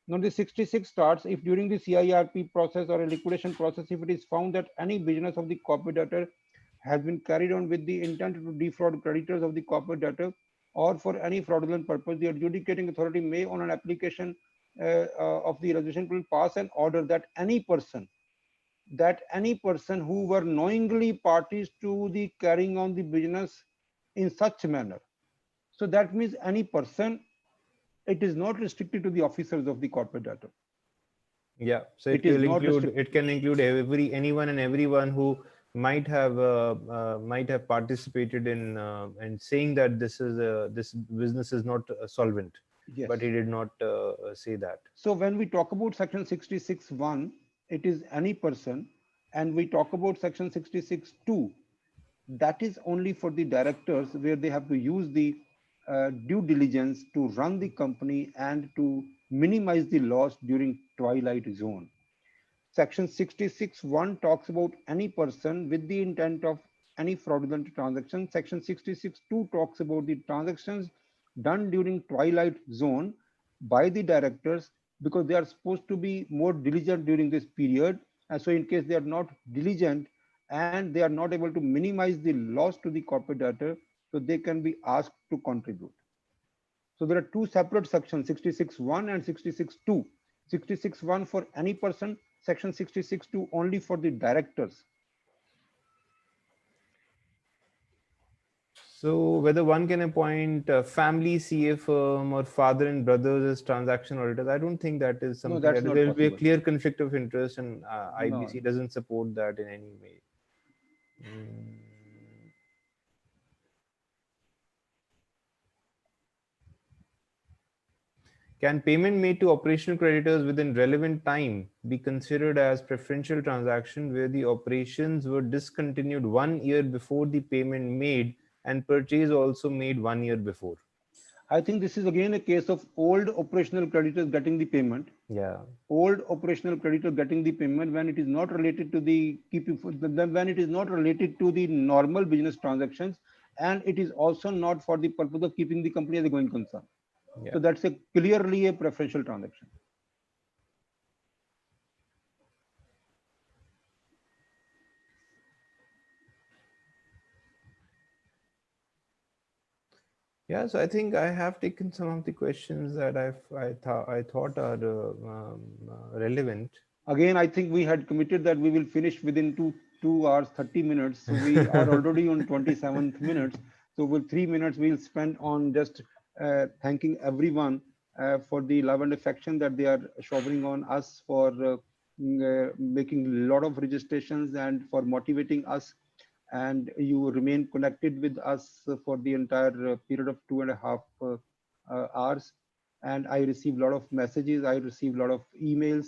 Now the 66 starts if during the CIRP process or a liquidation process, if it is found that any business of the corporate debtor has been carried on with the intent to defraud creditors of the corporate debtor or for any fraudulent purpose, the adjudicating authority may on an application of the resolution will pass an order that any person who were knowingly parties to the carrying on the business in such manner. So that means any person, it is not restricted to the officers of the corporate debtor. Yeah, so it can include anyone and everyone who might have participated in saying that this business is not solvent. Yes. But he did not say that. So when we talk about section 66(1), it is any person, and we talk about section 66(2), that is only for the directors, where they have to use the due diligence to run the company and to minimize the loss during Twilight Zone. Section 66(1) talks about any person with the intent of any fraudulent transaction. Section 66(2) talks about the transactions done during Twilight Zone by the directors, because they are supposed to be more diligent during this period. And so in case they are not diligent and they are not able to minimize the loss to the corporate debtor, so they can be asked to contribute. So there are two separate sections, 66(1) and 66(2). 66(1) for any person, section 66(2) only for the directors. So whether one can appoint a family CA firm or father and brothers as transaction auditors, I don't think that is No, something that's that not there will be a possible. clear conflict of interest, and No. IBC doesn't support that in any way. Mm. Can payment made to operational creditors within relevant time be considered as preferential transaction where the operations were discontinued 1 year before the payment made and purchase also made 1 year before? I think this is again a case of old operational creditors getting the payment. Yeah. Old operational creditor getting the payment when it is not related to the keeping, when it is not related to the normal business transactions, and it is also not for the purpose of keeping the company as a going concern. Yeah. So that's clearly a preferential transaction. Yeah, so I think I have taken some of the questions that I thought are relevant. Again, I think we had committed that we will finish within 2 hours 30 minutes. So we are already on 27th minutes. So with 3 minutes we'll spend on just thanking everyone for the love and affection that they are showering on us, for making a lot of registrations and for motivating us, and you remain connected with us for the entire period of 2.5 hours. And I receive a lot of messages, I receive a lot of emails.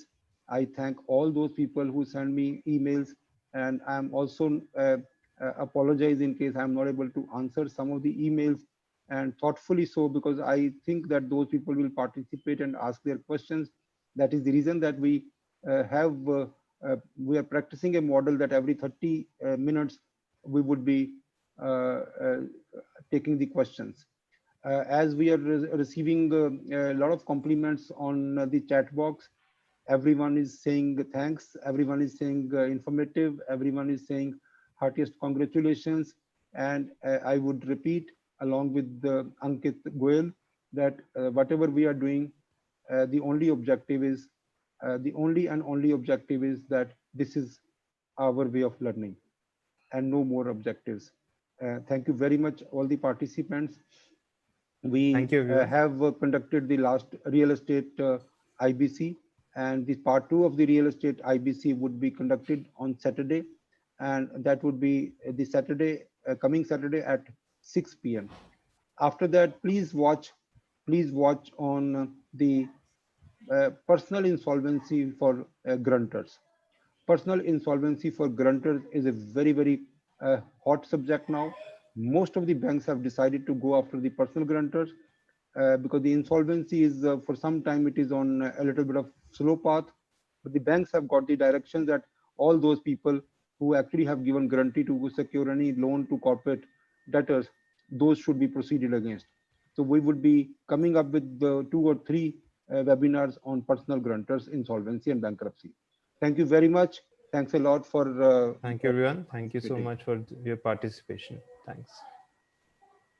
I thank all those people who send me emails, and I'm also apologize in case I'm not able to answer some of the emails, and thoughtfully so, because I think that those people will participate and ask their questions. That is the reason that we are practicing a model that every 30 minutes we would be taking the questions. As we are receiving a lot of compliments on the chat box, everyone is saying thanks, everyone is saying informative, everyone is saying heartiest congratulations. And I would repeat along with Ankit Goel that whatever we are doing, the only objective is the only and only objective is that this is our way of learning and no more objectives. Thank you very much, all the participants. Thank We you, everyone. have conducted the last real estate IBC, and the part 2 of the real estate IBC would be conducted on Saturday, and that would be the Saturday, coming Saturday at 6 p.m. After that, please watch on the personal insolvency for grunters. Personal insolvency for grunters is a very hot subject now. Most of the banks have decided to go after the personal grunters because the insolvency is for some time it is on a little bit of slow path, but the banks have got the direction that all those people who actually have given guarantee to secure any loan to corporate debtors, those should be proceeded against. So we would be coming up with the 2 or 3 webinars on personal grunters, insolvency and bankruptcy. Thank you very much. Thanks a lot for Thank you, everyone. Thank you so participating. much for your participation. Thanks.